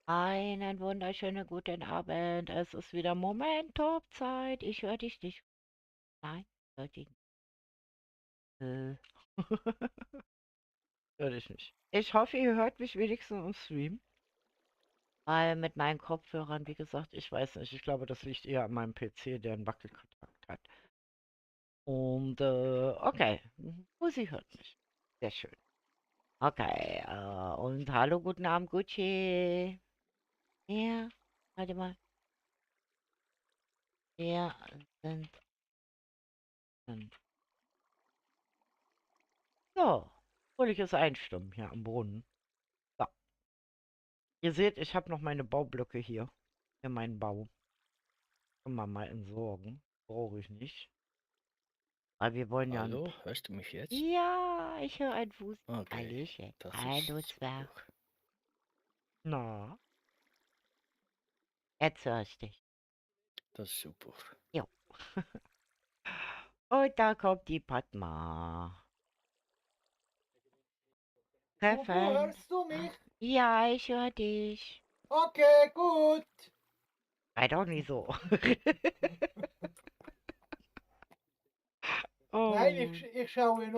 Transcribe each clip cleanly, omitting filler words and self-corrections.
Einen wunderschönen guten Abend. Es ist wieder Moment-Top-Zeit. Ich höre dich nicht. Nein, hör dich nicht. Hör dich nicht. Ich hoffe, ihr hört mich wenigstens im Stream. Weil mit meinen Kopfhörern, wie gesagt, ich weiß nicht. Ich glaube, das liegt eher an meinem PC, der einen Wackelkontakt hat. Und, okay. Musi hört mich. Sehr schön. Okay, und hallo, guten Abend, Gucci. Ja, warte mal. Wir sind. So, fröhliches Einstimmen hier am Brunnen. So, ihr seht, ich habe noch meine Baublöcke hier für meinen Bau. Können wir mal entsorgen. Brauche ich nicht. Weil wir wollen ja ein... Hallo, hörst du mich jetzt? Ja, ich höre einen Fuß. Okay, Hallöchen. das Hallo, ist Zwerg. super. Na, jetzt höre ich dich. Das ist super. Jo. Und da kommt die Padma. Bubu, Treffen. hörst du mich? Ja, ich höre dich. Okay, gut. Sei doch nicht so. Nein, Oh. ich schaue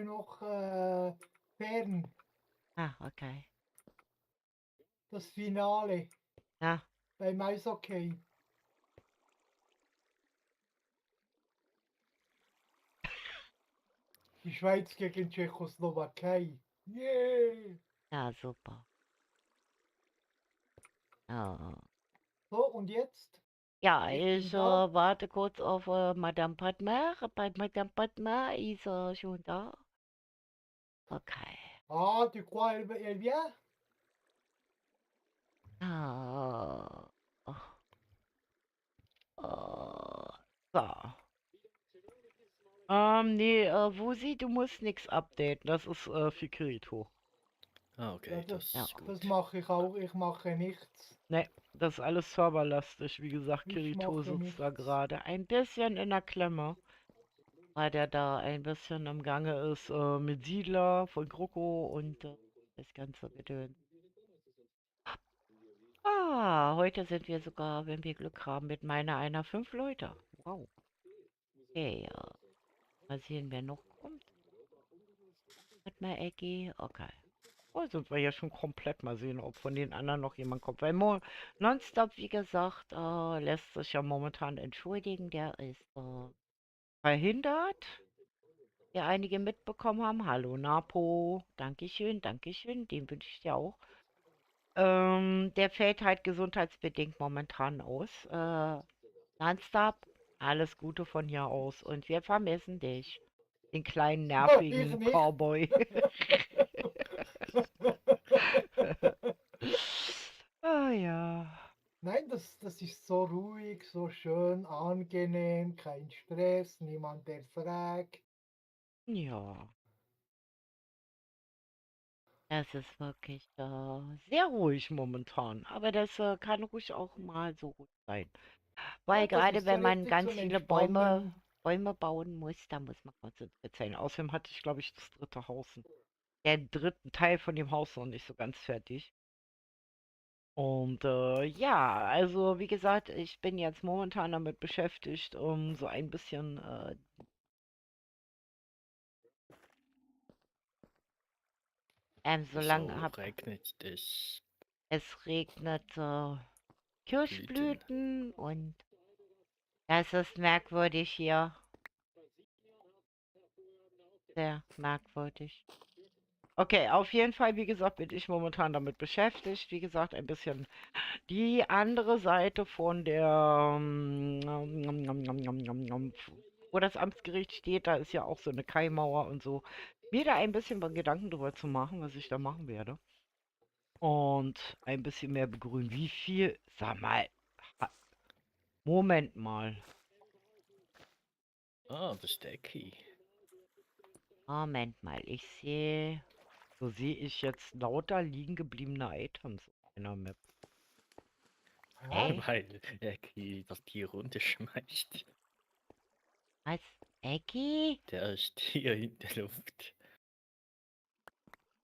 noch fern, Ah, okay. das Finale Ja. beim Eishockey. Die Schweiz gegen Tschechoslowakei. Yeah! Ja, super. Oh. So, und jetzt? Ja, Ich ich bin da. warte kurz auf Madame Padma. Bei Madame Padma ist schon da. Okay. Ah, du crois, elle vient? Ah, oh, so. Nee, Wusi, du musst nichts updaten. Das ist für Kirito. Ah, Ja, okay, das Ja. ist das gut. mache ich auch. Ich mache nichts. Ne, das ist alles serverlastig. Wie gesagt, Ich Kirito mache sitzt da nichts. gerade ein bisschen in der Klemme, weil der da ein bisschen im Gange ist mit Siedler von GroKo und das ganze Gedöns. Ah, heute sind wir sogar, wenn wir Glück haben, mit meiner einer 5 Leute. Wow. Okay, ja. Mal sehen, wer noch kommt. Mit mal Eggy. Okay. Oh, sind wir ja schon komplett. Mal sehen, ob von den anderen noch jemand kommt. Weil Nonstop, wie gesagt, lässt sich ja momentan entschuldigen. Der ist verhindert. Wie einige mitbekommen haben. Hallo Napo. Dankeschön, Dankeschön. Den wünsche ich dir auch. Der fällt halt gesundheitsbedingt momentan aus. Nonstop, alles Gute von hier aus und wir vermissen dich. Den kleinen Ich nervigen nicht. Cowboy. Ah ja. Nein, das ist so ruhig, so schön, angenehm, kein Stress, niemand der fragt. Ja, das ist wirklich sehr ruhig momentan. Aber das kann ruhig auch mal so ruhig sein. Ja, Weil das gerade ist ja wenn man richtig ganz zum viele Entspannen. Bäume bauen muss, da muss man konzentriert sein. Außerdem hatte ich, glaube ich, das dritte Haus. Der dritten Teil von dem Haus noch nicht so ganz fertig. Und ja, also wie gesagt, ich bin jetzt momentan damit beschäftigt, um so ein bisschen, solange Wieso hab, regnet es es regnet Blüten? Kirschblüten und das ist merkwürdig hier. Sehr merkwürdig. Okay, auf jeden Fall, wie gesagt, bin ich momentan damit beschäftigt. Wie gesagt, ein bisschen die andere Seite von der, wo das Amtsgericht steht, da ist ja auch so eine Kaimauer und so. Mir da ein bisschen Gedanken drüber zu machen, was ich da machen werde. Und ein bisschen mehr begrünen. Wie viel? Sag mal. ha- Moment mal. Ah, das ist Ecki. Moment mal. Ich sehe. So sehe ich jetzt lauter liegen gebliebene Items auf einer Map. Ja, Hä? Weil Ecki das Tier runterschmeißt. Was? Ecki? Der ist hier in der Luft.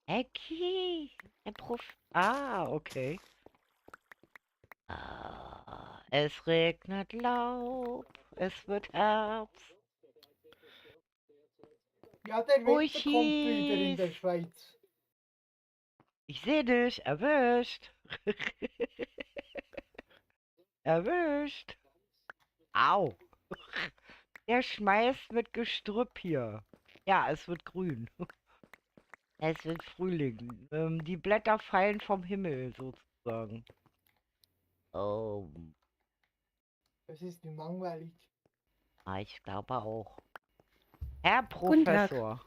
Ecki? Ein Prof. Ah, okay. Es regnet Laub, es wird Herbst. Ja, der Winter kommt wieder in Uchis, der Schweiz. ich seh dich, erwischt. Erwischt. Au. Der schmeißt mit Gestrüpp hier. Ja, es wird grün. Es wird Frühling. Die Blätter fallen vom Himmel sozusagen. Oh, Das ist langweilig. ich glaube auch. Herr Guten Tag. Professor.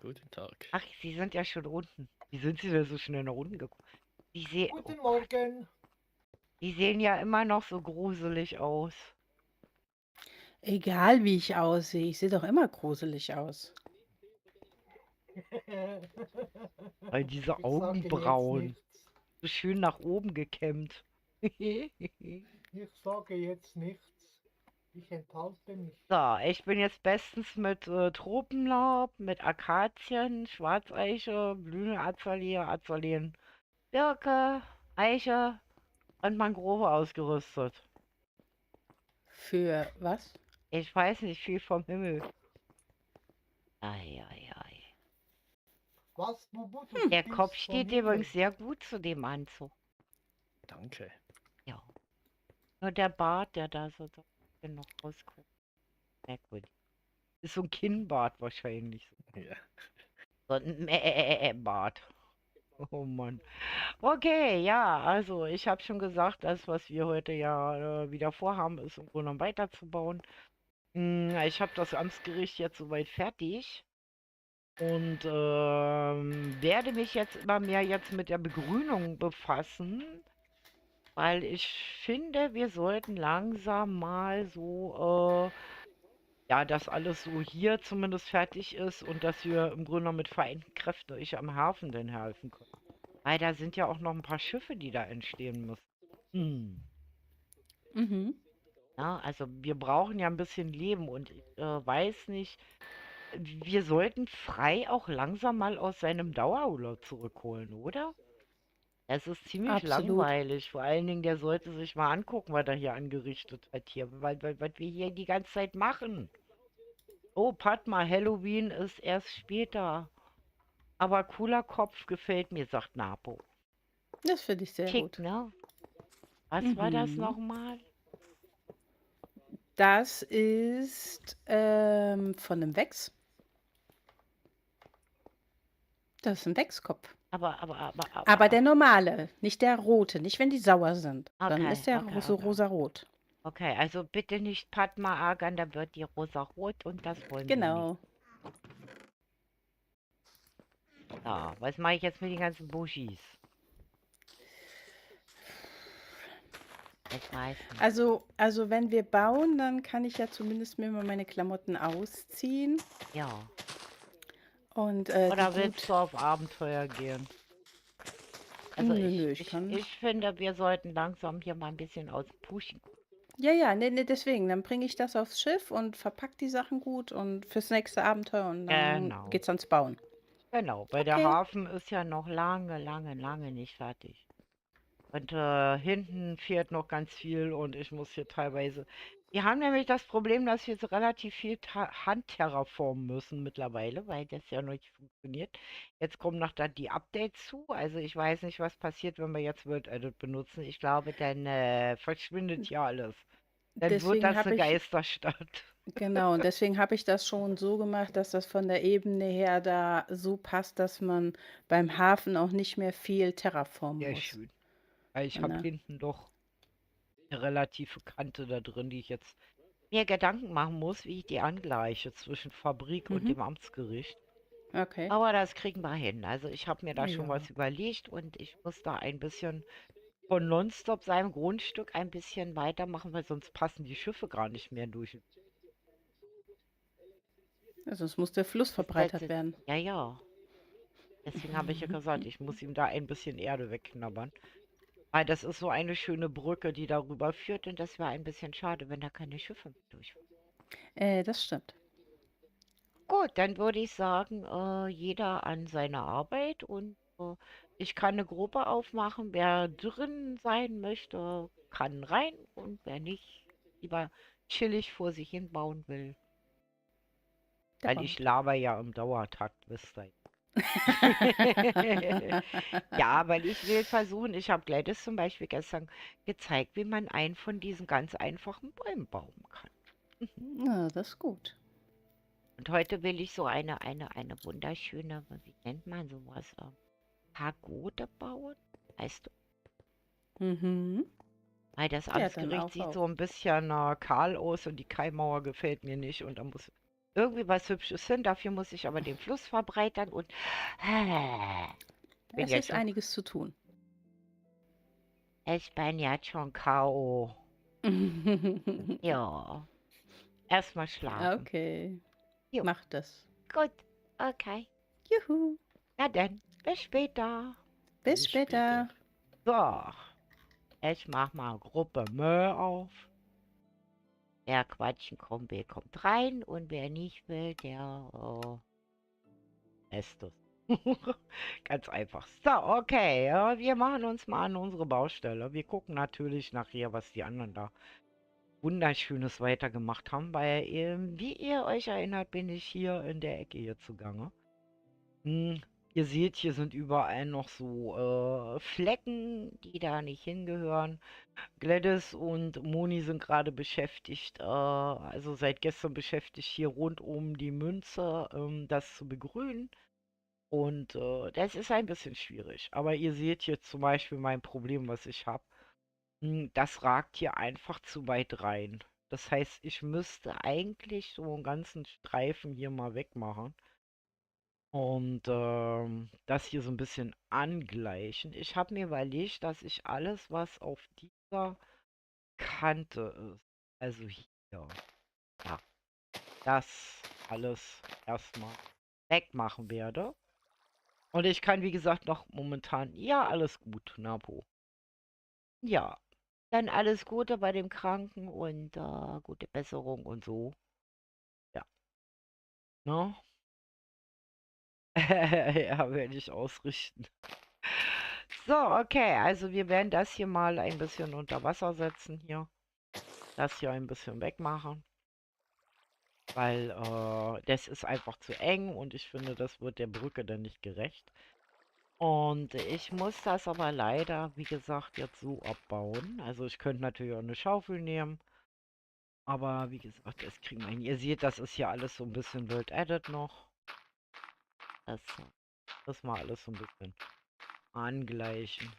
Guten Tag. Ach, Sie sind ja schon unten. Wie sind Sie denn so schnell nach unten gekommen? Guten Morgen. Die sehen ja immer noch so gruselig aus. Egal wie ich aussehe, ich sehe doch immer gruselig aus. Weil diese Ich sage jetzt Augenbrauen nichts. so schön nach oben gekämmt. Ich sage jetzt nichts. Ich enthalte mich. So, ich bin jetzt bestens mit Tropenlaub, mit Akazien, Schwarzeiche, blühende Azalie, Azaleen, Birke, Eiche und Mangrove ausgerüstet. Für was? Ich weiß nicht viel vom Himmel. Ei, ei, ei. Was, Bubu, du Der spielst Kopf vom steht Himmel. übrigens sehr gut zu dem Anzug. Danke. Ja. Nur der Bart, der da so noch rausguckt. Merkwürdig. Ist so ein Kinnbart wahrscheinlich. Ja. So ein Bart. Oh Mann. Okay, ja, also ich habe schon gesagt, das, was wir heute ja wieder vorhaben, ist im Grunde genommen weiterzubauen. Ich habe das Amtsgericht jetzt soweit fertig und werde mich jetzt immer mehr jetzt mit der Begrünung befassen, weil ich finde, wir sollten langsam mal so, ja, dass alles so hier zumindest fertig ist und dass wir im Grunde genommen mit vereinten Kräften euch am Hafen denn helfen können. Weil da sind ja auch noch ein paar Schiffe, die da entstehen müssen. Mhm. Ja, also wir brauchen ja ein bisschen Leben und ich weiß nicht, wir sollten Frei auch langsam mal aus seinem Dauerurlaub zurückholen, oder? Es ist ziemlich Absolut. langweilig. Vor allen Dingen, der sollte sich mal angucken, was er hier angerichtet hat hier, weil was wir hier die ganze Zeit machen. Oh, Padma, Halloween ist erst später. Aber cooler Kopf gefällt mir, sagt Napo. Das finde ich sehr Schick, gut. ne? Was war das Mhm. nochmal? Das ist von einem Wex. Das ist ein Wechskopf. Aber der normale, nicht der rote, nicht wenn die sauer sind. Dann Okay, ist der okay, so okay. rosarot. Okay, also bitte nicht Padma ärgern, da wird die rosa-rot und das wollen wir nicht. Genau. Ja, was mache ich jetzt mit den ganzen Buschis? Ich weiß nicht. Also wenn wir bauen, dann kann ich ja zumindest mir mal meine Klamotten ausziehen. Ja. Und Oder die willst gut. du auf Abenteuer gehen? Also Nö, ich kann. ich finde, wir sollten langsam hier mal ein bisschen auspushen. Ja, nee, deswegen. Dann bringe ich das aufs Schiff und verpack die Sachen gut und fürs nächste Abenteuer und dann Genau. geht's ans Bauen. Genau, weil der Okay. Hafen ist ja noch lange nicht fertig. Und hinten fehlt noch ganz viel und ich muss hier teilweise. Wir haben nämlich das Problem, dass wir jetzt relativ viel Handterraformen müssen mittlerweile, weil das ja noch nicht funktioniert. Jetzt kommen noch da die Updates zu. Also ich weiß nicht, was passiert, wenn wir jetzt Word Edit benutzen. Ich glaube, dann verschwindet hier alles. Dann wird Deswegen das habe eine ich, Geisterstadt. genau, und deswegen habe ich das schon so gemacht, dass das von der Ebene her da so passt, dass man beim Hafen auch nicht mehr viel terraformen Sehr muss. schön. Weil ich habe Ne? hinten doch eine relative Kante da drin, die ich jetzt mir Gedanken machen muss, wie ich die angleiche zwischen Fabrik und Mhm. dem Amtsgericht. Okay. Aber das kriegen wir hin. Also ich habe mir da schon Ja. was überlegt und ich muss da ein bisschen von Nonstop seinem Grundstück ein bisschen weitermachen, weil sonst passen die Schiffe gar nicht mehr durch. Also es muss der Fluss verbreitert werden. Ja, ja. Deswegen habe ich ja gesagt, ich muss ihm da ein bisschen Erde wegknabbern. Weil das ist so eine schöne Brücke, die darüber führt und das wäre ein bisschen schade, wenn da keine Schiffe mit durchfahren. Das stimmt. Gut, dann würde ich sagen, jeder an seine Arbeit und Ich kann eine Gruppe aufmachen. Wer drin sein möchte, kann rein. Und wer nicht, lieber chillig vor sich hin bauen will. Der Weil ich baut. laber ja im Dauertakt, wisst ihr. Ja, weil ich will versuchen, ich habe Gladys zum Beispiel gestern gezeigt, wie man einen von diesen ganz einfachen Bäumen bauen kann. Ja, das ist gut. Und heute will ich so eine wunderschöne, wie nennt man sowas, Pagode bauen, weißt du? Mhm. Weil das Ja, dann Amtsgericht sieht auch. so ein bisschen kahl aus und die Kaimauer gefällt mir nicht und da muss irgendwie was Hübsches hin. Dafür muss ich aber den Fluss verbreitern und bin Es jetzt ist schon, einiges zu tun. ich bin jetzt schon K.O. Ja, erstmal schlafen. Okay, Jo, mach das. gut, okay. Juhu. Na dann, bis später. Bis später. So, ich mach mal Gruppe Mö auf. Wer quatschen kommt, wer kommt rein und wer nicht will, der lässt es. Ganz einfach. So, okay, ja, wir machen uns mal an unsere Baustelle. Wir gucken natürlich nachher, was die anderen da Wunderschönes weitergemacht haben, weil, wie ihr euch erinnert, bin ich hier in der Ecke hier zugange. Ihr seht, hier sind überall noch so Flecken, die da nicht hingehören. Gladys und Moni sind gerade beschäftigt, also seit gestern beschäftigt, hier rund um die Münze das zu begrünen. Und das ist ein bisschen schwierig. Aber ihr seht hier zum Beispiel mein Problem, was ich habe. Das ragt hier einfach zu weit rein. Das heißt, ich müsste eigentlich so einen ganzen Streifen hier mal wegmachen. Und das hier so ein bisschen angleichen. Ich habe mir überlegt, dass ich alles, was auf dieser Kante ist, also hier, ja, das alles erstmal wegmachen werde. Und ich kann, wie gesagt, noch momentan, ja, alles gut, Napo. Ja, dann alles Gute bei dem Kranken und gute Besserung und so. Ja, ne? Ja, werde ich ausrichten. So, okay, also wir werden das hier mal ein bisschen unter Wasser setzen hier. Das hier ein bisschen wegmachen, weil das ist einfach zu eng und ich finde, das wird der Brücke dann nicht gerecht. Und ich muss das aber leider, wie gesagt, jetzt so abbauen. Also ich könnte natürlich auch eine Schaufel nehmen, aber wie gesagt, das kriegen wir hin. Ihr seht, das ist hier alles so ein bisschen wild edit noch. Das müssen wir alles so ein bisschen angleichen.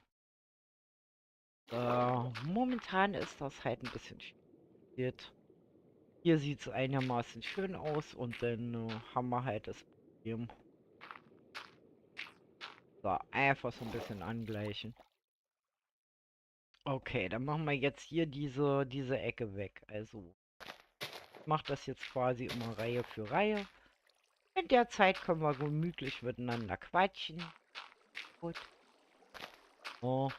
Momentan ist das halt ein bisschen schwierig. Hier sieht es einigermaßen schön aus und dann haben wir halt das Problem. So, einfach so ein bisschen angleichen. Okay, dann machen wir jetzt hier diese Ecke weg. Also, ich mache das jetzt quasi immer Reihe für Reihe. In der Zeit können wir gemütlich miteinander quatschen. Gut. Oh,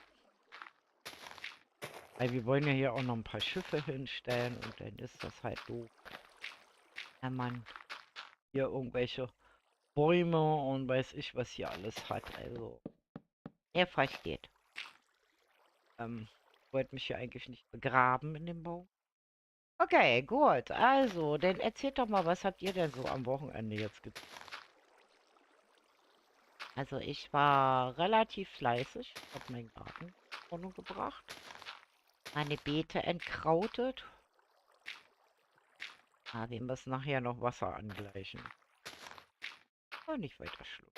weil wir wollen ja hier auch noch ein paar Schiffe hinstellen und dann ist das halt doof, wenn man hier irgendwelche Bäume und weiß ich was hier alles hat. Also, er versteht. Ich wollte mich hier eigentlich nicht begraben in dem Baum. Okay, gut. Also, dann erzählt doch mal, was habt ihr denn so am Wochenende jetzt getan? Also, ich war relativ fleißig, habe meinen Garten in Ordnung gebracht, meine Beete entkrautet. Ah, wir müssen nachher noch Wasser angleichen. Aber nicht weiter schlimm.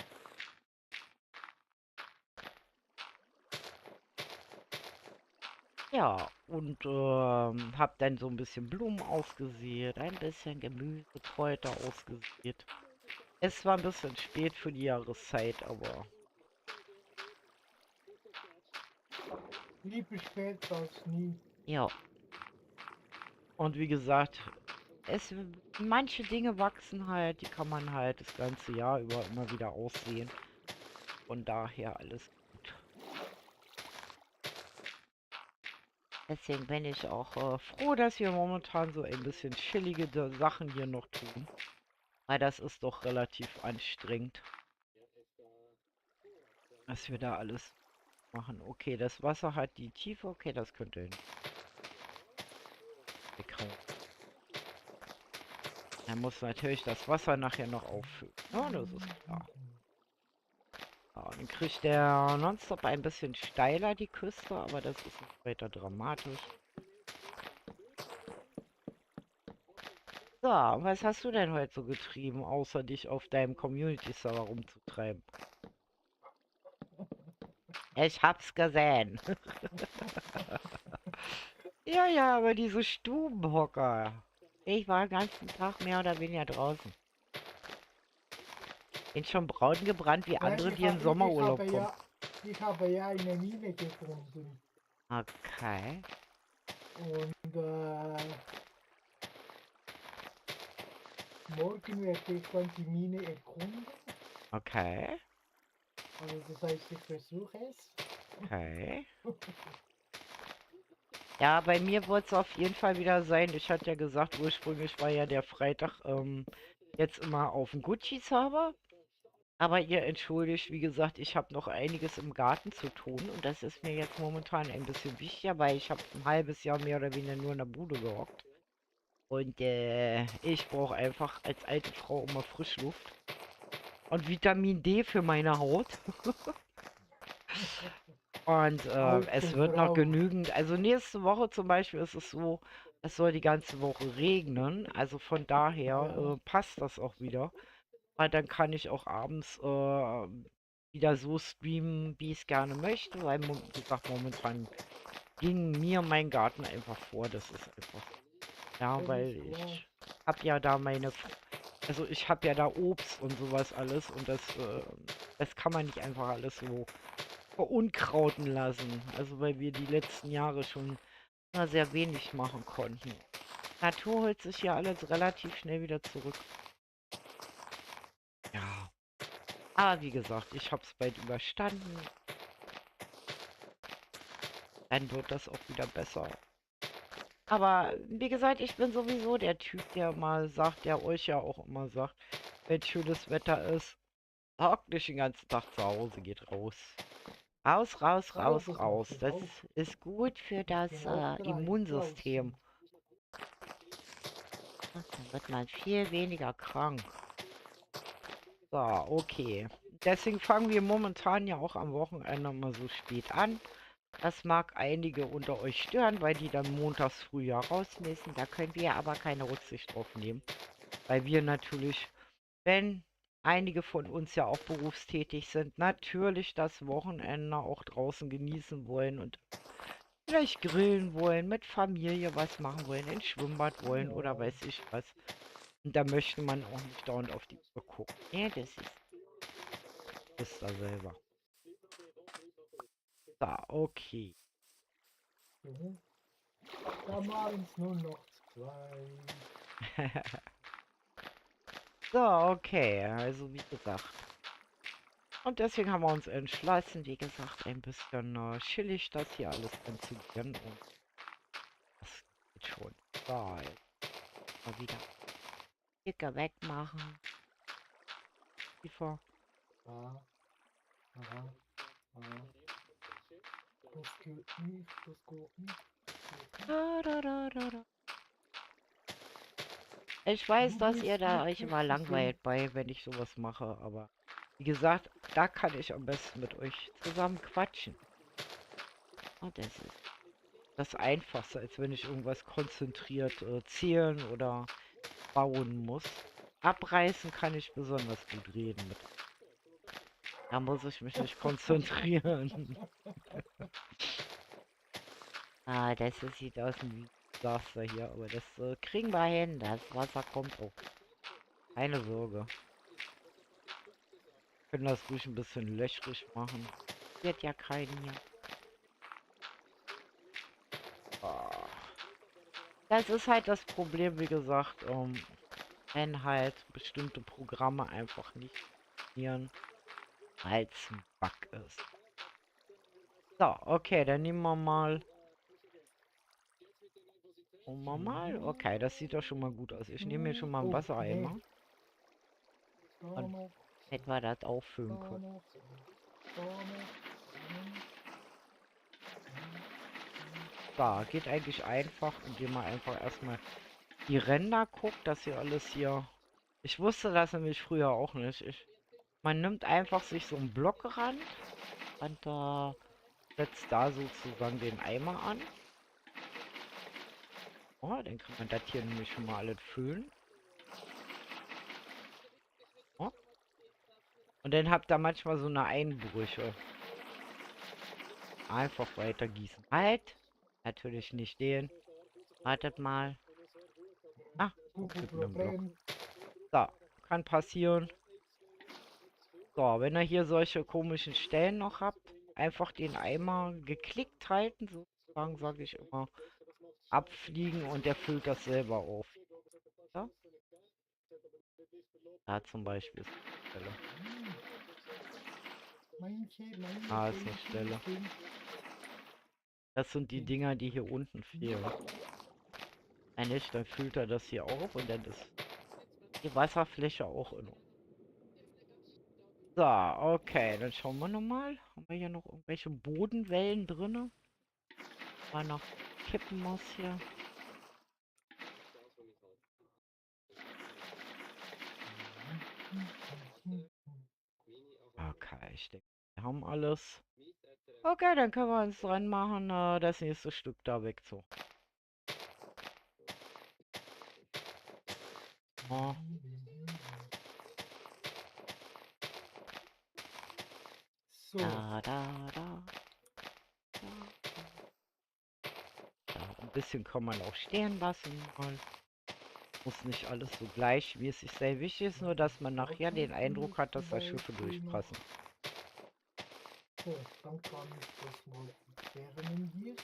Ja, und hab dann so ein bisschen Blumen ausgesät, ein bisschen Gemüse, Kräuter ausgesät. Es war ein bisschen spät für die Jahreszeit, aber Lieber spät als nie. ja. Und wie gesagt, es, manche Dinge wachsen halt, die kann man halt das ganze Jahr über immer wieder aussehen. Von daher alles gut. Deswegen bin ich auch froh, dass wir momentan so ein bisschen chillige Sachen hier noch tun. Weil das ist doch relativ anstrengend. was wir da alles machen. Okay, das Wasser hat die Tiefe. Okay, das könnte hin. Weghauen. Er muss natürlich das Wasser nachher noch auffüllen. Ja, das ist klar. Ja, dann kriegt der Nonstop ein bisschen steiler die Küste, aber das ist nicht weiter dramatisch. So, was hast du denn heute so getrieben, außer dich auf deinem Community-Server rumzutreiben? Ich hab's gesehen. Ja, ja, aber diese Stubenhocker. Ich war den ganzen Tag mehr oder weniger draußen. Bin schon braun gebrannt wie andere, die in Sommerurlaub kommen. Ich habe ja eine Mine gefunden. Okay. Und morgen werde ich dann die Mine erkunden. Okay. Also das heißt, ich versuche es. Okay. Ja, bei mir wird es auf jeden Fall wieder sein. Ich hatte ja gesagt, ursprünglich war ja der Freitag jetzt immer auf dem Gucci-Server. Aber ihr entschuldigt, wie gesagt, ich habe noch einiges im Garten zu tun und das ist mir jetzt momentan ein bisschen wichtiger, weil ich habe ein halbes Jahr mehr oder weniger nur in der Bude gehockt. Und ich brauche einfach als alte Frau immer Frischluft und Vitamin D für meine Haut. Und Alte es wird noch Frau. genügend, also nächste Woche zum Beispiel ist es so, es soll die ganze Woche regnen, also von daher Ja. passt das auch wieder. Weil dann kann ich auch abends wieder so streamen, wie ich es gerne möchte, weil, wie gesagt, momentan ging mir mein Garten einfach vor, das ist einfach, ja, weil Völlig klar. ich habe ja da also ich habe ja da Obst und sowas alles und das kann man nicht einfach alles so verunkrauten lassen. Also weil wir die letzten Jahre schon immer sehr wenig machen konnten. Natur holt sich ja alles relativ schnell wieder zurück. Ja. Aber wie gesagt, ich habe es bald überstanden. Dann wird das auch wieder besser. Aber wie gesagt, ich bin sowieso der Typ, der mal sagt, der euch ja auch immer sagt, wenn schönes Wetter ist, hockt nicht den ganzen Tag zu Hause, geht raus. Raus, raus, Ja, raus, das raus. mache ich Das auch. ist gut für Ich das bin auch Immunsystem. draußen. Dann wird man viel weniger krank. So, okay. Deswegen fangen wir momentan ja auch am Wochenende mal so spät an. Das mag einige unter euch stören, weil die dann montags früh ja raus müssen. Da können wir aber keine Rücksicht drauf nehmen. Weil wir natürlich, wenn einige von uns ja auch berufstätig sind, natürlich das Wochenende auch draußen genießen wollen und vielleicht grillen wollen, mit Familie was machen wollen, ins Schwimmbad wollen oder Ja. weiß ich was. Und da möchte man auch nicht dauernd auf die Uhr gucken. Ja, wisst ihr selber. So, okay. Mhm. Da waren es nur noch 2. So, okay, also wie gesagt. Und deswegen haben wir uns entschlossen, wie gesagt, ein bisschen chillig das hier alles anzugehen. Und das geht schon. So, jetzt mal wieder Sticker wegmachen. Tiefer. Ah, aha, aha. Das geht nicht, das geht nicht. Da, da, da, da, da. Ich weiß, Du dass ihr bist da euch wirklich immer zu sehen. langweilt bei, wenn ich sowas mache, aber wie gesagt, da kann ich am besten mit euch zusammen quatschen. Und das ist das Einfachste, als wenn ich irgendwas konzentriert zählen oder bauen muss. Abreißen kann ich besonders gut reden mit. Da muss ich mich nicht konzentrieren. Ah, sieht aus wie Desaster hier, aber das kriegen wir hin. Das Wasser kommt auch. Keine Sorge. Können das ruhig ein bisschen löchrig machen. Wird ja keinen hier. Ah. Das ist halt das Problem, wie gesagt, wenn halt bestimmte Programme einfach nicht funktionieren, weil es ein Bug ist. So, okay, dann nehmen wir mal. Okay, das sieht doch schon mal gut aus. Ich nehme mir schon mal einen Oh, nee. Wassereimer Da und noch, hätten wir das auffüllen da können. noch. da noch. Da geht eigentlich einfach, indem man einfach erstmal die Ränder guckt, dass hier alles hier. Ich wusste das nämlich früher auch nicht. Man nimmt einfach sich so einen Blockrand und setzt da sozusagen den Eimer an. Oh, dann kann man das hier nämlich schon mal alles füllen. Oh. Und dann habt ihr manchmal so eine Einbrüche. Einfach weiter gießen. Halt! Natürlich nicht den. Wartet mal. Ah, Kein mit einem Block. Problem. So, kann passieren. So, wenn ihr hier solche komischen Stellen noch habt, einfach den Eimer geklickt halten, sozusagen, sage ich immer, abfliegen und der füllt das selber auf. Ja? Da zum Beispiel ist eine Stelle. Manche Ah, ist eine Stelle. sind Das sind die Dinger, die hier unten fehlen. Wenn nicht, dann füllt er das hier auf und dann ist die Wasserfläche auch in Ordnung. So, okay, dann schauen wir nochmal. Haben wir hier noch irgendwelche Bodenwellen drinne? Mal noch kippen muss hier. Okay, ich denke, wir haben alles. Okay, dann können wir uns dran machen, das nächste Stück da wegzu. Oh, so. da, da, da. Ja, ein bisschen kann man auch stehen lassen. Mal. Muss nicht alles so gleichmäßig sein. Wichtig ist nur, dass man nachher den Eindruck hat, dass da Schiffe durchpassen. So, dann kann ich das mal entfernen hier.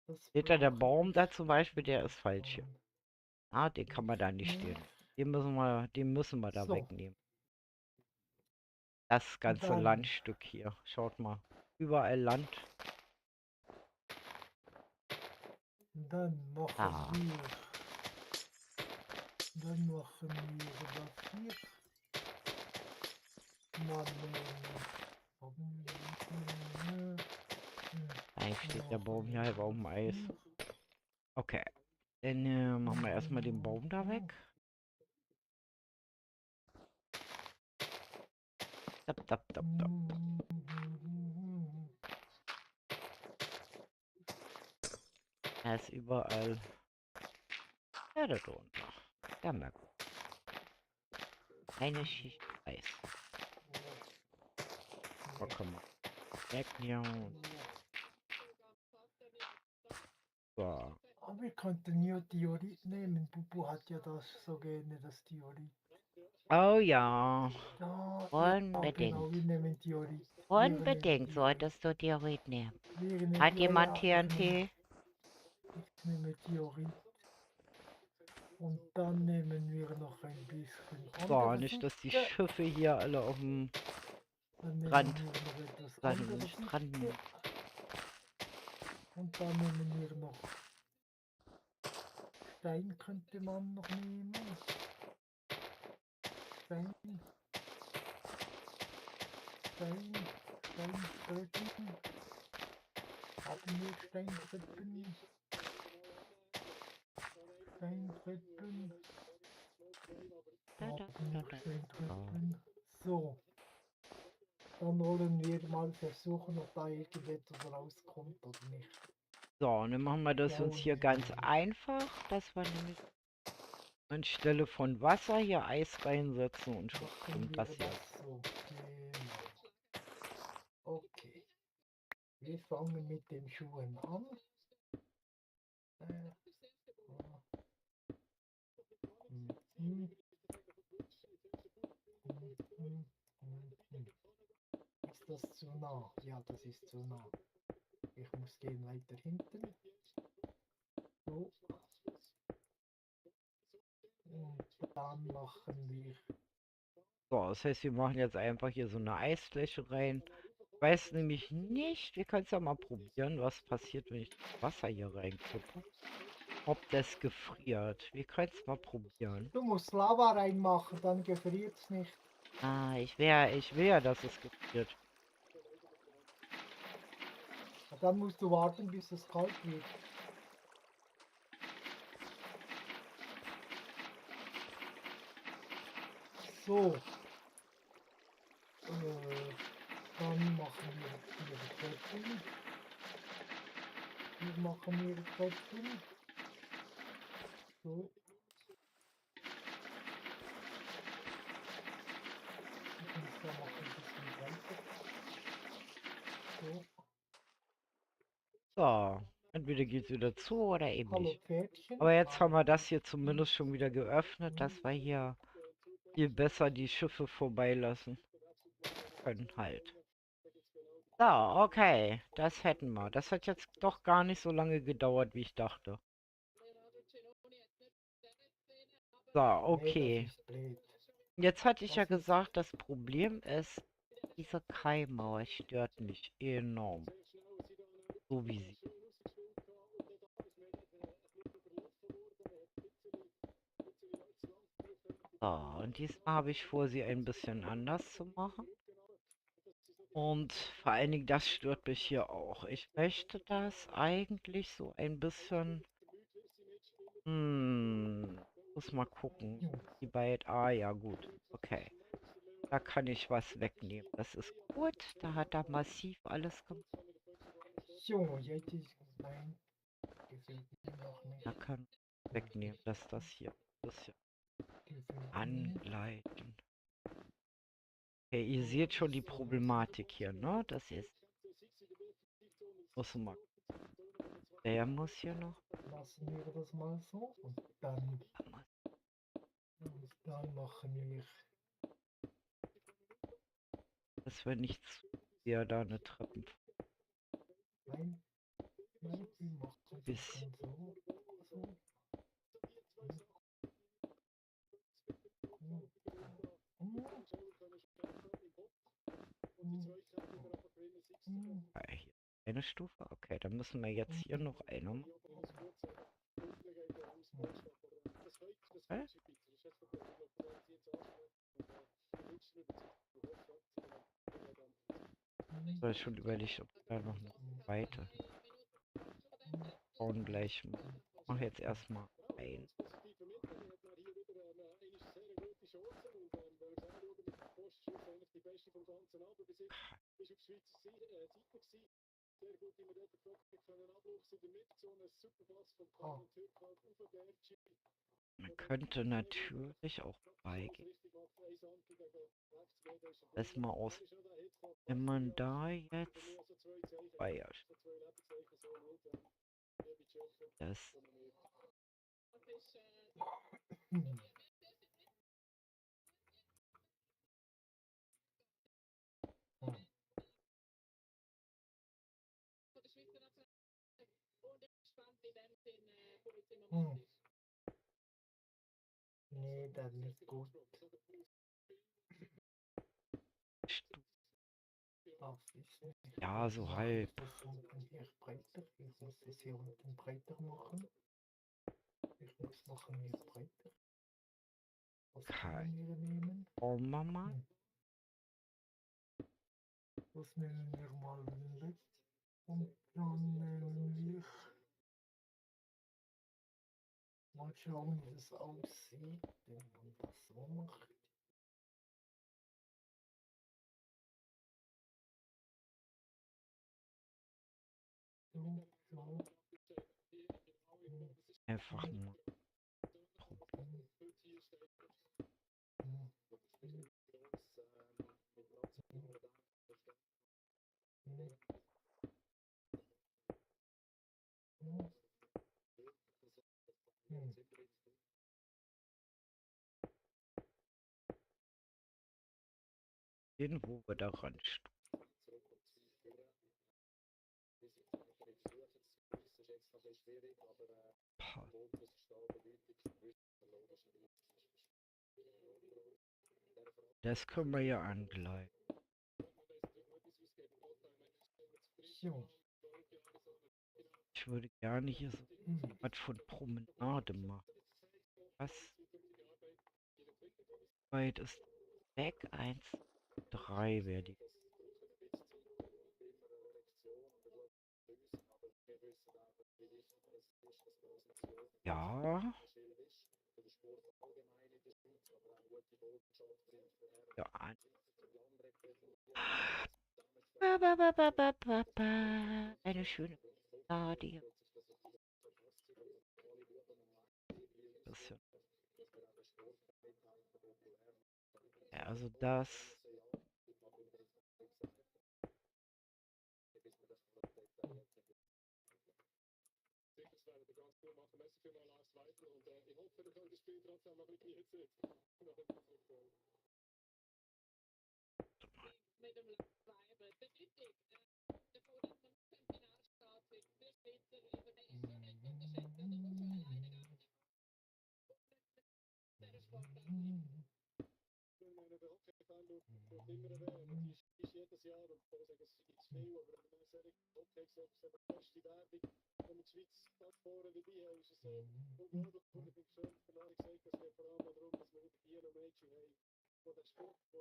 Das Seht ihr, der brauche Baum ich da zum Beispiel, der ist falsch hier. dann Ah, den kann man da nicht nicht mehr. stehen. Den müssen wir da So, wegnehmen. Das ganze dann Landstück hier. Schaut mal. Überall Land. Dann machen Ah. wir, dann machen wir das hier. Dann Eigentlich steht der Baum hier halb auf dem Eis. Okay. Dann machen wir erstmal den Baum da weg. Dap, dap, dap, dap. Er ist überall. Ja, da drunter. Ja, merkt. Eine Schicht Eis. Oh, komm mal. Wegnehmen. So. Aber wir könnten ja Diorit nehmen. Bubu hat ja das so gerne, das Diorit. Oh ja. Ja, genau, wir nehmen Diorit. Unbedingt solltest du Diorit nehmen. Hat Ja, jemand ja, TNT? ich nehme Diorit. Und dann nehmen wir noch ein bisschen So, andere nicht, dass die Süchte. Schiffe hier alle auf dem Dann nehmen Strand wir noch etwas landen. andere Strand. Süchte. Und dann nehmen wir noch Stein könnte man noch nehmen. Stein. Steintröpfen. Haben wir Steintröpfen? Steintröpfen. Haben wir Steintröpfen? So. Dann wollen wir mal versuchen, ob da irgendetwas rauskommt oder nicht. So, und dann machen wir das uns hier ganz einfach, dass wir nämlich anstelle von Wasser hier Eis reinsetzen und schon Machen kommt wir das hier. so. Genau. Okay. Wir fangen mit den Schuhen an. Ist das zu nah? Ja, das ist zu nah. Ich muss gehen weiter hinten. So. Und dann machen wir. So, das heißt, wir machen jetzt einfach hier so eine Eisfläche rein. Ich weiß nämlich nicht, wir können es ja mal probieren, was passiert, wenn ich das Wasser hier reinkippe. Ob das gefriert. Wir können es mal probieren. Du musst Lava reinmachen, dann gefriert es nicht. Ah, ich will ja, dass es gefriert. Ja, dann musst du warten, bis es kalt wird. So. Dann machen wir ihre Treppen. Wir machen ihre Treppen. So. Ich muss da noch ein bisschen weiter. So. So, entweder geht's wieder zu oder eben Hallo nicht. Pferdchen. Aber jetzt haben wir das hier zumindest schon wieder geöffnet, dass wir hier viel besser die Schiffe vorbeilassen können halt. So, okay, das hätten wir. Das hat jetzt doch gar nicht so lange gedauert, wie ich dachte. So, Nee, okay. das ist blöd. Jetzt hatte ich ja Was ist? gesagt, das Problem ist, diese Kaimauer stört mich enorm. So wie sie. So, und diesmal habe ich vor, sie ein bisschen anders zu machen. Und vor allen Dingen, das stört mich hier auch. Ich möchte das eigentlich so ein bisschen... muss mal gucken. Ja. Die beiden... Ah, ja, gut. Okay. Da kann ich was wegnehmen. Das ist gut. Da hat er massiv alles gemacht. So, jetzt ist mein gefällt mir noch nicht. Da kann ich wegnehmen, dass das hier ein bisschen Gefällt mir. anleiten. Okay, ihr seht schon die Problematik hier, ne? Das ist... Muss mal... Der muss hier noch... Lassen wir das mal so. Und dann machen wir. Dass wir nicht zu sehr da eine Treppen... Nein, nein, wir machen das Bisschen. dann so. So. Ah, hier eine Stufe. Okay, dann müssen wir jetzt hier noch eine machen. Okay. Ich habe schon überlegt, ob da noch eine zweite bauen gleich. Ich mache jetzt erstmal ein. Ah, Man könnte natürlich auch beigehen. Erstmal aus. Wenn man da jetzt Feuer. Das hm. Hm. Hm. Nee, das ist nicht gut. Das ist nicht ja, gut. so Mache halb. ich das unten hier breiter? Ich muss das hier unten breiter machen. Ich muss machen hier breiter. Was Okay. können wir nehmen? Schauen wir mal. Das nehmen wir mal weg. Und dann nehmen wir. Mal schauen, wie es aussieht, wenn man das so macht. So, so. Einfach mal. Sehen, wo wir da ran das können wir ja angleichen. So. Ich würde gerne hier so was von Promenade machen. Was weit ist Weg. 1, 3 wäre die. Ja. Ja. Eine schöne Stadie. Bisschen. Ja, also das.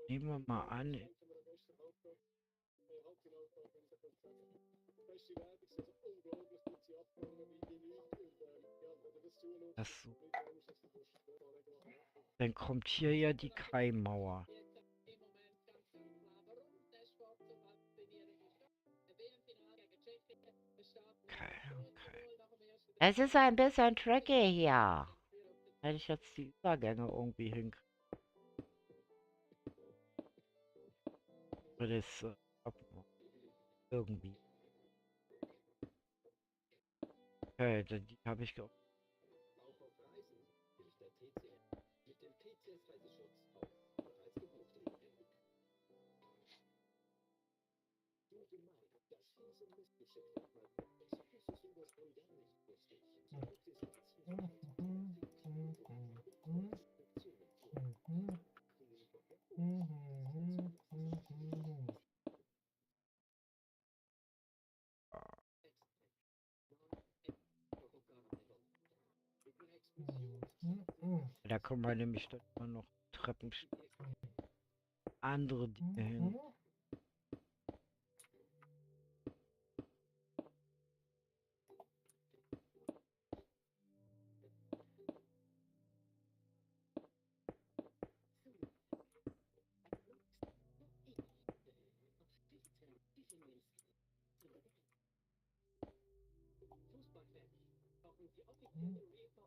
Nehmen wir mal an. Das so. Dann kommt hier ja die Keimmauer. Okay. Es ist ein bisschen tricky hier. Hätte ich jetzt die Übergänge irgendwie hinkriegen. Würde es irgendwie. Okay, die habe ich ge. Da kommen wir nämlich dann immer noch Treppen, andere Dinge hin.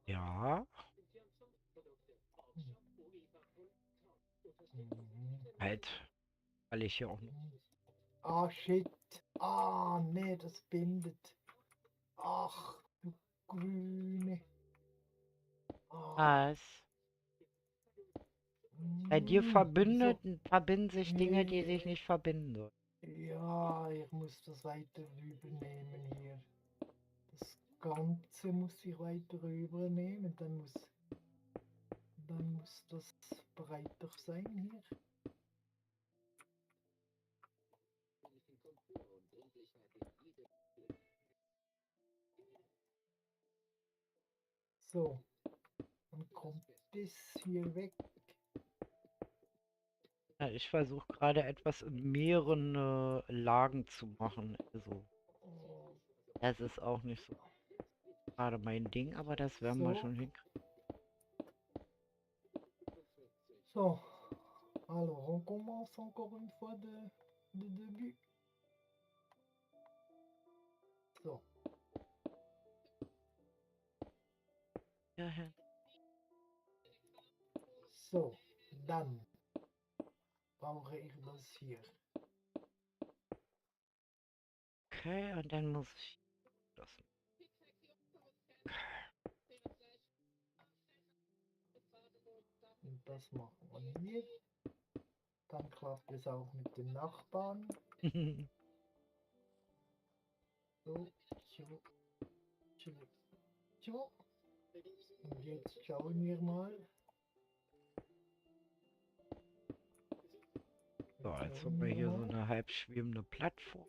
Ja. Halt, weil ich hier auch noch. Ah, shit. Ah, nee, das bindet. Ach, du Grüne. Ah, Was? Bei dir so. verbinden sich Dinge, die sich nicht verbinden sollen. Ja, ich muss das weiter übernehmen hier. Das Ganze muss ich weiter übernehmen. Dann muss das breiter sein hier. So, dann kommt das hier weg. Ja, ich versuche gerade etwas in mehreren Lagen zu machen. Also, das ist auch nicht so gerade mein Ding, aber das werden wir So, schon hinkriegen. so. Alors, on commence encore une fois de début. So, Ja, ja. so, dann brauche ich das hier. Okay, und dann muss ich das. Und das machen wir hier. Dann klappt es auch mit den Nachbarn. So, so, so, so. Und jetzt schauen wir mal. So, jetzt Schauen haben wir wir hier so mal. eine halb schwebende Plattform.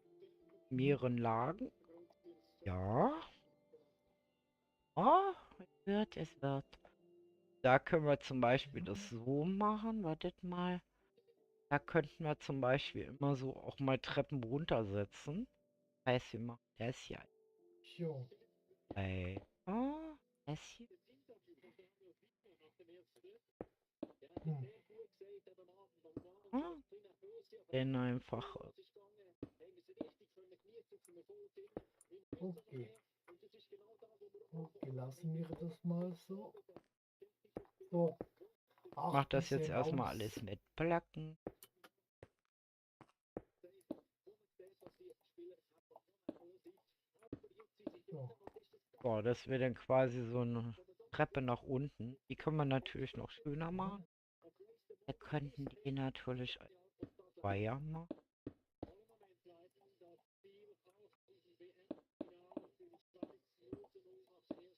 Mehreren Lagen. Ja. Oh, es wird, es wird. Da können wir zum Beispiel das so machen. Wartet mal. Da könnten wir zum Beispiel immer so auch mal Treppen runtersetzen. Das heißt, wir machen das hier So. Oh, das hier. Hm. Hm. Den einfach. Okay. Okay, lassen wir das mal so. So. Mach das diese jetzt erstmal Maus. alles mit Placken. So. So, das wäre dann quasi so eine Treppe nach unten. Die können wir natürlich noch schöner machen. Da könnten die natürlich Zweier machen.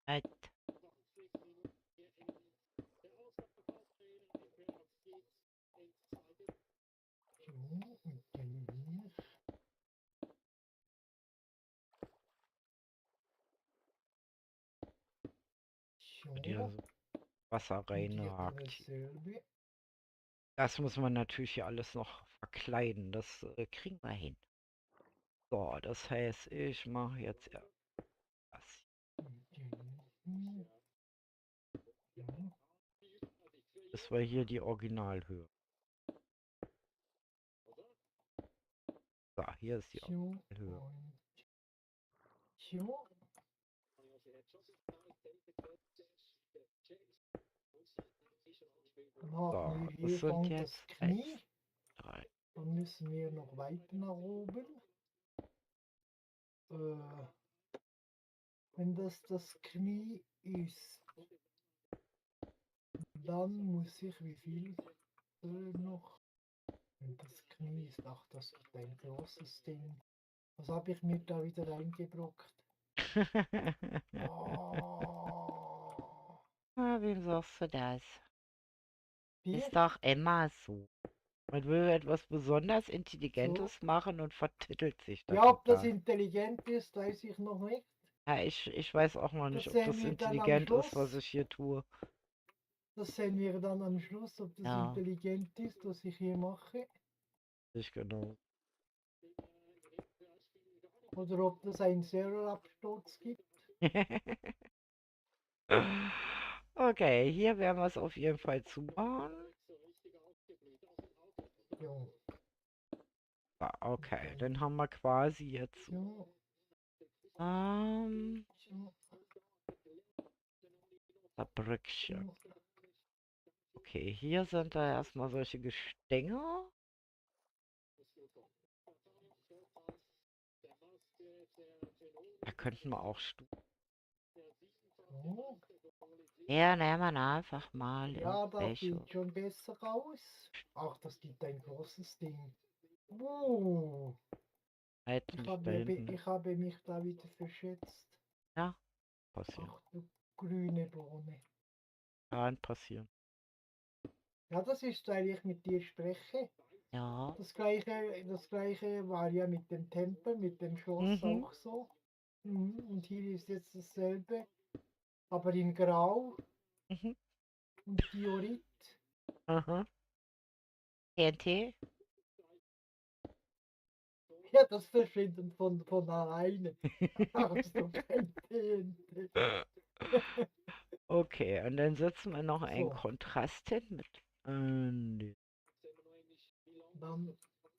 Halt. So, und dann hier. Wird ja So. so Wasser Und hier reinragt. dasselbe. Das muss man natürlich hier alles noch verkleiden. Das kriegen wir hin. So, das heißt, ich mache jetzt ja das. Und dann hier. Ja. Das war hier die Originalhöhe. So, hier ist die So. Originalhöhe. Und so. Dann So, haben wir das hier sind schon das jetzt Knie. 3. Dann müssen wir noch weiter nach oben. Wenn das Knie ist, dann muss ich wie viel noch? Wenn das Knie ist, ach, das ist ein großes Ding. Was habe ich mir da wieder reingebrockt? Oh. Wem sagst du das? Hier? Ist doch immer so. Man will etwas besonders So. Intelligentes machen und vertittelt sich Ja, ob das dahinter. intelligent ist, weiß ich noch nicht. Ja, ich weiß auch noch nicht, Das ob sehen das wir dann am intelligent ist, was Schluss. ich hier tue. Das sehen wir dann am Schluss, ob das Ja, intelligent ist, was ich hier mache. ich genau. Oder ob das einen Serverabsturz gibt. Okay, hier werden wir es auf jeden Fall zubauen. Ja. Ah, okay, dann haben wir quasi jetzt So. ähm, So. ein Brückchen. So. Okay, hier sind da erstmal solche Gestänge. Da könnten wir auch Stufen. So. Ja, nehmen wir einfach mal Ja, das irgendwelche. sieht schon besser aus. Ach, das gibt ein großes Ding. Halt nicht da hinten. Ich habe mich da wieder verschätzt. Ja, passieren. Ach du grüne Bohne. Kann passieren. Ja, das ist, weil ich mit dir spreche. Ja. Das gleiche war ja mit dem Tempel, mit dem Schloss Mhm. auch so. Und hier ist jetzt dasselbe, aber in Grau Mhm. und Diorit. Aha. TNT? Ja, das verschwindet von alleine. Hast du kein TNT. Okay, und dann setzen wir noch einen So, Kontrast hin mit. dann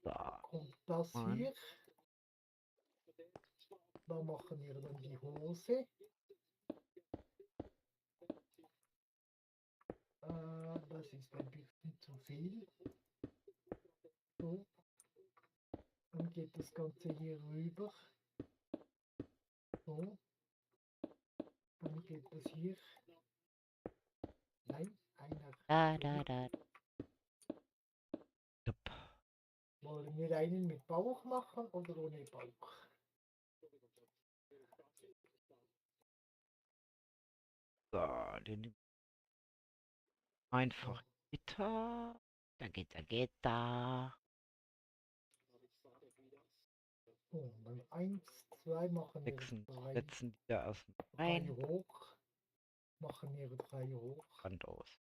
Da. kommt das Mann. hier. Da machen wir dann die Hose. Das ist ein bisschen zu viel. So, dann geht das Ganze hier rüber. So, dann geht das hier. Nein, einer. Da, da, da. Jupp. Wollen wir einen mit Bauch machen oder ohne Bauch? So, den So, einfach Gitter. Da geht da, geht da. so dann 1, 2 machen wir drei, Setzen die da erstmal drei rein. hoch. Machen wir 3 hoch. Hand aus.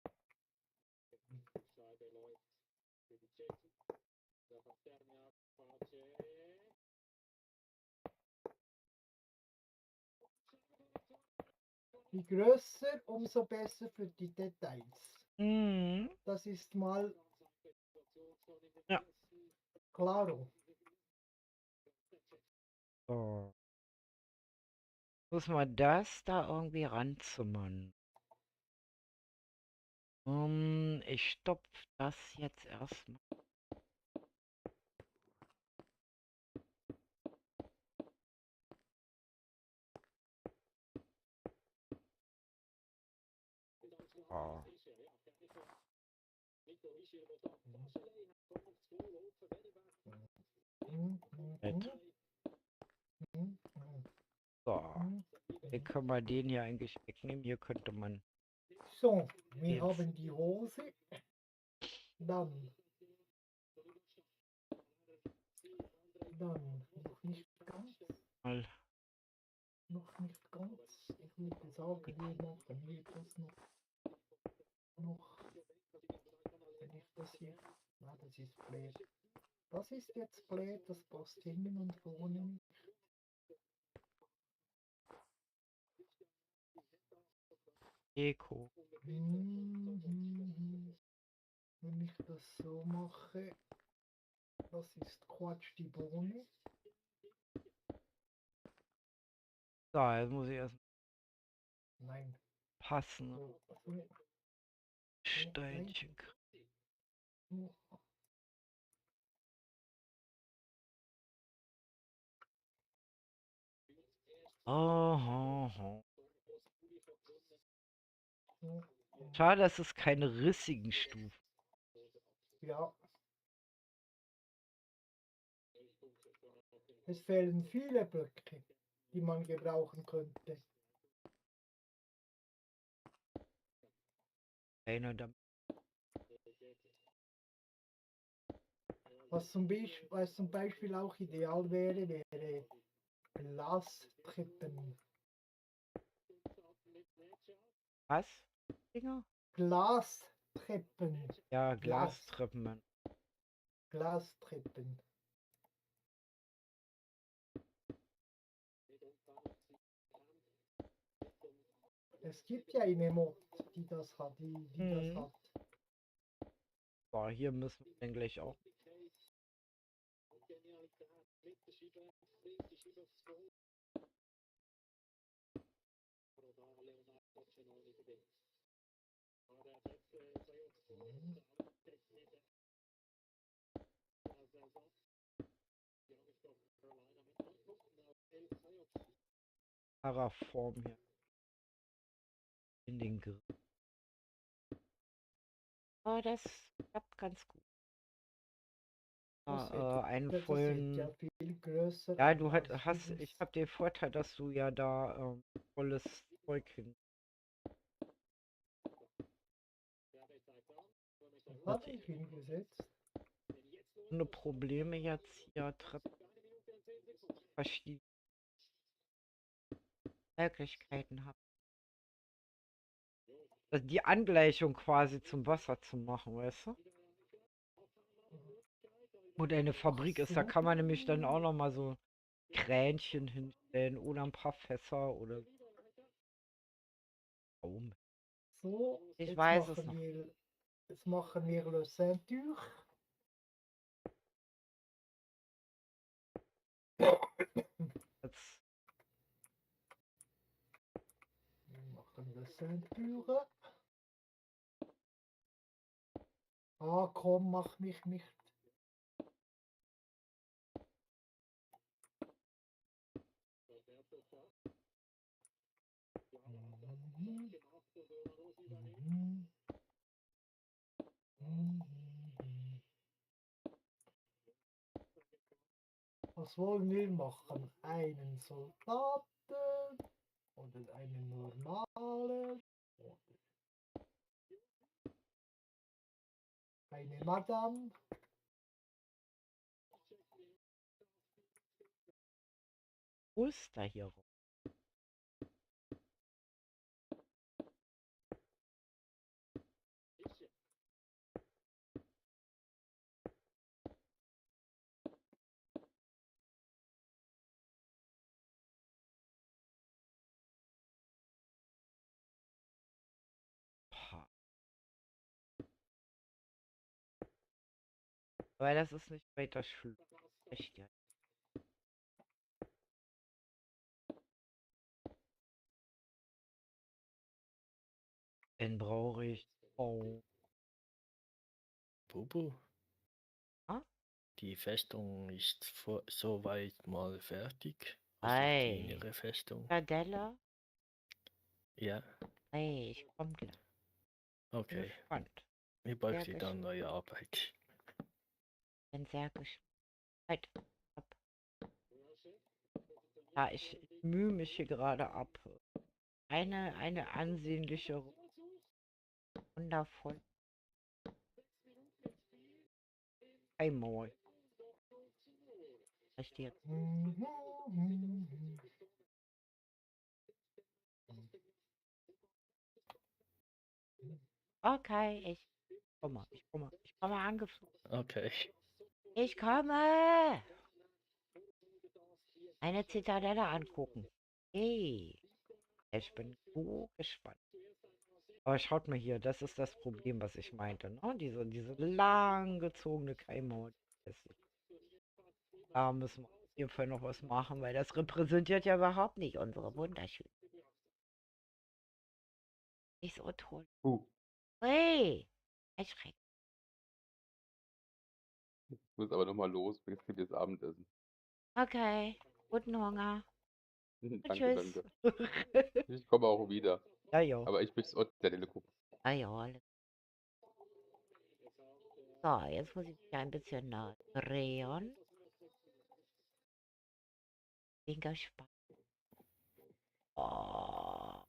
Je größer, umso besser für die Details. Mhm. Das ist mal Ja. klaro. So. Muss man das da irgendwie ranzimmern? Ich stopf das jetzt erstmal. Oh. Nett. So. Wie können wir den hier eigentlich wegnehmen? Hier könnte man So, wir jetzt haben die Hose. Dann noch nicht ganz. mal. Noch nicht ganz. Ich würde sagen, wir machen hier das noch. Wenn ich das hier. Na, das ist blöd. Das ist jetzt blöd, das passt hinten und vorne nicht. Deko. Wenn ich das so mache, das ist Quatsch die Bohne. So, jetzt muss ich erst Nein. passen. So, Steinchen. so. Oh. So. Schade, dass es keine rissigen Stufen. Ja. Es fehlen viele Blöcke, die man gebrauchen könnte. Einer damit. Was zum Beispiel auch ideal wäre, wäre Glastreppen. Was? Dinger? Glastreppen. Ja, Glas. Glastreppen. Glastreppen. Es gibt ja eine Mod, die das hat, die das hat. So, hier müssen wir dann gleich auch. Paraform hier. In den Griff. Oh, das klappt ganz gut. Das wird Einen ja vollen. viel größer. Ja, du als hast. dieses. Ich habe den Vorteil, dass du ja da volles Zeug hin. Habe ich hingesetzt. Ohne Probleme jetzt hier Treppen. Verschiedene Möglichkeiten habe. Also die Angleichung quasi zum Wasser zu machen, weißt du? Wo deine Fabrik ist, da kann man nämlich dann auch noch mal so Kränchen hinstellen oder ein paar Fässer oder Raum. So, Ich weiß es noch. Jetzt machen wir Le Ceinture. Jetzt Wir machen Le Ceinture. Ah, komm, mach mich nicht. Was wollen wir machen? Einen Soldaten oder einen normalen? Oder eine Madame? wo ist da hier rum? Aber das ist nicht weiter schlimm. Echt, ja. Den brauche ich. Oh. Bubu, Ah? die Festung ist soweit mal fertig. Also die Ei. innere Festung. Kadella? Ja, Ei, ich komm gleich. Bin okay. gespannt. Wie Sehr läuft dann neue Arbeit? Bin sehr gespannt. Halt, ab. Ja, ich mühe mich hier gerade ab. Eine ansehnliche, wundervoll. Einmal. Versteht. Okay, ich komme. Ich komme angeflogen. Okay. Ich komme! Eine Zitadelle angucken. Hey, ich bin so gespannt. Aber schaut mal hier, das ist das Problem, was ich meinte, ne? Diese langgezogene Keimauer. Da müssen wir auf jeden Fall noch was machen, weil das repräsentiert ja überhaupt nicht unsere wunderschön. Nicht so toll. Hey, erschreckt. Ich muss aber nochmal los, es gibt jetzt Abendessen. Okay, guten Hunger. Und Danke, tschüss. danke. Ich komme auch wieder. Ja, ja. Aber ich möchte der Delle gucken. Ah ja, alles. So, jetzt muss ich mich ein bisschen drehen. Bin gespannt. Oh,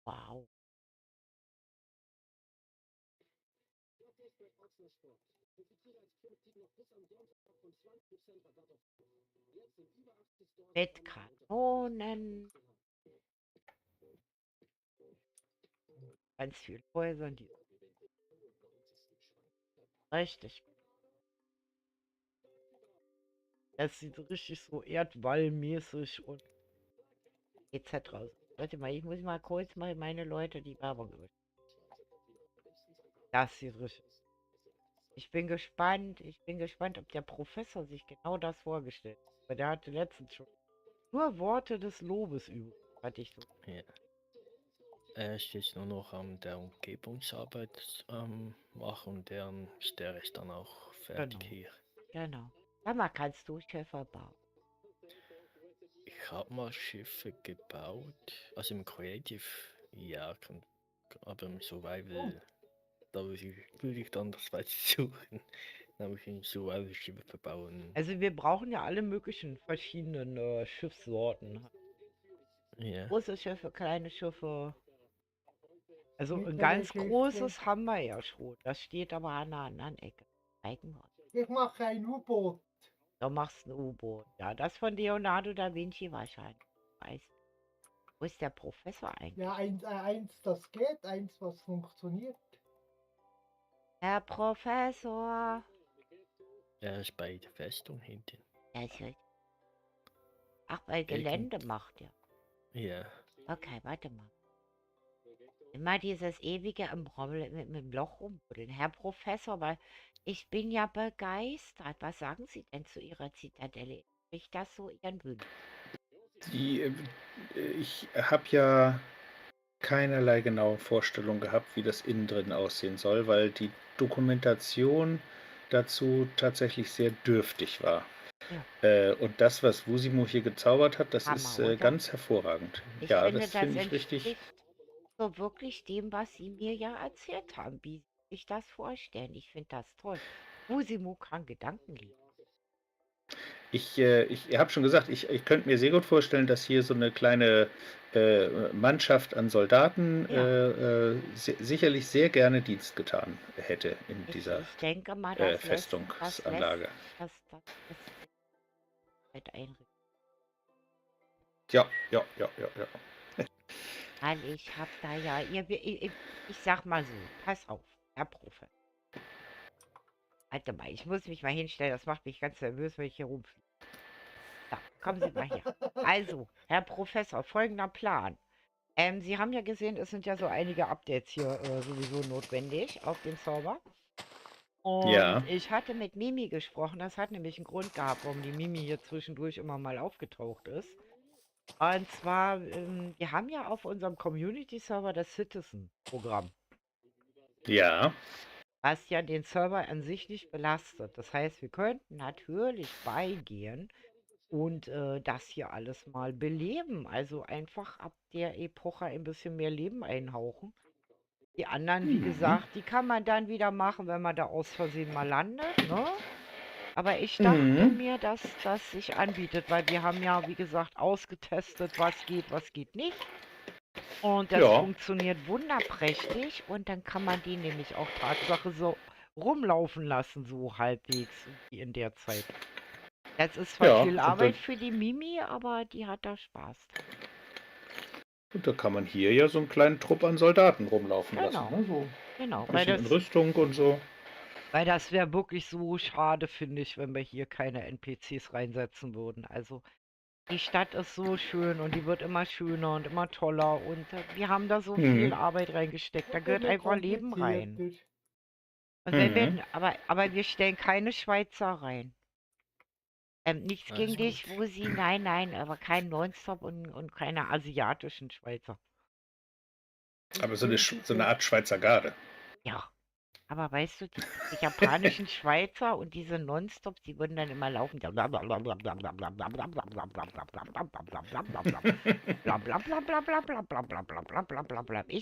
wow. Mit Kanonen. Ganz viele Häuser. Die richtig. Das sieht richtig so erdwallmäßig und etc. aus. Warte mal, ich muss mal kurz mal meine Leute die Werbung über. Das sieht richtig. Ich bin gespannt. Ich bin gespannt, ob der Professor sich genau das vorgestellt hat. Weil der hatte letztens schon nur Worte des Lobes übrig. Hatte ich so. Ja. Er ist jetzt nur noch an der Umgebungsarbeit machen und der ist dann auch fertig Genau. hier. Genau. Sag mal, kannst du Schiffe bauen? Ich habe mal Schiffe gebaut, also im Creative, ja, aber im Survival, da würde ich dann das weiter suchen. Da muss ich im Survival Schiffe bauen. Also wir brauchen ja alle möglichen verschiedenen Schiffssorten. Ja, Große Schiffe, kleine Schiffe. Also ein Mittlere ganz Schiffe. großes haben wir ja schon. Das steht aber an einer anderen Ecke. Zeigen wir. Ich mache ein U-Boot. Du machst ein U-Boot. Ja, das von Leonardo da Vinci wahrscheinlich. Weiß. Wo ist der Professor eigentlich? Ja, eins, das geht, eins, was funktioniert. Herr Professor. er ist bei der Festung hinten. Ja, ist richtig. Ach, weil Gelände macht er. Ja, Okay, warte mal. Immer dieses ewige mit dem Loch rumbuddeln. Herr Professor, weil ich bin ja begeistert. Was sagen Sie denn zu Ihrer Zitadelle? Spricht das so Ihren Wünschen? Ich habe ja keinerlei genaue Vorstellung gehabt, wie das innen drin aussehen soll, weil die Dokumentation dazu tatsächlich sehr dürftig war. Und das, was Wusimo hier gezaubert hat, das Hammer, ist oder? ganz hervorragend. Ich Ja, finde, das das finde ich richtig. entspricht so wirklich dem, was Sie mir ja erzählt haben, wie Sie sich das vorstellen. Ich finde das toll. Musimo kann Gedanken lesen. Ich habe schon gesagt, ich könnte mir sehr gut vorstellen, dass hier so eine kleine Mannschaft an Soldaten Ja. sicherlich sehr gerne Dienst getan hätte in dieser Ich denke mal, das Festungsanlage. das halt einrichten. Ja. Weil ich habe da ja, ich sag mal so, pass auf, Herr Profe. Warte mal, ich muss mich mal hinstellen, das macht mich ganz nervös, wenn ich hier rumfliege. So, kommen Sie mal her. Also, Herr Professor, folgender Plan. Sie haben ja gesehen, es sind ja so einige Updates hier sowieso notwendig auf dem Server. Und Ja. ich hatte mit Mimi gesprochen. Das hat nämlich einen Grund gehabt, warum die Mimi hier zwischendurch immer mal aufgetaucht ist. Und zwar, wir haben ja auf unserem Community-Server das Citizen-Programm, Ja. was ja den Server an sich nicht belastet. Das heißt, wir könnten natürlich beigehen und das hier alles mal beleben. Also einfach ab der Epoche ein bisschen mehr Leben einhauchen. Die anderen, wie Mhm. gesagt, die kann man dann wieder machen, wenn man da aus Versehen mal landet, ne? Aber ich dachte Mhm. mir, dass das sich anbietet, weil wir haben ja, wie gesagt, ausgetestet, was geht nicht. Und das Ja. funktioniert wunderprächtig und dann kann man die nämlich auch Tatsache so rumlaufen lassen, so halbwegs wie in der Zeit. Das ist zwar Ja. viel Und Arbeit dann, für die Mimi, aber die hat da Spaß dran. und da kann man hier ja so einen kleinen Trupp an Soldaten rumlaufen lassen. Genau, Ne? So genau, ein bisschen in Rüstung und so. weil das wäre wirklich so schade, finde ich, wenn wir hier keine NPCs reinsetzen würden. Also die Stadt ist so schön und die wird immer schöner und immer toller und wir haben da so viel Mhm. Arbeit reingesteckt. Da Wird gehört immer einfach Leben rein. komplizierter. Und wenn wir, Mhm. aber wir stellen keine Schweizer rein. Nichts Alles gegen dich, gut. Rosi, nein, aber kein Nonstop und keine asiatischen Schweizer. Aber so eine Art Schweizer Garde. Ja, aber weißt du, diese japanischen Schweizer und diese Nonstops, die würden dann immer laufen. Ich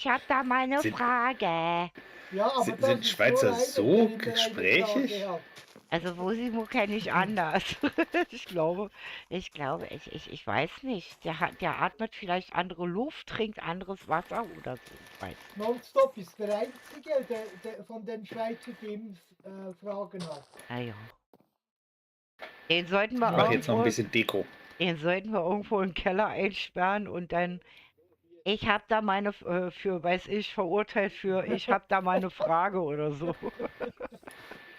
habe da mal eine Sind, Frage. Ja, aber sind, das sind ist nur Schweizer einer, so der immer eine gesprächig? Frage hat. Also Wosimo kenne ich anders. Ich glaube, ich weiß nicht. Der atmet vielleicht andere Luft, trinkt anderes Wasser oder so. Ich weiß nicht. Nonstop ist der Einzige, der von den Schweizer Games Fragen hat. Naja. Den sollten Ich wir mache jetzt noch ein irgendwo, bisschen Deko. den sollten wir irgendwo im Keller einsperren und dann, ich habe da meine, für, weiß ich, verurteilt für, ich habe da meine Frage oder so.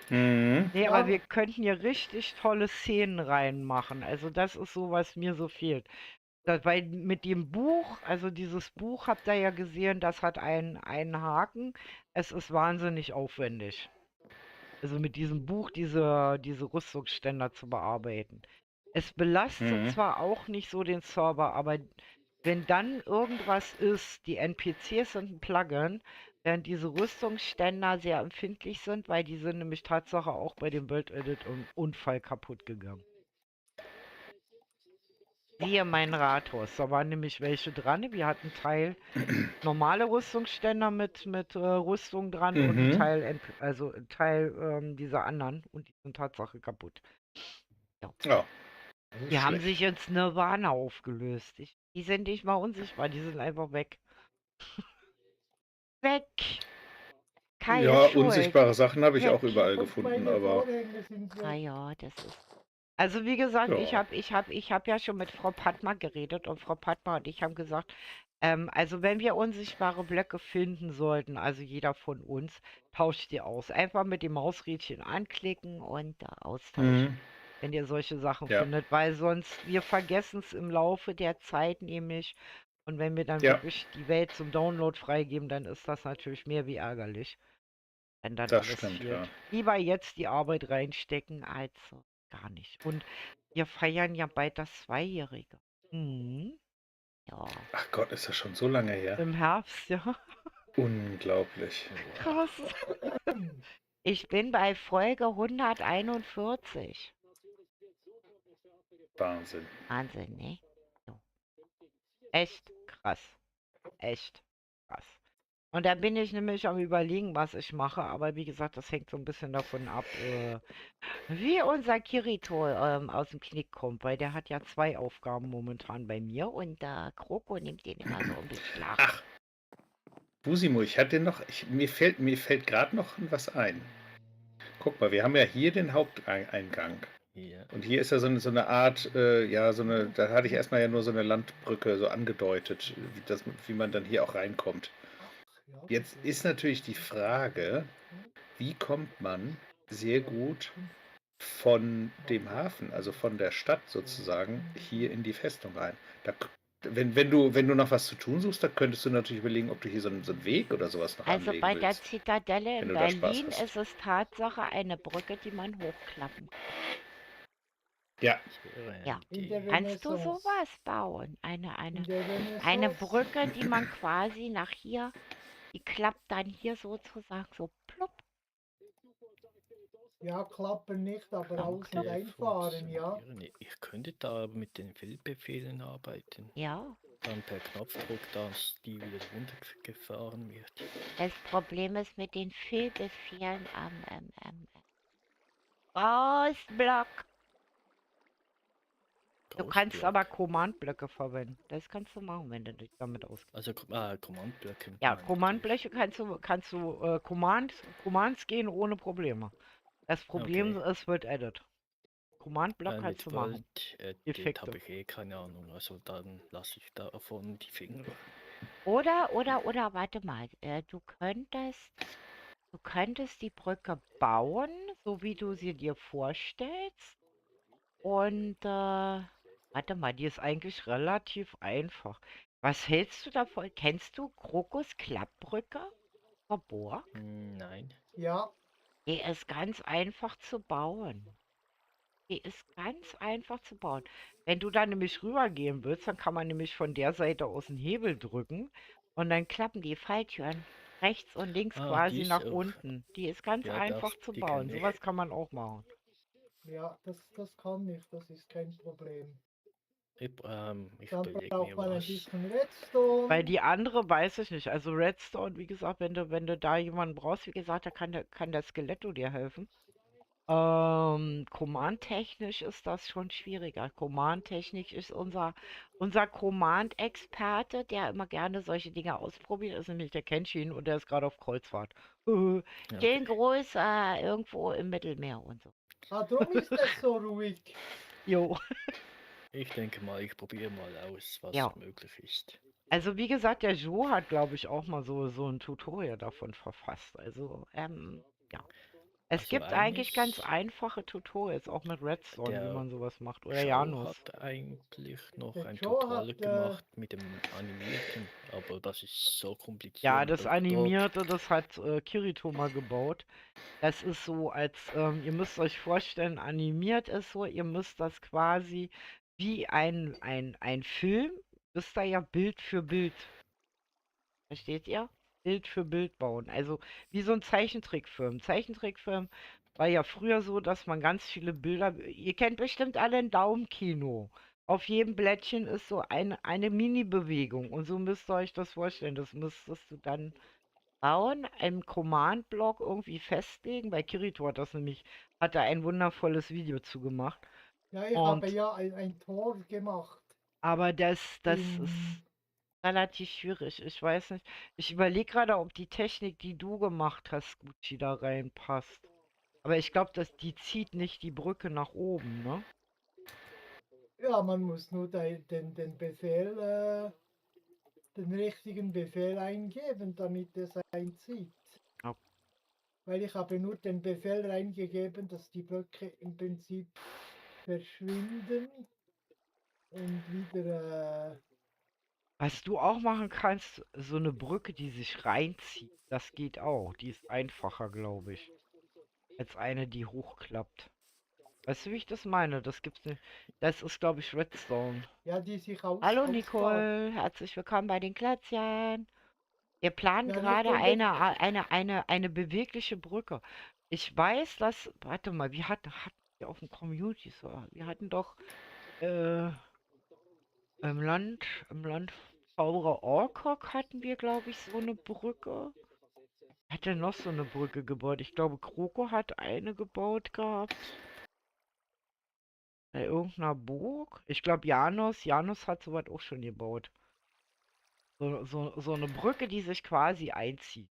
Mhm. Nee, Ja, aber wir könnten hier richtig tolle Szenen reinmachen. Also das ist so, was mir so fehlt. Weil mit dem Buch, also dieses Buch habt ihr ja gesehen, das hat einen Haken. Es ist wahnsinnig aufwendig. Also mit diesem Buch diese Rüstungsständer zu bearbeiten. Es belastet Mhm. zwar auch nicht so den Server, aber wenn dann irgendwas ist, die NPCs sind ein Plugin, während diese Rüstungsständer sehr empfindlich sind, weil die sind nämlich Tatsache auch bei dem World Edit im Unfall kaputt gegangen. Siehe mein Rathaus, da waren nämlich welche dran. Wir hatten Teil normale Rüstungsständer mit Rüstung dran und ein Mhm. Teil, also ein Teil dieser anderen und die sind Tatsache kaputt. Ja. Ja. Das ist Die haben schlecht. sich ins Nirvana aufgelöst. Die sind nicht mal unsichtbar, die sind einfach weg. Weg! Keine Ja, Schuld. unsichtbare Sachen habe ich Weg. auch überall und gefunden, meine aber Vorhänge sind Ah weg. ja, das ist. Also wie gesagt, ich ja. habe ich hab ja schon mit Frau Padma geredet und Frau Padma und ich haben gesagt, also wenn wir unsichtbare Blöcke finden sollten, also jeder von uns, tauscht die aus. Einfach mit dem Mausrädchen anklicken und austauschen, Mhm. wenn ihr solche Sachen Ja. findet, weil sonst wir vergessen es im Laufe der Zeit nämlich. Und wenn wir dann Ja, wirklich die Welt zum Download freigeben, dann ist das natürlich mehr wie ärgerlich, wenn dann das alles stimmt, ja. fehlt. Lieber jetzt die Arbeit reinstecken, als gar nicht. Und wir feiern ja bald das Zweijährige. Mhm. Ja, Ach Gott, ist das schon so lange her? im Herbst, ja. Unglaublich. Wow. Krass. Ich bin bei Folge 141. Wahnsinn. Wahnsinn, ne? So. Echt krass. Echt krass. Und da bin ich nämlich am Überlegen, was ich mache. Aber wie gesagt, das hängt so ein bisschen davon ab, wie unser Kirito aus dem Knick kommt. Weil der hat ja 2 Aufgaben momentan bei mir. Und der Kroko nimmt den immer so ein bisschen flach. Ach, Busimo, ich hatte noch, mir fällt gerade noch was ein. Guck mal, wir haben ja hier den Haupteingang. Ja. Und hier ist ja so eine Art, da hatte ich erstmal ja nur so eine Landbrücke so angedeutet, wie man dann hier auch reinkommt. Ja, Jetzt ist natürlich die Frage, wie kommt man sehr gut von dem Hafen, also von der Stadt sozusagen, hier in die Festung rein? Da wenn du noch was zu tun suchst, dann könntest du natürlich überlegen, ob du hier so einen Weg oder sowas noch Also anlegen bei der willst, Zitadelle wenn in du da Spaß Berlin hast. ist es Tatsache eine Brücke, die man hochklappen kann. Ja, Das wäre eine Ja. In der Idee. Kannst du Renaissance. sowas bauen? In der Eine Renaissance. Brücke, die man quasi nach hier, die klappt dann hier sozusagen so plopp. Ja, klappen nicht, aber Ah, aus- und okay. einfahren, ja. Funktionieren. Ich könnte da aber mit den Feldbefehlen arbeiten. Ja, Dann per Knopfdruck, dass die wieder runtergefahren wird. das Problem ist mit den Fehlbefehlen am Großblock. Du kannst Großblock. aber Command-Blöcke verwenden. Das kannst du machen, wenn du dich damit auskennst. Also Command-Blöcke. Ja, meine ich Command-Blöcke kannst du Commands gehen ohne Probleme. Das Problem Okay. ist, es wird edit. Command-Block kannst Mit du machen. Volt-Edit Effekte. habe ich eh keine Ahnung. Also dann lasse ich davon die Finger. Oder, warte mal, du könntest die Brücke bauen, so wie du sie dir vorstellst. Und, warte mal, die ist eigentlich relativ einfach. Was hältst du davon? Kennst du Krokus Klappbrücke? Verborg? Nein. Ja, Die ist ganz einfach zu bauen. Die ist ganz einfach zu bauen. Wenn du da nämlich rübergehen willst, dann kann man nämlich von der Seite aus den Hebel drücken und dann klappen die Falltüren rechts und links Ah, quasi die ist nach auch. unten. Die ist ganz Ja, einfach zu die bauen. kenne ich. Sowas kann man auch machen. ja, das kann ich, das ist kein Problem. Ich Dann überlege braucht mir man ein was. bisschen Redstone. Weil die andere weiß ich nicht. Also Redstone, wie gesagt, wenn du da jemanden brauchst, wie gesagt, da kann der Skeletto dir helfen. Command-technisch ist das schon schwieriger. Command-technisch ist unser Command-Experte, der immer gerne solche Dinge ausprobiert, ist nämlich der Kenshin und der ist gerade auf Kreuzfahrt. Schön Okay. groß, irgendwo im Mittelmeer und so. Ah, darum ist es so ruhig. Jo. Ich denke mal, ich probiere mal aus, was Ja. möglich ist. Also wie gesagt, der Jo hat, glaube ich, auch mal so ein Tutorial davon verfasst. Also, ja. Es Also gibt eigentlich ganz eines, einfache Tutorials, auch mit Redstone, wie der man sowas macht. Oder Joe Janus. hat eigentlich noch Der ein Joe Tutorial hat, gemacht mit dem Animierten, aber das ist so kompliziert. Ja, das Dort- Animierte, das hat Kirito mal gebaut. Das ist so, als ihr müsst euch vorstellen, animiert ist so, ihr müsst das quasi wie ein Film, müsst ihr ja Bild für Bild, versteht ihr? Bild für Bild bauen. Also wie so ein Zeichentrickfilm. Zeichentrickfilm war ja früher so, dass man ganz viele Bilder. Ihr kennt bestimmt alle ein Daumenkino. Auf jedem Blättchen ist so eine Mini-Bewegung. Und so müsst ihr euch das vorstellen. Das müsstest du dann bauen, im Command-Block irgendwie festlegen. Bei Kirito hat er ein wundervolles Video zu gemacht. Ja, ich Und habe ja ein Tor gemacht. aber das ist In, relativ schwierig. Ich weiß nicht. Ich überlege gerade, ob die Technik, die du gemacht hast, Gucci, da reinpasst. Aber ich glaube, die zieht nicht die Brücke nach oben, ne? ja, man muss nur den Befehl, den richtigen Befehl eingeben, damit es einzieht. Ja. Weil ich habe nur den Befehl reingegeben, dass die Blöcke im Prinzip verschwinden und wieder. Was du auch machen kannst, so eine Brücke, die sich reinzieht. Das geht auch. Die ist einfacher, glaube ich, als eine, die hochklappt. Weißt du, wie ich das meine? Das gibt's nicht. Das ist, glaube ich, Redstone. Ja, die sich Hallo ausfahren. Nicole, herzlich willkommen bei den Klötzchen. Wir planen Ja, gerade Nicole, eine bewegliche Brücke. Ich weiß, dass, warte mal, wir hatten wir auf dem Community Server, wir hatten doch äh, im Land Zauberer Orkok hatten wir, glaube ich, so eine Brücke. Hat er noch so eine Brücke gebaut? Ich glaube, Kroko hat eine gebaut gehabt. Bei irgendeiner Burg. Ich glaube, Janus hat sowas auch schon gebaut. So eine Brücke, die sich quasi einzieht.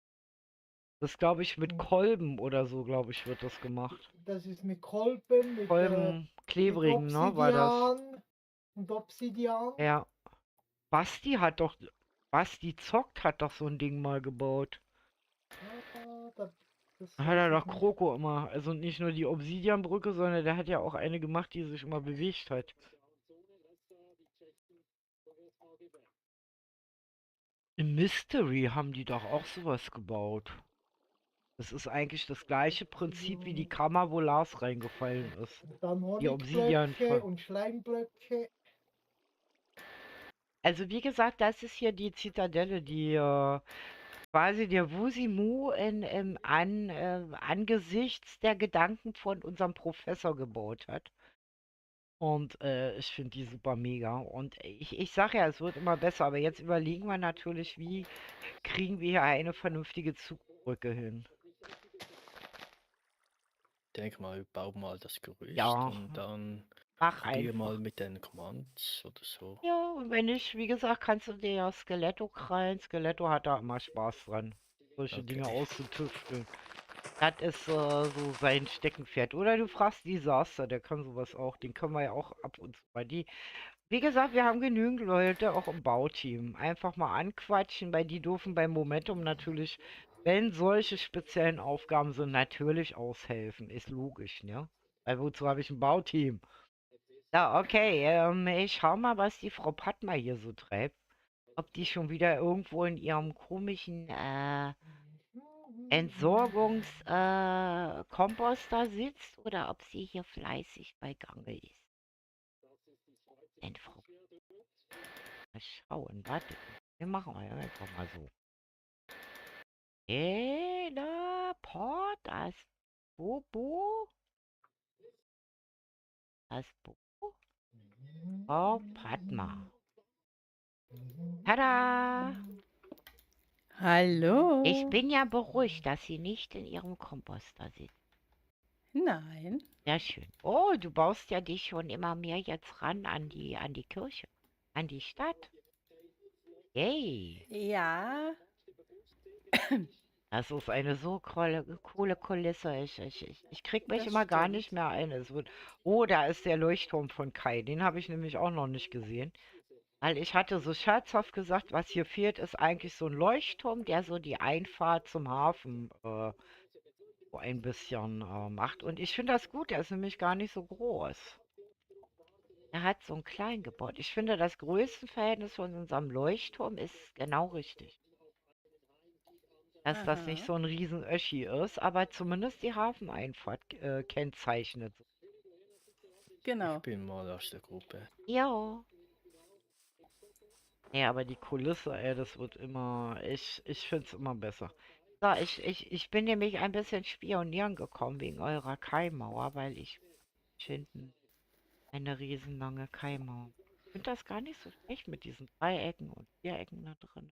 Das glaube ich mit Kolben oder so, glaube ich, wird das gemacht. das ist mit Kolben, mit Kolben, klebrigen, ne, war das. Obsidian und Obsidian. Ja. Basti zockt hat doch so ein Ding mal gebaut. Ah, das Da hat er weiß doch ich nicht. Kroko immer, also nicht nur die Obsidianbrücke, sondern der hat ja auch eine gemacht, die sich immer bewegt hat. Im Mystery haben die doch auch sowas gebaut. Das ist eigentlich das gleiche Prinzip wie die Kammer, wo Lars reingefallen ist. Und dann Die Obsidian. Honigblöcke und Schleimblöcke. Also wie gesagt, das ist hier die Zitadelle, die quasi der Wusimu angesichts der Gedanken von unserem Professor gebaut hat. Und ich finde die super mega. Und ich sage ja, es wird immer besser, aber jetzt überlegen wir natürlich, wie kriegen wir hier eine vernünftige Zugbrücke hin. Ich denke mal, bau mal das Gerüst Ja, und dann mach probier mal einfach. mit den Commands oder so. Ja, und wenn nicht, wie gesagt, kannst du dir ja Skeletto krallen. Skeletto hat da immer Spaß dran, solche Dinge Okay. auszutüfteln. Das ist so sein Steckenpferd. Oder du fragst Disaster, der kann sowas auch. Den können wir ja auch ab und zu mal. Wie gesagt, wir haben genügend Leute auch im Bauteam. Einfach mal anquatschen, weil die dürfen beim Momentum natürlich, wenn solche speziellen Aufgaben sind, natürlich aushelfen. Ist logisch, ne? Weil wozu habe ich ein Bauteam? Ja, okay. Ich schau mal, was die Frau Padma hier so treibt. Ob die schon wieder irgendwo in ihrem komischen Komposter sitzt oder ob sie hier fleißig bei Gange ist. Denn Frau, mal schauen, warte. Wir machen einfach mal so. Teleport, das Bobo. Das Bobo. Frau Padma. Tada! Ich Hallo. bin ja beruhigt, dass sie nicht in ihrem Komposter sitzt. Nein. Sehr schön. Oh, du baust ja dich schon immer mehr jetzt ran an die Kirche, an die Stadt. Yay. Ja. Das ist eine so coole Kulisse. Ich krieg mich Das immer gar nicht stimmt. mehr ein. Oh, da ist der Leuchtturm von Kai. Den habe ich nämlich auch noch nicht gesehen. Weil ich hatte so scherzhaft gesagt, was hier fehlt, ist eigentlich so ein Leuchtturm, der so die Einfahrt zum Hafen so ein bisschen macht. Und ich finde das gut, der ist nämlich gar nicht so groß. Er hat so ein klein gebaut. Ich finde, das Größenverhältnis von unserem Leuchtturm ist genau richtig. Dass das nicht Aha. so ein riesen Öschi ist, aber zumindest die Hafeneinfahrt kennzeichnet. Ich Genau. bin mal aus der Gruppe. Ja. Ja, aber die Kulisse, ey, das wird immer, ich finde es immer besser. So, ich bin nämlich ein bisschen spionieren gekommen wegen eurer Kaimauer, weil ich hinten eine riesenlange Kaimauer. Ich finde das gar nicht so schlecht mit diesen Dreiecken und Vierecken da drin.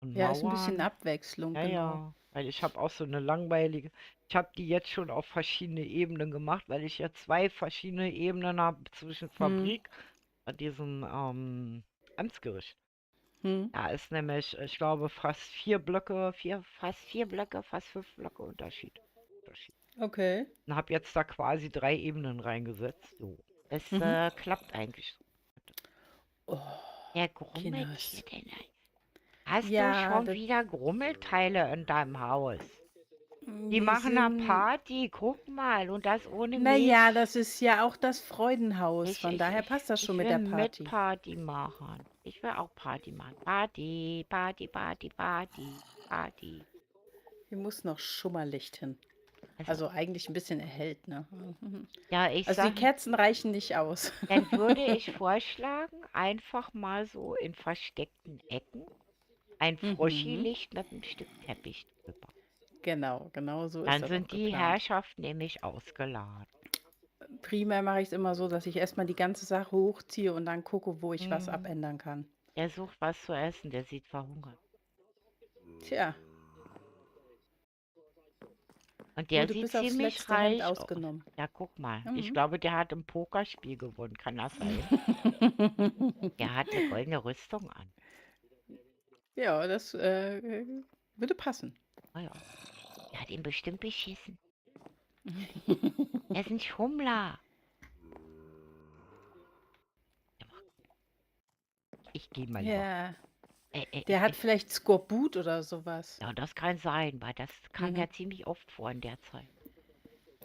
Und Ja, ist ein bisschen Mauern. Abwechslung, Ja, genau. ja, weil ich habe auch so eine langweilige, ich habe die jetzt schon auf verschiedene Ebenen gemacht, weil ich ja zwei verschiedene Ebenen habe zwischen Hm. Fabrik und diesem Amtsgericht. Hm. Da ist nämlich, ich glaube, fast 4 Blöcke, fast 5 Blöcke Unterschied. Okay. Und habe jetzt da quasi 3 Ebenen reingesetzt. So. Es Mhm. klappt eigentlich. Oh, Wer grummelt hier Kinders. denn? Hast du Ja, schon wieder Grummelteile in deinem Haus? Die die machen eine sind. Party, guck mal, und das ohne Naja, mich. das ist ja auch das Freudenhaus. Ich, Von ich, daher ich, passt das schon ich mit will der mit Party. Party machen. Ich will auch Party machen. Party, Party, Party, Party, Party. Hier muss noch Schummerlicht hin. Also, Also eigentlich ein bisschen erhellt, ne? Mhm. ja, ich Also die sag, Kerzen reichen nicht aus. dann würde ich vorschlagen, einfach mal so in versteckten Ecken ein Mhm. Froschi-Licht mit einem Stück Teppich drüber. Genau so ist Dann das auch sind die geplant. Herrschaften nämlich ausgeladen. Primär mache ich es immer so, dass ich erstmal die ganze Sache hochziehe und dann gucke, wo ich was Hm. abändern kann. Der sucht was zu essen, der sieht verhungert. Tja, Und der wurde sieht bis aufs ziemlich letzte Hemd reich aus. ausgenommen. Ja, guck mal. Ich Mhm. glaube, der hat im Pokerspiel gewonnen. Kann das sein? Der hat eine goldene Rüstung an. Ja, das würde passen. Oh ja. Der hat ihn bestimmt beschissen. Er ist ein Schummler. Ich gehe mal lieber. Ja, Äh, äh, der hat äh, vielleicht Skorbut oder sowas. ja, das kann sein, weil das kam Mhm. ja ziemlich oft vor in der Zeit.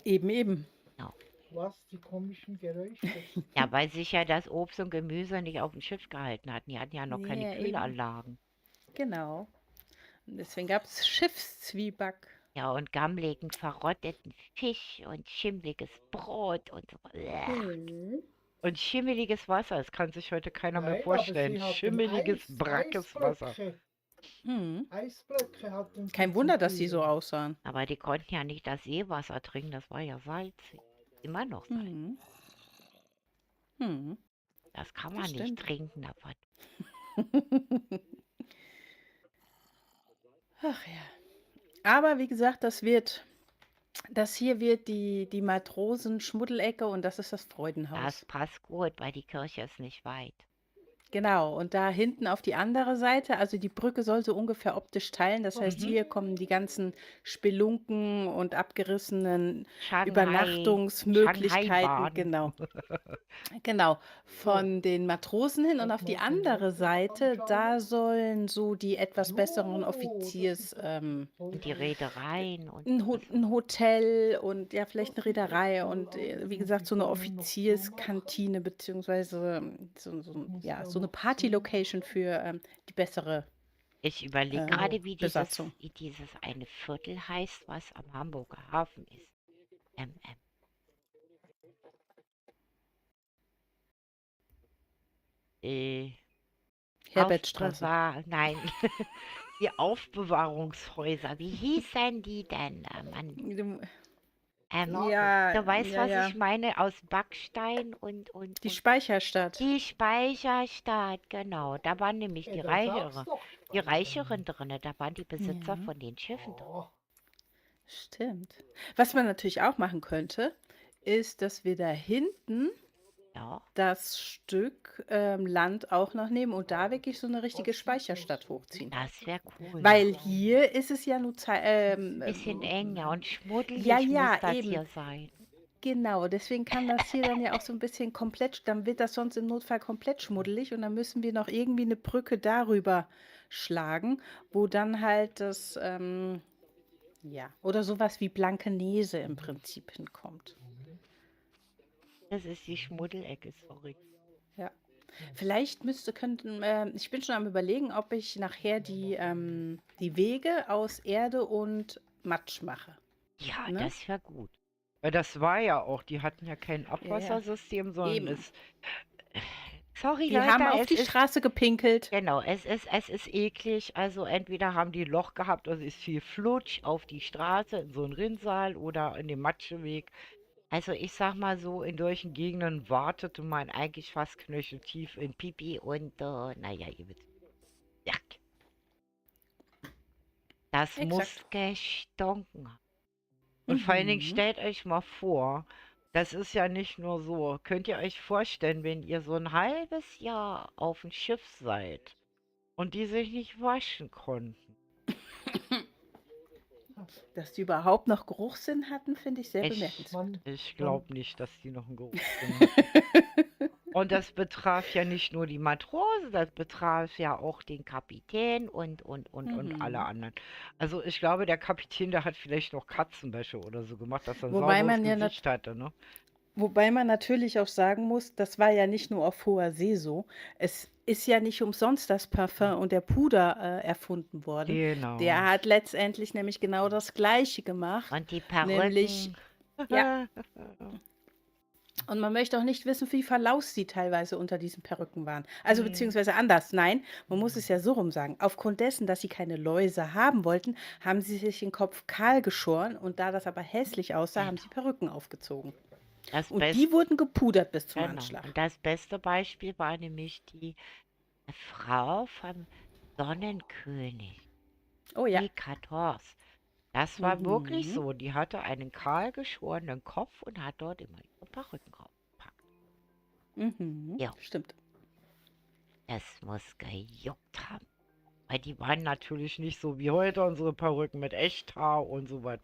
Eben. Ja. Was? Die komischen Geräusche? Ja, weil sich ja das Obst und Gemüse nicht auf dem Schiff gehalten hatten. Die hatten ja noch keine Ja, eben. Kühlanlagen. Genau. Und deswegen gab es Schiffszwieback. Ja, und gammeligen, verrotteten Fisch und schimmliges Brot und so. Mhm. Und schimmeliges Wasser. Das kann sich heute keiner mehr Nein, aber vorstellen. sie hatten Schimmeliges, brackes Wasser. Eisblöcke. Mhm. Eisblöcke hatten Kein sie Wunder, zum dass die so Kühlen. aussahen. Aber die konnten ja nicht das Seewasser trinken. Das war ja salzig. Immer noch salzig. Mhm. Mhm. Das kann Das man nicht stimmt. trinken davon. Ach ja. Aber wie gesagt, das hier wird die Matrosen-Schmuddelecke und das ist das Das Freudenhaus. passt gut, weil die Kirche ist nicht weit. Genau, und da hinten auf die andere Seite, also die Brücke soll so ungefähr optisch teilen. Das heißt, Mhm. hier kommen die ganzen Spelunken und abgerissenen Shanghai, Übernachtungsmöglichkeiten, Shanghai-Bahn. genau, von den Matrosen hin. Und auf die andere Seite, da sollen so die etwas besseren Offiziers, Und die Reedereien und ein Hotel und ja, vielleicht eine Reederei und wie gesagt, so eine Offizierskantine beziehungsweise so eine Party-Location für die bessere ich überlege äh, gerade, wie Besatzung. dieses eine Viertel heißt, was am Hamburger Hafen ist. Äh, Herbertstraße. Nein, die Aufbewahrungshäuser. Wie hießen die denn? Mann. Ja, Du weißt, ja, was ja. ich meine? Aus Backstein Die Speicherstadt. die Speicherstadt, genau. Da waren nämlich Ja, die dann sag's Reichere, doch, die Speicher. Reicheren drinne. Da waren die Besitzer Ja. von den Schiffen drin. Oh, Stimmt. Was man natürlich auch machen könnte, ist, dass wir da hinten Ja, das Stück Land auch noch nehmen und da wirklich so eine richtige Speicherstadt hochziehen. das wäre cool. Weil hier ist es ja nur Bisschen eng, ja, und schmuddelig ja, muss das eben. hier sein. Genau, deswegen kann das hier dann ja auch so ein bisschen komplett, dann wird das sonst im Notfall komplett schmuddelig und dann müssen wir noch irgendwie eine Brücke darüber schlagen, wo dann halt das, ja, oder sowas wie Blankenese im Prinzip hinkommt. Das ist die Schmuddelecke, sorry. Ja. Vielleicht ich bin schon am Überlegen, ob ich nachher die Wege aus Erde und Matsch mache. Ja, Ne? das wäre gut. Weil das war ja auch, die hatten ja kein Ja, Abwassersystem, sondern eben. es. Sorry, Die Leute, haben auf es die ist. Straße gepinkelt. Genau, es ist eklig. Also entweder haben die ein Loch gehabt, also ist viel Flutsch auf die Straße in so einen Rinnsal oder in den Matscheweg. Also ich sag mal so, in solchen Gegenden wartete man eigentlich fast knöcheltief in Pipi und naja, ihr wisst. Ja. Das muss Exakt. gestunken haben. Und vor allen Dingen Mhm. stellt euch mal vor, das ist ja nicht nur so. Könnt ihr euch vorstellen, wenn ihr so ein halbes Jahr auf dem Schiff seid und die sich nicht waschen konnten? Dass die überhaupt noch Geruchssinn hatten, finde ich sehr Ich, bemerkenswert. ich glaube nicht, dass die noch einen Geruchssinn hatten. Und das betraf ja nicht nur die Matrosen, das betraf ja auch den Kapitän und alle Mhm. anderen. Also ich glaube, der Kapitän, der hat vielleicht noch Katzenwäsche oder so gemacht, dass er ein Wobei sauberes man ja Gesicht hatte, ne? Wobei man natürlich auch sagen muss, das war ja nicht nur auf hoher See so. Es ist ja nicht umsonst das Parfum und der Puder erfunden worden. Genau. Der hat letztendlich nämlich genau das Gleiche gemacht. Und die Nämlich, Perücken. ja, und man möchte auch nicht wissen, wie verlaust sie teilweise unter diesen Perücken waren. Also beziehungsweise anders. Nein, man muss es ja so rum sagen. Aufgrund dessen, dass sie keine Läuse haben wollten, haben sie sich den Kopf kahl geschoren und da das aber hässlich aussah, haben sie Perücken aufgezogen. Das Und Beste, die wurden gepudert bis zum genau. Anschlag. Und das beste Beispiel war nämlich die Frau vom Sonnenkönig, Oh ja. die 14. Das war wirklich Mhm. so. Die hatte einen kahl geschorenen Kopf und hat dort immer ihre Perücken draufgepackt. Mhm. Ja. Stimmt. Es muss gejuckt haben. Weil die waren natürlich nicht so wie heute unsere Perücken mit Echthaar und so was.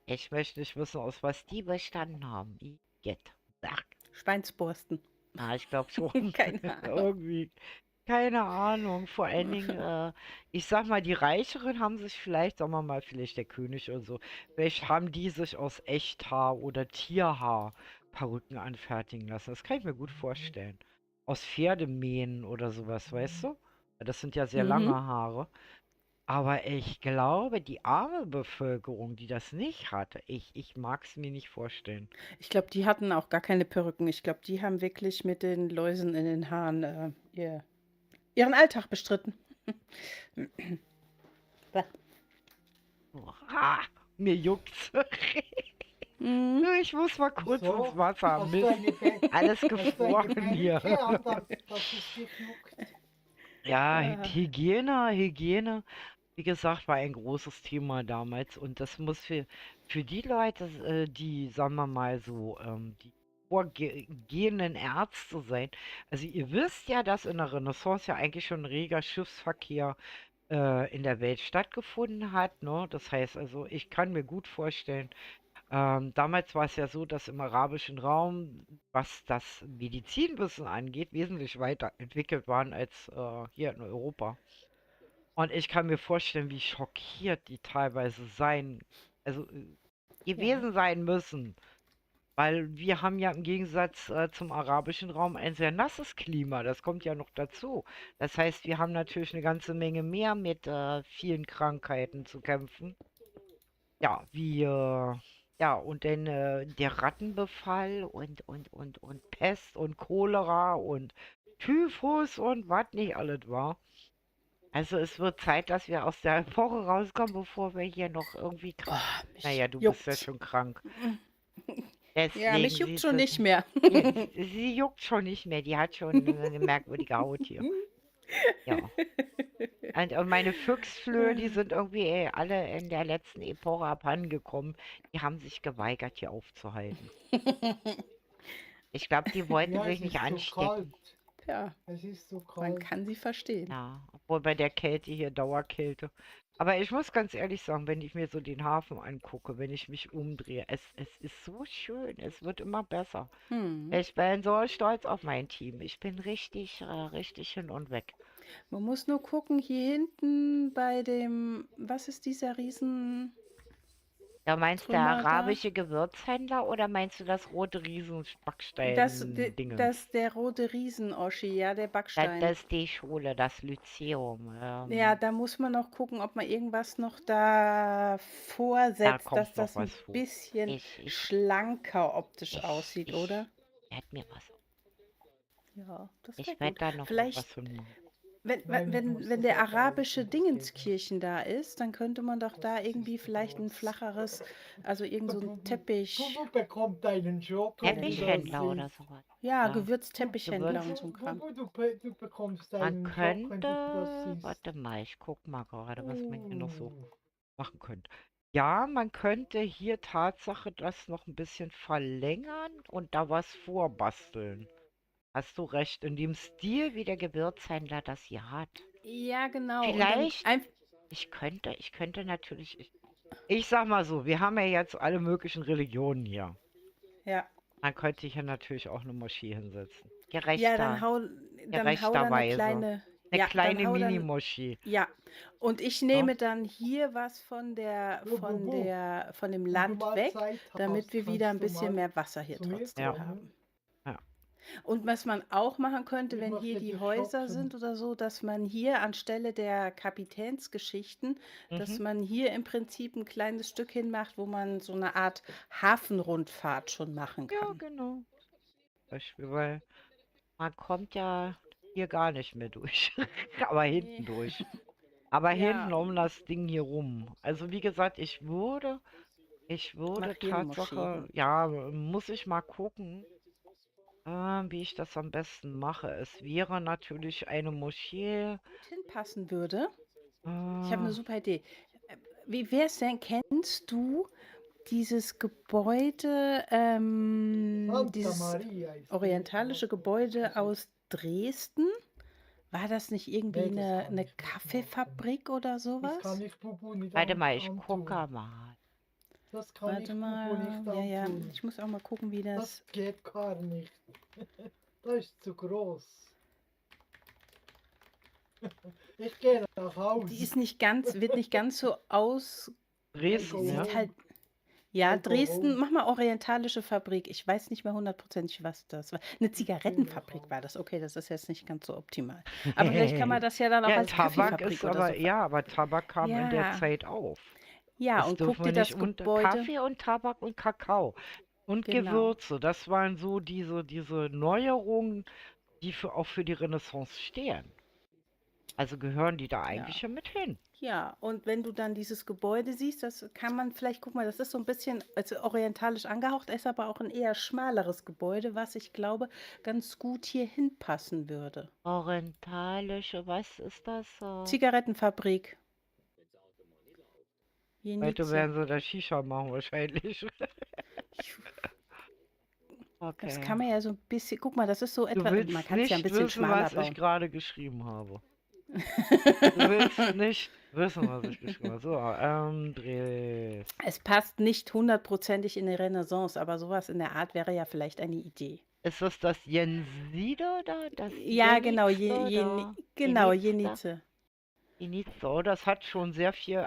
Ich möchte nicht wissen, aus was die bestanden haben. Jetzt. Sag. Schweinsborsten. Ah, ich glaube schon. Keine Ahnung. Irgendwie. Keine Ahnung. Vor allen Dingen, ich sag mal, die Reicheren haben sich vielleicht, sagen wir mal, vielleicht der König oder so, vielleicht haben die sich aus Echthaar oder Tierhaar Perücken anfertigen lassen. Das kann ich mir gut vorstellen. Aus Pferdemähen oder sowas, weißt du? Das sind ja sehr lange Mhm. Haare. Aber ich glaube, die arme Bevölkerung, die das nicht hatte, ich mag es mir nicht vorstellen. Ich glaube, die hatten auch gar keine Perücken. Ich glaube, die haben wirklich mit den Läusen in den Haaren ihren Alltag bestritten. Bäh. Ah, mir juckt's. Mhm. Ich muss mal kurz ins Wieso? Wasser. Hast du Mist, eine alles Hast du eine gefroren hier. Perücke an, dass es dich juckt? Ja, Ah. Hygiene, wie gesagt, war ein großes Thema damals. Und das muss für die Leute, die, sagen wir mal so, die vorgehenden Ärzte sein. Also ihr wisst ja, dass in der Renaissance ja eigentlich schon ein reger Schiffsverkehr in der Welt stattgefunden hat, ne? Das heißt also, ich kann mir gut vorstellen, damals war es ja so, dass im arabischen Raum, was das Medizinwissen angeht, wesentlich weiter entwickelt waren als hier in Europa. Und ich kann mir vorstellen, wie schockiert die teilweise also Ja. gewesen sein müssen. Weil wir haben ja im Gegensatz zum arabischen Raum ein sehr nasses Klima. Das kommt ja noch dazu. Das heißt, wir haben natürlich eine ganze Menge mehr mit vielen Krankheiten zu kämpfen. Ja, ja, und dann der Rattenbefall und Pest und Cholera und Typhus und was nicht alles war. Also es wird Zeit, dass wir aus der Epoche rauskommen, bevor wir hier noch irgendwie krank. Oh, mich Naja, du bist ja juckt's. schon krank. Ja, mich Deswegen juckt siehst schon du, nicht mehr. sie juckt schon nicht mehr. Die hat schon eine merkwürdige Haut hier. Ja. Und meine Füchsflöhe, die sind irgendwie alle in der letzten Epoche abhandengekommen. Die haben sich geweigert, hier aufzuhalten. Ich glaube, die wollten Ja, sich es nicht ist so anstecken. kalt. Ja, Es ist so man kalt. kann sie verstehen. Ja, obwohl bei der Kälte hier Dauerkälte. Aber ich muss ganz ehrlich sagen, wenn ich mir so den Hafen angucke, wenn ich mich umdrehe, es ist so schön. Es wird immer besser. Hm. Ich bin so stolz auf mein Team. Ich bin richtig hin und weg. Man muss nur gucken, hier hinten bei dem, was ist dieser Riesentrümmer Ja, meinst du der da? arabische Gewürzhändler oder meinst du das rote Riesenbackstein-Dingens? Der rote Riesen-Oschi, ja, der Das, Backstein. das ist die Schule, das Lyzeum. Ja, da muss man noch gucken, ob man irgendwas noch da Da vorsetzt, dass kommt noch das ein was vor. bisschen Ich, schlanker optisch ich, aussieht, ich oder? werde mir was. Ja, das wäre Ich werde gut. da noch Vielleicht, was von machen. wenn der arabische Dingenskirchen da ist, dann könnte man doch da irgendwie vielleicht ein flacheres, also irgend so ein Teppich, Bubu bekommt einen Job, wenn du das Teppichhändler oder siehst. sowas. ja, Ja. Gewürzteppichhändler Gewürz. und so ein Kram. Bubu, du bekommst Man einen Job, wenn du das könnte, siehst. warte mal, ich guck mal gerade, was man hier noch so Uh, machen könnte. Ja, man könnte hier Tatsache das noch ein bisschen verlängern und da was vorbasteln. Hast du recht, in dem Stil, wie der Gewürzhändler das hier hat. Ja, genau. Und dann Vielleicht, einfach, ich könnte natürlich, ich sag mal so, wir haben ja jetzt alle möglichen Religionen hier. ja. Man könnte hier natürlich auch eine Moschee hinsetzen. Ja, dann hau da eine Gerechterweise. kleine, Eine ja, dann kleine hau dann, Mini-Moschee. ja. Und ich Ne? nehme dann hier was von Bubu, von dem wenn du Land mal weg, Zeit damit hast, wir wieder ein kannst du bisschen mal mehr Wasser hier zu mir trotzdem Ja. haben. Ja. Und was man auch machen könnte, Ich wenn hier möchte die dich Häuser schocken. sind oder so, dass man hier anstelle der Kapitänsgeschichten, dass Mhm. man hier im Prinzip ein kleines Stück hinmacht, wo man so eine Art Hafenrundfahrt schon machen Ja, kann. genau. Beispiel, weil man kommt ja hier gar nicht mehr durch. Aber hinten Nee. durch. Aber hinten Ja, um das Ding hier rum. Also wie gesagt, ich würde mach hier eine Moschee Tatsache, hin. ja, muss ich mal gucken, wie ich das am besten mache. Es wäre natürlich eine Moschee. Gut hinpassen würde. Ich habe Äh, eine super Idee. Wie wär's denn? Kennst du dieses Gebäude, Santa dieses Maria ist orientalische Gebäude aus Dresden? War das nicht irgendwie Nee, das kann eine ich nicht machen. Kaffeefabrik oder Das kann sowas? ich Bubu nicht warte mal, ich antun. gucke mal. Das kann ich Warte Bubu nicht mal. Ja, ja. antun. Ich muss auch mal gucken, wie das. Das geht gar nicht. Das ist zu groß. Ich gehe nach Hause. Die ist nicht ganz, wird nicht ganz so aus. Dresden, ja? Sieht halt. Ja, Alkohol. Dresden, mach mal orientalische Fabrik. Ich weiß nicht mehr hundertprozentig, was das war. Eine Zigarettenfabrik war das. Okay, das ist jetzt nicht ganz so optimal. Aber vielleicht kann man das ja dann auch Ja, als Tabak Kaffeefabrik ist oder aber, so. ja, aber Tabak kam in der Ja. Zeit auf. Ja, Das und dürfen guck wir dir das nicht unter Gebäude. Kaffee und Tabak und Kakao und Genau. Gewürze. Das waren so diese Neuerungen, die auch für die Renaissance stehen. Also gehören die da Ja. eigentlich schon mit hin. Ja, und wenn du dann dieses Gebäude siehst, das kann man vielleicht, guck mal, das ist so ein bisschen also orientalisch angehaucht, ist aber auch ein eher schmaleres Gebäude, was ich glaube, ganz gut hier hinpassen würde. Orientalische, was ist das? Zigarettenfabrik. Heute Jenice. werden sie da Shisha machen wahrscheinlich. Das Okay. kann man ja so ein bisschen, guck mal, das ist so Du etwa, willst man kann es ja ein nicht bisschen wissen, schmaler was ich bauen. gerade geschrieben habe. Du willst nicht wissen, was ich geschrieben habe. So, Dresden. Es passt nicht hundertprozentig in die Renaissance, aber sowas in der Art wäre ja vielleicht eine Idee. Ist das Jensider da? Das Ja, genau, Jenice da? genau, Jenice da? Jenice. Jenice, oh, das hat schon sehr viel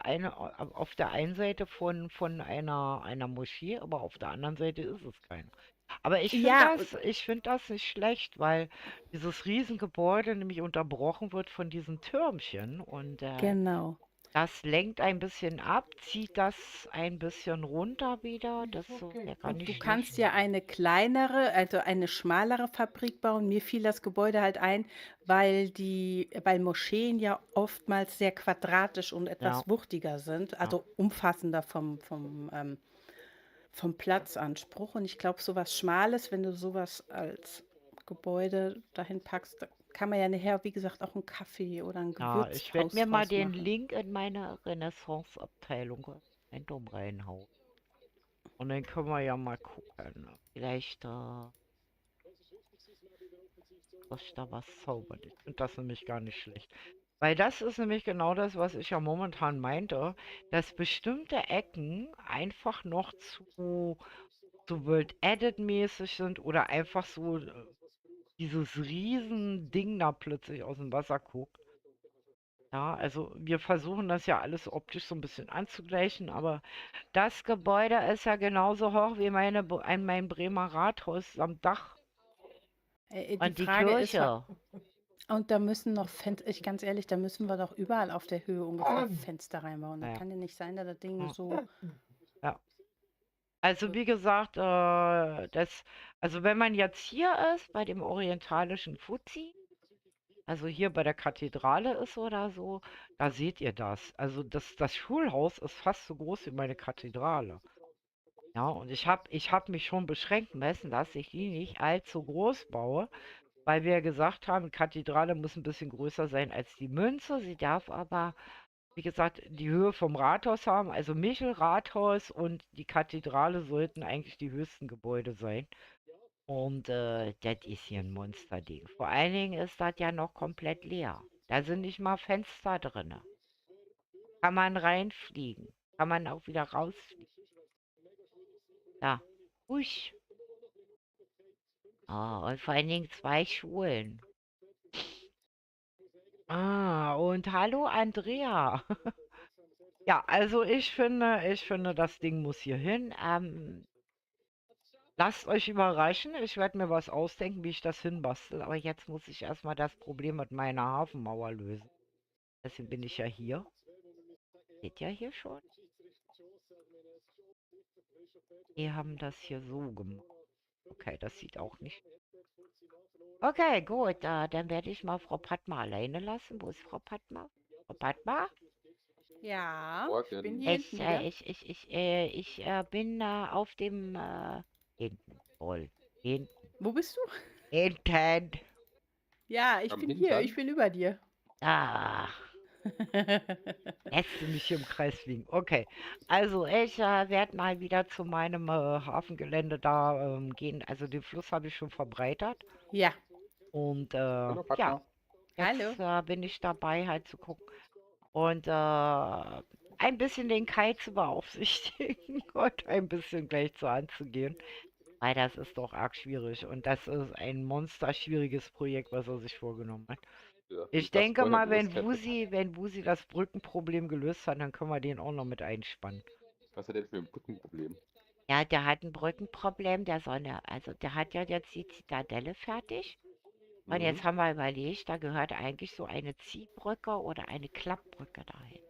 auf der einen Seite von einer Moschee, aber auf der anderen Seite ist es keine. Aber Ja, ich finde das nicht schlecht, weil dieses Riesengebäude nämlich unterbrochen wird von diesen Türmchen und genau. das lenkt ein bisschen ab, zieht das ein bisschen runter wieder. Das Ist so okay. wäre gar Und du nicht kannst schlecht. ja eine kleinere, also eine schmalere Fabrik bauen. Mir fiel das Gebäude halt ein, weil Moscheen ja oftmals sehr quadratisch und etwas Ja, wuchtiger sind, also umfassender vom Platzanspruch. Und ich glaube, sowas Schmales, wenn du sowas als Gebäude dahin packst, da kann man ja nachher, wie gesagt, auch einen Kaffee oder ein ja, ich werde Gewürzhaus mir mal draus den machen. Link in meine Renaissance-Abteilung ein Dom reinhauen. Und dann können wir ja mal gucken. Vielleicht dass ich da was zaubern. Ich finde das nämlich gar nicht schlecht. Weil das ist nämlich genau das, was ich ja momentan meinte, dass bestimmte Ecken einfach noch zu World Edit mäßig sind oder einfach so dieses riesen Ding da plötzlich aus dem Wasser guckt. Ja, also wir versuchen das ja alles optisch so ein bisschen anzugleichen, aber das Gebäude ist ja genauso hoch wie mein Bremer Rathaus am Dach Die und die Frage ist, Kirche. und da müssen noch Fenster, ganz ehrlich, da müssen wir doch überall auf der Höhe ungefähr Fenster reinbauen. Da Ja. kann ja nicht sein, dass das Ding Ja. so. Ja. Also wie gesagt, also wenn man jetzt hier ist, bei dem orientalischen Fuzzi, also hier bei der Kathedrale ist oder so, da seht ihr das. Also das Schulhaus ist fast so groß wie meine Kathedrale. Ja, und ich hab mich schon beschränken müssen, dass ich die nicht allzu groß baue, weil wir gesagt haben, die Kathedrale muss ein bisschen größer sein als die Münze. Sie darf aber, wie gesagt, die Höhe vom Rathaus haben. Also Michel Rathaus und die Kathedrale sollten eigentlich die höchsten Gebäude sein. Und das ist hier ein Monsterding. Vor allen Dingen ist das ja noch komplett leer. Da sind nicht mal Fenster drin. Kann man reinfliegen. Kann man auch wieder rausfliegen. Da. Husch. Ah, und vor allen Dingen 2 Schulen. Ah, und hallo Andrea. Ja, also ich finde, das Ding muss hier hin. Lasst euch überraschen. Ich werde mir was ausdenken, wie ich das hinbastel. Aber jetzt muss ich erstmal das Problem mit meiner Hafenmauer lösen. Deswegen bin ich ja hier. Seht ihr hier schon? Die haben das hier so gemacht. Okay, das sieht auch nicht. Okay, gut. Dann werde ich mal Frau Padma alleine lassen. Wo ist Frau Padma? Frau Padma? Ja, ich bin Morgen. hier Ich, hinten wieder. ich bin auf dem hinten. Voll. Hinten. Wo bist du? Hinten. Ja, ich Am bin hier, ich Hintern? bin über dir. Ach, lässt du mich hier im Kreis fliegen. Okay, also ich werde mal wieder zu meinem Hafengelände da gehen. Also den Fluss habe ich schon verbreitert. Ja, Und Hallo, ja, Fatma. jetzt bin ich dabei halt zu gucken. Und ein bisschen den Kai zu beaufsichtigen und ein bisschen gleich so anzugehen. Weil das ist doch arg schwierig. Und das ist ein monsterschwieriges Projekt, was er sich vorgenommen hat. Ja, Ich das denke vorher mal, gewusst hätte. Wenn Wusi das Brückenproblem gelöst hat, dann können wir den auch noch mit einspannen. Was hat er denn für ein Brückenproblem? Ja, der hat ein Brückenproblem, also der hat ja jetzt die Zitadelle fertig. Und jetzt Mhm. haben wir überlegt, da gehört eigentlich so eine Ziehbrücke oder eine Klappbrücke dahin.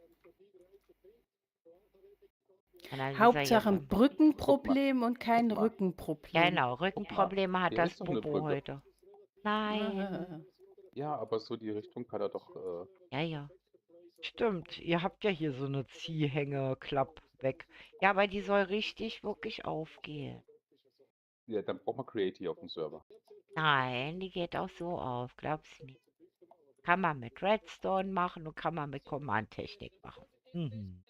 Und dann ist er jetzt Hauptsache ein am... Guck mal, Brückenproblem und kein guck mal, Rückenproblem. Genau, guck mal. Rückenprobleme hat Der das ist doch eine Bobo Brücke. heute. Nein. Ja, aber so die Richtung kann er doch. Ja, ja. Stimmt, ihr habt ja hier so eine Ziehhänge-Klapp weg. Ja, aber die soll richtig wirklich aufgehen. Ja, dann braucht man Creative auf dem Server. Nein, die geht auch so auf, glaubst du nicht. Kann man mit Redstone machen und kann man mit Command-Technik machen. Mhm.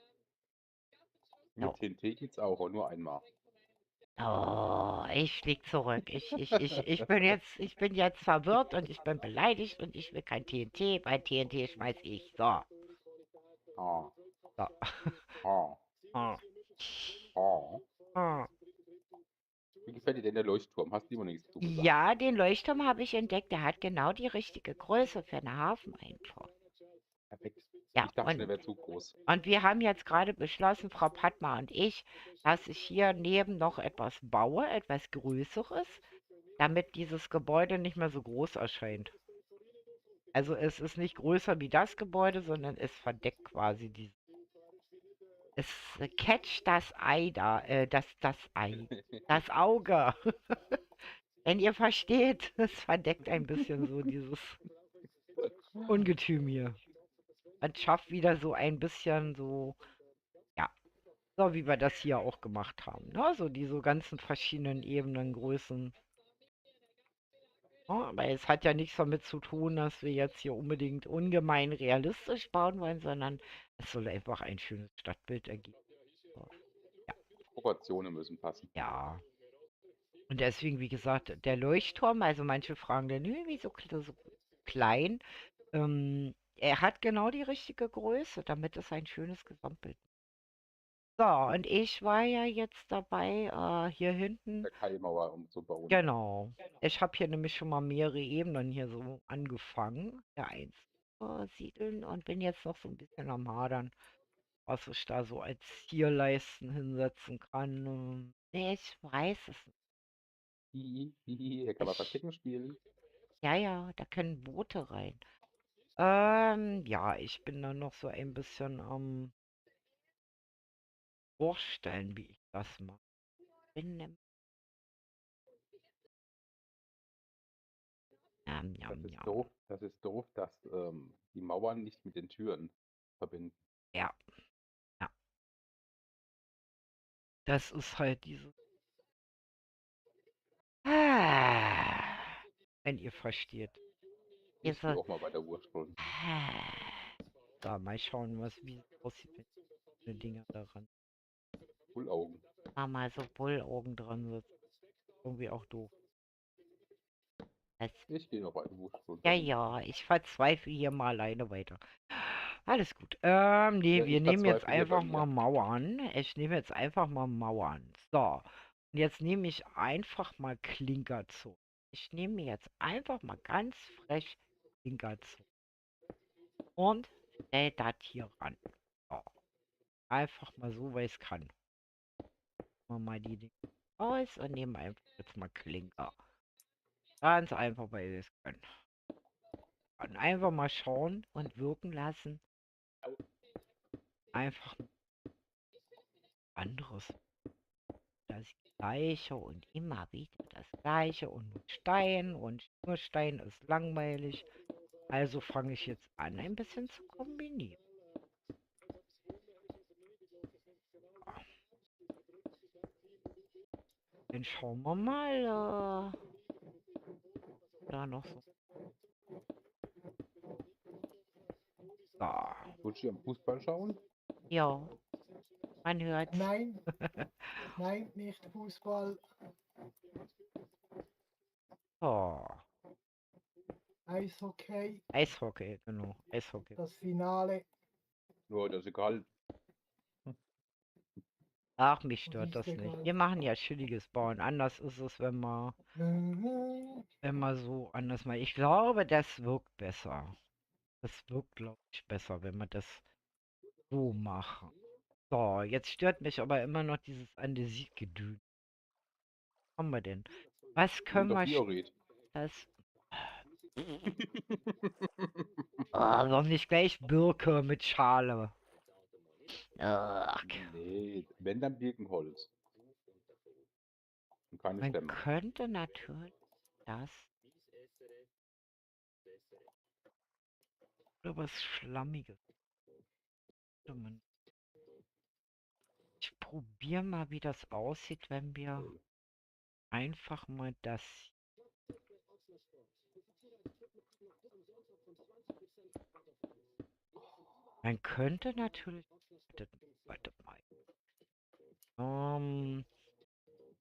Mit No. TNT geht's auch, aber nur einmal. Oh, ich flieg zurück. Ich bin jetzt verwirrt und ich bin beleidigt und ich will kein TNT, weil TNT schmeiß ich. So. Ah, So. ah, Ah, ah. ah. Wie gefällt dir denn der Leuchtturm? Hast du immer nichts zu gesagt? Ja, den Leuchtturm habe ich entdeckt. Der hat genau die richtige Größe für eine Hafeneinfahrt. Perfekt. Ja, Ich dachte schon, der wäre zu groß. und wir haben jetzt gerade beschlossen, Frau Padma und ich, dass ich hier neben noch etwas baue, etwas Größeres, damit dieses Gebäude nicht mehr so groß erscheint. Also es ist nicht größer wie das Gebäude, sondern es verdeckt quasi die. Es catcht das Ei da, das Ei, das Auge. Wenn ihr versteht, es verdeckt ein bisschen so dieses Ungetüm hier. Und schafft wieder so ein bisschen so, ja, so wie wir das hier auch gemacht haben. Ne? So diese ganzen verschiedenen Ebenen, Größen. Ja, aber es hat ja nichts damit zu tun, dass wir jetzt hier unbedingt ungemein realistisch bauen wollen, sondern es soll einfach ein schönes Stadtbild ergeben. So, ja, Proportionen müssen passen. ja. Und deswegen, wie gesagt, der Leuchtturm, also manche fragen dann, "Nö, wieso so klein?" Er hat genau die richtige Größe, damit es ein schönes Gesamtbild. So, und ich war ja jetzt dabei, hier hinten. Der Keilmauer umzubauen. Genau. Ich habe hier nämlich schon mal mehrere Ebenen hier so angefangen, hier einzusiedeln und bin jetzt noch so ein bisschen am Hadern, was ich da so als Zierleisten hinsetzen kann. Nee, ich weiß es nicht. Hihi, hier kann man Ich, Verstecken spielen. ja, ja, da können Boote rein. Ja, ich bin da noch so ein bisschen am Vorstellen, wie ich das mache. Bin im Jam, jam, jam. Das ist doof, dass die Mauern nicht mit den Türen verbinden. Ja, ja. Das ist halt dieses. Wenn ihr versteht. Ich will Diese. auch mal weiter wursteln. So, mal schauen, wie es aussieht, wenn die Dinger daran. Bullaugen. Mal so Bullaugen dran sitzen. Irgendwie auch doof. Das, Ich gehe noch weiter wursteln. ja, ja, ich verzweifle hier mal alleine weiter. Alles gut. Nee, Ja, wir ich nehmen jetzt verzweifle hier bei einfach mal mir. Mauern. Ich nehme jetzt einfach mal Mauern. So. Und jetzt nehme ich einfach mal Klinker zu. Ich nehme mir jetzt einfach mal ganz frech Klinker zu. Und stell das hier ran. So. Einfach mal so, weil ich es kann. Machen wir mal die Dinge aus und nehmen einfach jetzt mal Klinker. Ganz einfach, weil wir es können. Und einfach mal schauen und wirken lassen. Einfach anderes. Das Gleiche und immer wieder das Gleiche und nur Stein ist langweilig. Also fange ich jetzt an, ein bisschen zu kombinieren. Dann schauen wir mal, da noch so. So. Willst du am Fußball schauen? Ja, man hört. Nein, nein, nicht Fußball. Oh, Eishockey, Eishockey, genau, Eishockey. das Finale. Ja, das ist egal. Ach, mich Das stört ist das nicht. egal. Wir machen ja chilliges Bauen. Anders ist es, wenn man Mhm. so anders mal. Ich glaube, das wirkt besser. Das wirkt, glaube ich, besser, wenn wir das so machen. So, jetzt stört mich aber immer noch dieses Andesit-Gedöns. Was haben wir denn? Was können wir Diorit. das? Noch nicht gleich Birke mit Schale. Ugh. Nee, wenn dann Birkenholz. Und keine Man Stämme. könnte natürlich das oder was Schlammiges. nehmen. Ich probiere mal, wie das aussieht, wenn wir einfach mal das. Man könnte natürlich. Warte mal.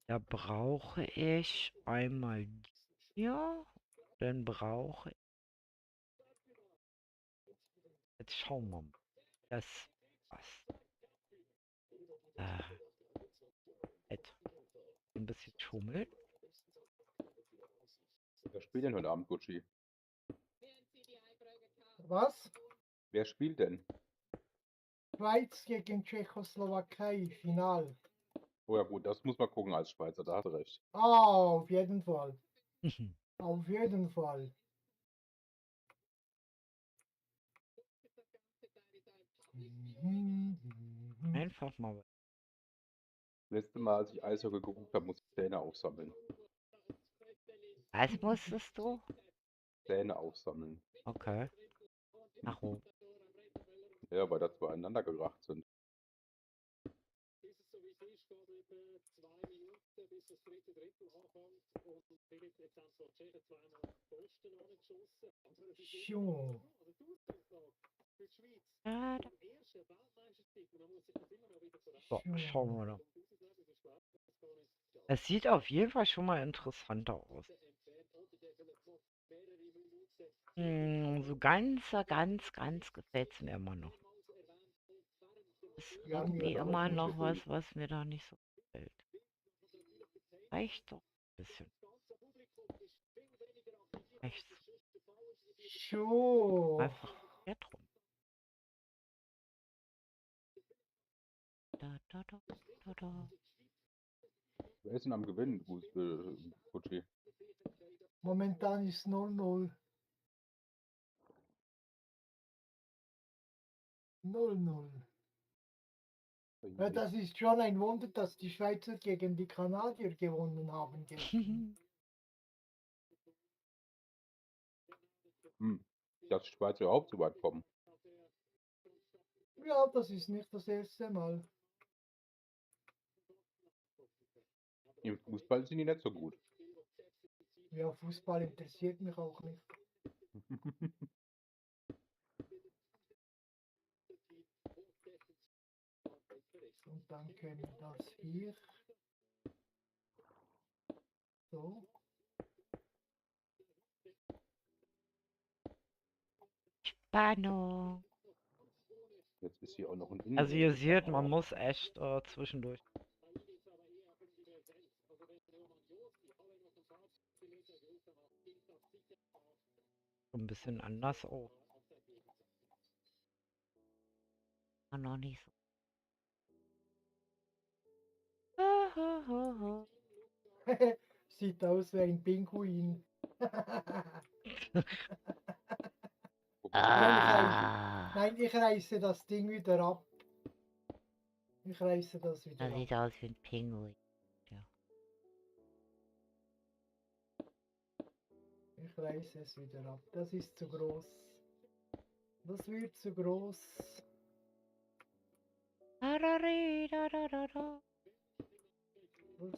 Da brauche ich einmal hier. Dann brauche ich. Jetzt schauen wir mal. Das passt. Jetzt ein bisschen schummeln. Wer spielt denn heute Abend, Gucci? Was? Wer spielt denn? Schweiz gegen Tschechoslowakei, Final. Oh ja gut, das muss man gucken als Schweizer, da hast du recht. Ah, auf jeden Fall. Auf jeden Fall. Einfach mal. Letztes Mal, als ich Eishockey geguckt habe, musste ich Zähne aufsammeln. Was musstest du? Zähne aufsammeln. Okay. Warum? Ja, weil da zwei aneinander geracht sind. Jo. Ah, So, schauen wir doch. Es sieht auf jeden Fall schon mal interessanter aus. So ganz gefällt es mir immer noch. Ist Ja, mir irgendwie auch immer nicht so noch was, gut. was mir da nicht so gefällt. Reicht doch ein bisschen. Echt Jo. einfach mehr drum. Da. Wer ist denn am Gewinnen, Gucci? Momentan ist 0-0. 0-0. Ja, das ist schon ein Wunder, dass die Schweizer gegen die Kanadier gewonnen haben gestern. Dass die Schweizer überhaupt so weit kommen. Ja, das ist nicht das erste Mal. Im Fußball sind die nicht so gut. Ja, Fußball interessiert mich auch nicht. Und dann käme das hier. So. Spannung. Jetzt ist hier auch noch ein Also ihr Innenrichter seht, man drauf. muss echt zwischendurch so ein bisschen anders aus. Noch nicht so. Sieht aus wie ein Pinguin. Nein, ich reiße das Ding wieder ab. Ich reiße das wieder Das ab. sieht aus wie ein Pinguin. Ich reiße es wieder ab. Das ist zu groß. Das wird zu groß. Das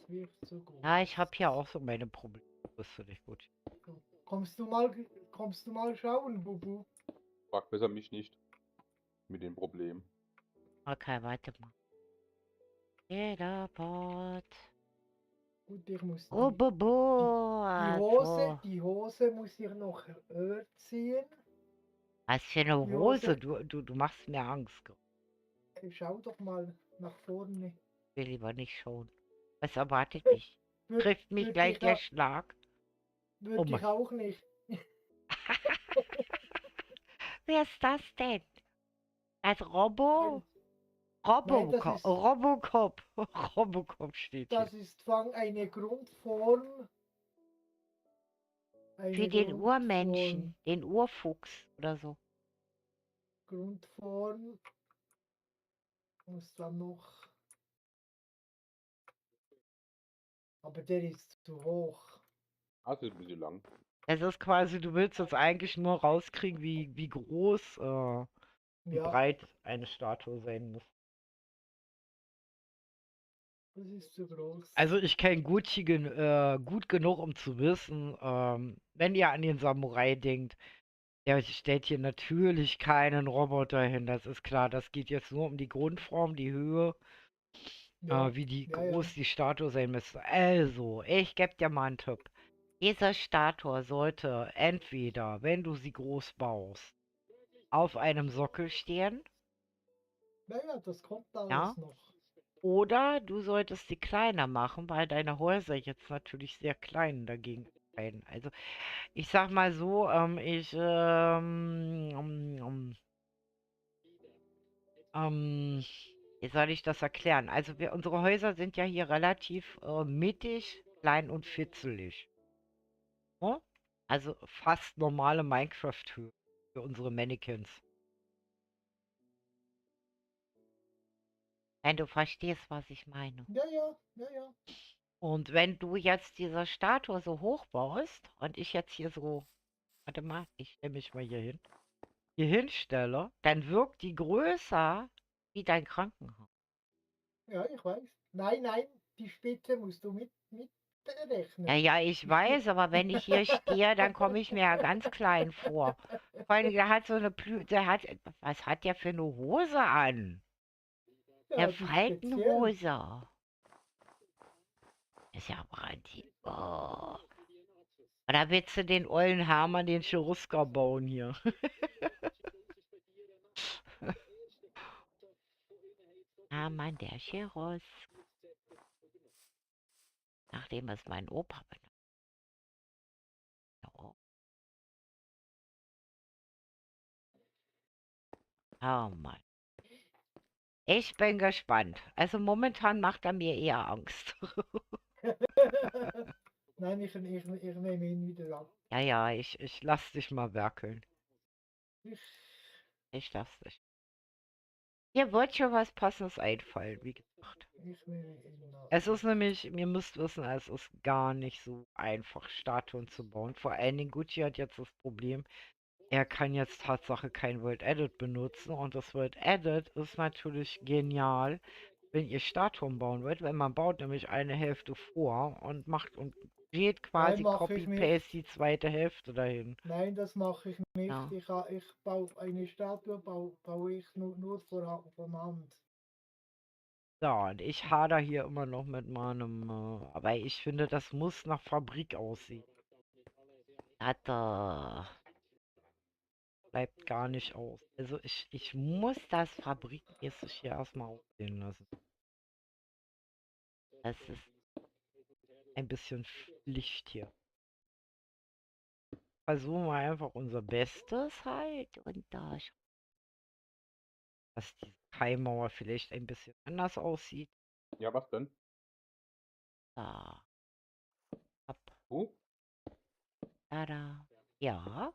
wird zu groß. Ja, ich habe hier auch so meine Probleme. Wusste nicht gut. Kommst du mal schauen, Bubu? Frag besser mich nicht. Mit dem Problem. Okay, warte mal. Teleport. Gut, ich muss Oh, die Hose muss ich noch höher ziehen. Was für eine Die Hose? Hose- Du machst mir Angst. Schau doch mal nach vorne. Ich will lieber nicht schauen. Was erwartet mich? Trifft mich gleich der Schlag? Würde Mann. ich auch nicht. wer ist das denn? Das Robo? Nein, das ist, Robocop. Robocop steht hier. das ist Fang eine Grundform. Für Eine den Grundform. Urmenschen, den Urfuchs oder so. Grundform. Muss dann noch. Aber der ist zu hoch. Also ist ein bisschen lang. Es ist quasi, du willst jetzt eigentlich nur rauskriegen, wie groß, wie Ja, breit eine Statue sein muss. das ist zu groß. Also ich kenne Gucci gut genug, um zu wissen, wenn ihr an den Samurai denkt, der stellt hier natürlich keinen Roboter hin, das ist klar. Das geht jetzt nur um die Grundform, die Höhe, Ja, wie die ja, ja. groß die Statue sein müsste. Also, ich gebe dir mal einen Tipp. Diese Statue sollte entweder, wenn du sie groß baust, auf einem Sockel stehen, Naja, das kommt ja, alles noch. oder du solltest sie kleiner machen, weil deine Häuser jetzt natürlich sehr klein dagegen stehen. Also ich sag mal so, wie soll ich das erklären? Also unsere Häuser sind ja hier relativ mittig, klein und fitzelig. Ne? Also fast normale Minecraft-Höhe für unsere Mannequins. Wenn du verstehst, was ich meine. Ja, ja, ja, ja. Und wenn du jetzt diese Statue so hoch baust und ich jetzt hier so, warte mal, ich stelle mich mal hier hinstelle, dann wirkt die größer wie dein Krankenhaus. Ja, ich weiß. Nein, nein, die Spitze musst du mit Ja, berechnen. ja, ich weiß, aber wenn ich hier stehe, dann komme ich mir ja ganz klein vor. Vor allem, der hat so eine was hat der für eine Hose an? Ja, Eine die ist speziell. Faltenhose. Ist ja brandy. Oh. Oder willst du den ollen Hermann, den Cherusker bauen hier? Hermann, der Cherus. Nachdem es mein Opa benannt. Oh. Oh Mann. Ich bin gespannt. Also momentan macht er mir eher Angst. Nein, ich nehme ihn wieder ab. Ja, ja, ich lass dich mal werkeln. Ich, Ich lass dich. Hier wird schon was Passendes einfallen, wie gesagt. ich nehme ihn ab. Es ist nämlich, ihr müsst wissen, es ist gar nicht so einfach, Statuen zu bauen. Vor allen Dingen, Gucci hat jetzt das Problem, er kann jetzt Tatsache kein World Edit benutzen und das World Edit ist natürlich genial, wenn ihr Statuen bauen wollt, weil man baut nämlich eine Hälfte vor und macht und geht Nein, quasi mache ich nicht. Copy-Paste die zweite Hälfte dahin. Nein, das mache ich nicht. Ja. Ich baue eine Statue, baue ich nur von Hand. Ja, und ich hader hier immer noch mit meinem, aber ich finde, das muss nach Fabrik aussehen. Das bleibt gar nicht aus. Also ich muss das fabrikmäßig hier erstmal aussehen lassen. Das ist ein bisschen Pflicht hier. Versuchen wir einfach unser Bestes halt und dass die Kaimauer vielleicht ein bisschen anders aussieht. Ja, was denn? Da, ab, Du? da. Ja.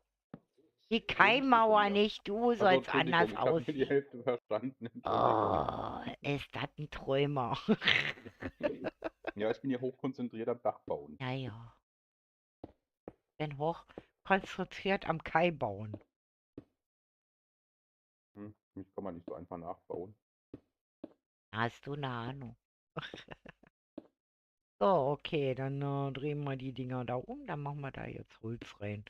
Die Redest du von Kaimauer mir? nicht, du Also, sollst anders Entschuldigung, ich habe nur die aussehen. Hälfte verstanden. Entschuldigung. Oh, ist das ein Träumer. Ja, ich bin hier hochkonzentriert am Dachbauen. Ja, ja. Bin hoch konzentriert am Kai bauen. Mich kann man nicht so einfach nachbauen. Hast du eine Ahnung? So, okay, dann drehen wir die Dinger da um. Dann machen wir da jetzt Holz rein.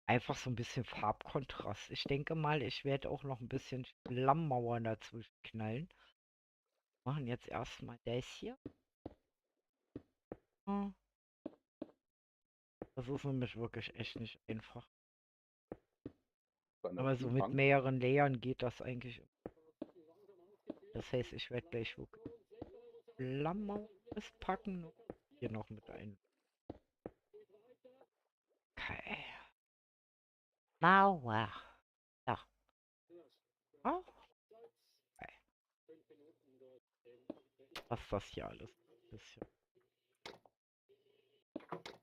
Einfach so ein bisschen Farbkontrast. Ich denke mal, ich werde auch noch ein bisschen Slammmauern dazwischen knallen. Machen jetzt erstmal das hier. Hm. Das ist nämlich wirklich echt nicht einfach. Deiner Aber so mit Umfang. mehreren Layern geht das eigentlich. Das heißt, ich werde gleich wirklich Slammmauern packen. Hier noch mit ein. Okay. Mauer. So, Ah, okay. Was das hier alles ist.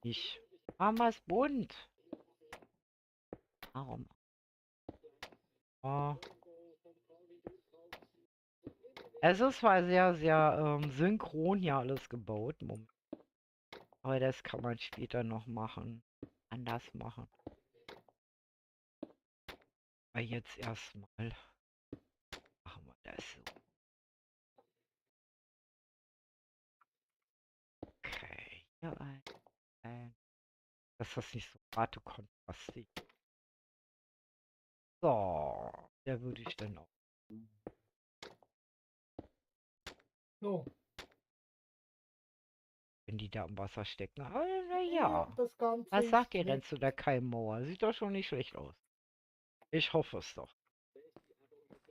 Ich. Mama ist bunt. Warum? Oh. Es ist zwar sehr, sehr synchron hier alles gebaut. Moment. Aber das kann man später noch machen. Anders machen. Aber jetzt erstmal machen wir das so. Okay. Hier ein. Dass das nicht so harte kontrastig. So. Der würde ich dann auch. So, Wenn die da im Wasser stecken. Aber ja, naja. das Ganze Was sagt ihr ist denn weg. zu der Keimmauer? Sieht doch schon nicht schlecht aus. Ich hoffe es doch.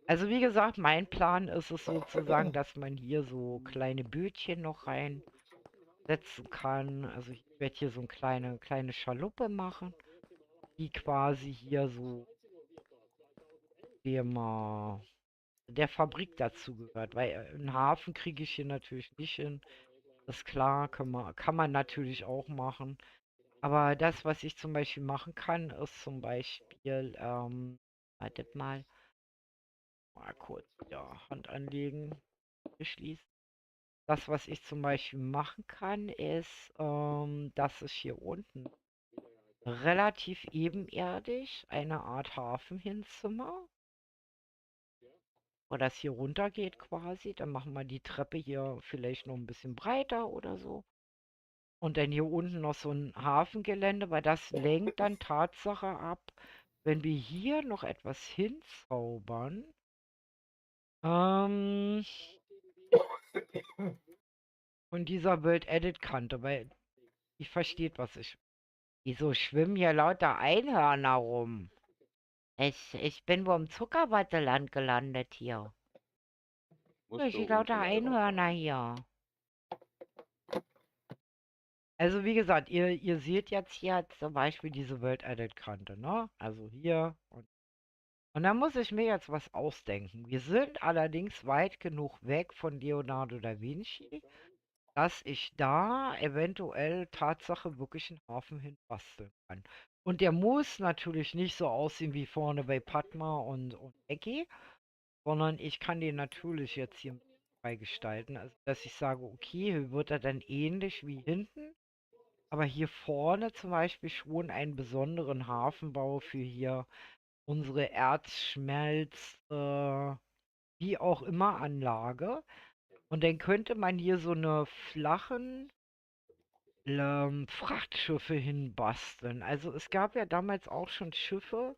Also wie gesagt, mein Plan ist es sozusagen, dass man hier so kleine Bötchen noch reinsetzen kann. Also ich werde hier so eine kleine Schaluppe machen, die quasi hier so der Fabrik dazu gehört. Weil einen Hafen kriege ich hier natürlich nicht hin. Das ist klar, kann man natürlich auch machen. Aber das, was ich zum Beispiel machen kann, ist zum Beispiel, wartet mal kurz, ja, Hand anlegen, beschließen. Das, was ich zum Beispiel machen kann, ist, dass ich hier unten relativ ebenerdig eine Art Hafen hinzimmer, wo das hier runter geht quasi. Dann machen wir die Treppe hier vielleicht noch ein bisschen breiter oder so. Und dann hier unten noch so ein Hafengelände, weil das lenkt dann Tatsache ab, wenn wir hier noch etwas hinzaubern. Von dieser World Edit Kante, weil ich versteht, was ich. Wieso schwimmen hier lauter Einhörner rum? Ich bin wohl im Zuckerwatteland gelandet hier. Musst Ich du sehe lauter unten drauf Einhörner machen. hier. Also wie gesagt, ihr seht jetzt hier zum Beispiel diese World Edit Kante, ne? Also hier und da muss ich mir jetzt was ausdenken. Wir sind allerdings weit genug weg von Leonardo da Vinci, dass ich da eventuell Tatsache wirklich einen Hafen hin basteln kann. Und der muss natürlich nicht so aussehen wie vorne bei Padma und Eki, sondern ich kann den natürlich jetzt hier freigestalten. Also dass ich sage, okay, hier wird er dann ähnlich wie hinten, aber hier vorne zum Beispiel schon einen besonderen Hafenbau für hier unsere Erzschmelz, wie auch immer Anlage. Und dann könnte man hier so eine flachen Frachtschiffe hinbasteln. Also es gab ja damals auch schon Schiffe,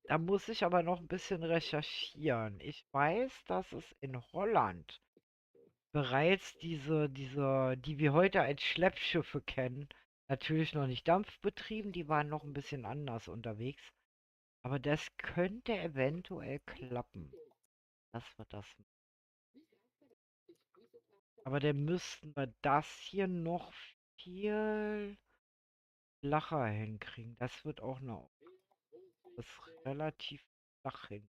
da muss ich aber noch ein bisschen recherchieren. Ich weiß, dass es in Holland bereits die wir heute als Schleppschiffe kennen, natürlich noch nicht dampfbetrieben, die waren noch ein bisschen anders unterwegs. Aber das könnte eventuell klappen. Das wird das. Aber dann müssten wir das hier noch viel flacher hinkriegen. Das wird auch noch das relativ flach hin.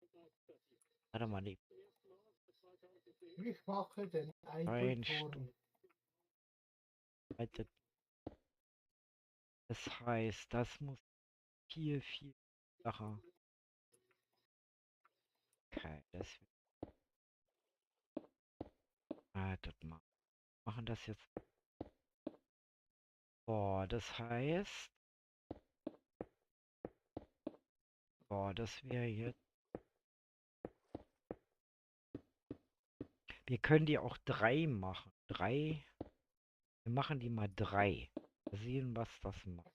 Warte mal, die Ich mache den Einstellung. Eiffelturm. Das heißt, das muss viel, viel flacher. Okay, das wartet mal. Machen das jetzt. Boah, das heißt. Boah, das wäre jetzt. Wir können die auch 3 machen. 3. Wir machen die mal 3. Mal sehen, was das macht.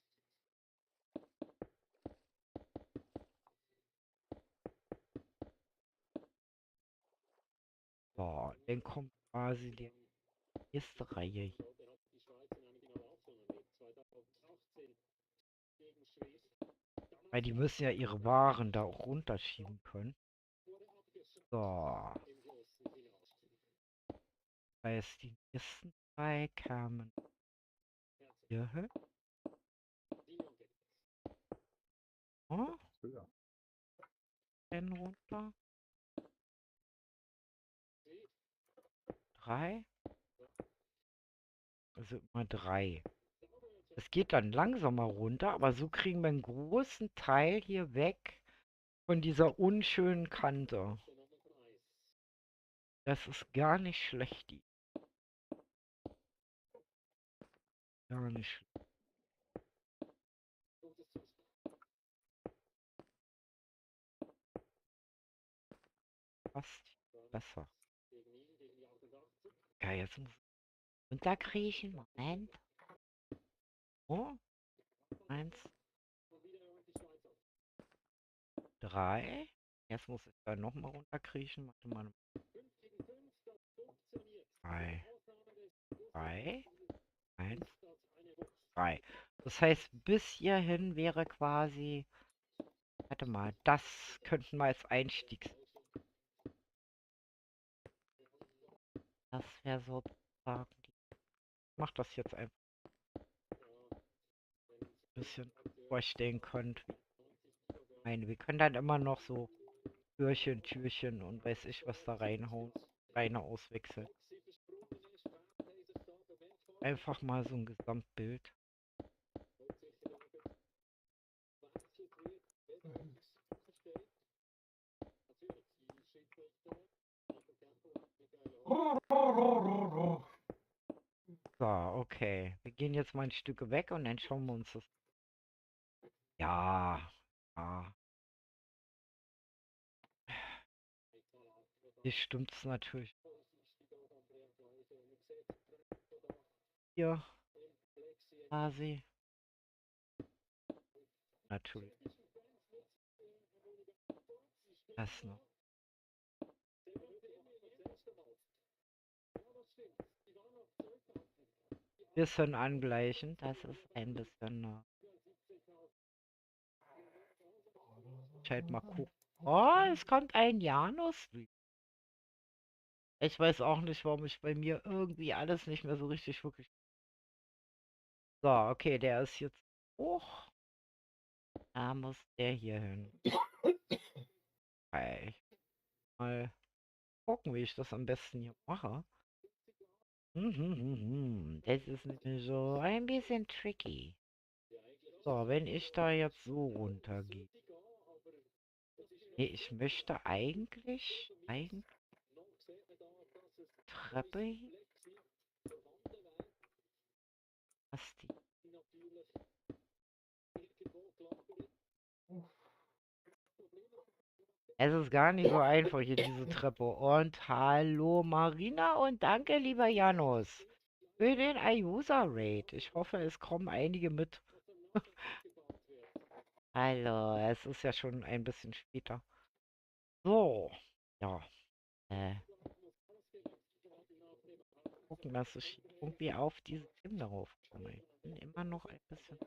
So, dann kommt quasi die erste Reihe hier. Weil die müssen ja ihre Waren da auch runterschieben können. So. Das heißt, die nächsten 3 kamen hier hin. Oh, Ja. den runter. runter. 3. Also immer 3. Es geht dann langsamer runter, aber so kriegen wir einen großen Teil hier weg von dieser unschönen Kante. Das ist gar nicht schlecht. Gar nicht schlecht. Fast besser. Ja, jetzt muss ich runterkriechen. Moment. Oh. 1, 3. Jetzt muss ich da nochmal runterkriechen. Warte mal. 3, 3, 1, 3. Das heißt, bis hierhin wäre quasi. Warte mal, das könnten wir als Einstieg. Das wäre sozusagen. Ich mach das jetzt einfach ein bisschen vorstellen könnt. Ich meine, wir können dann immer noch so Türchen und weiß ich was da reinhauen. Reine auswechseln. Einfach mal so ein Gesamtbild. So, okay. Wir gehen jetzt mal ein Stück weg und dann schauen wir uns das. Ja. Ja. Hier stimmt's natürlich. Hier. Quasi. Natürlich. Das noch. Bisschen angleichen. Das ist ein bisschen. Ich halt mal gucken. Oh, es kommt ein Janus. Ich weiß auch nicht, warum ich bei mir irgendwie alles nicht mehr so richtig wirklich. So, okay, der ist jetzt hoch. Da muss der hier hin. Okay. Mal gucken, wie ich das am besten hier mache. Das ist nämlich so ein bisschen tricky. So, wenn ich da jetzt so runtergehe. Nee, ich möchte eigentlich Treppe hier. Was die? Es ist gar nicht so einfach hier diese Treppe. Und hallo Marina und danke lieber Janus für den Ayusa Raid. Ich hoffe, es kommen einige mit. Hallo, es ist ja schon ein bisschen später. So, ja. Gucken, dass ich irgendwie auf diese Ebene raufkomme. Ich bin immer noch ein bisschen.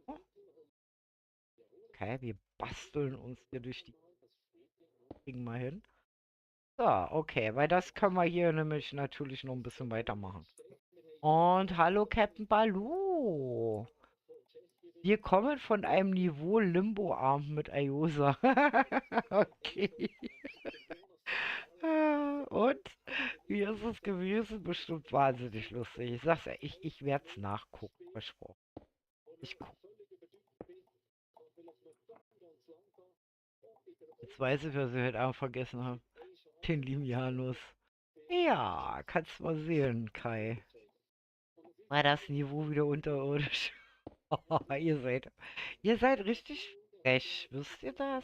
Oh. Okay, wir basteln uns hier durch die Dinge mal hin. So, okay, weil das können wir hier nämlich natürlich noch ein bisschen weitermachen. Und hallo Captain Baloo. Wir kommen von einem Niveau Limbo-Arm mit Ayusa. Okay. Und wie ist es gewesen? Bestimmt wahnsinnig lustig. Ich sag's ja, ich werde es nachgucken, versprochen. Ich gucke. Jetzt weiß ich, was ich heute Abend vergessen habe. Den lieben Janus. Ja, kannst mal sehen, Kai. War das Niveau wieder unterirdisch? Ihr seid richtig frech, wisst ihr das?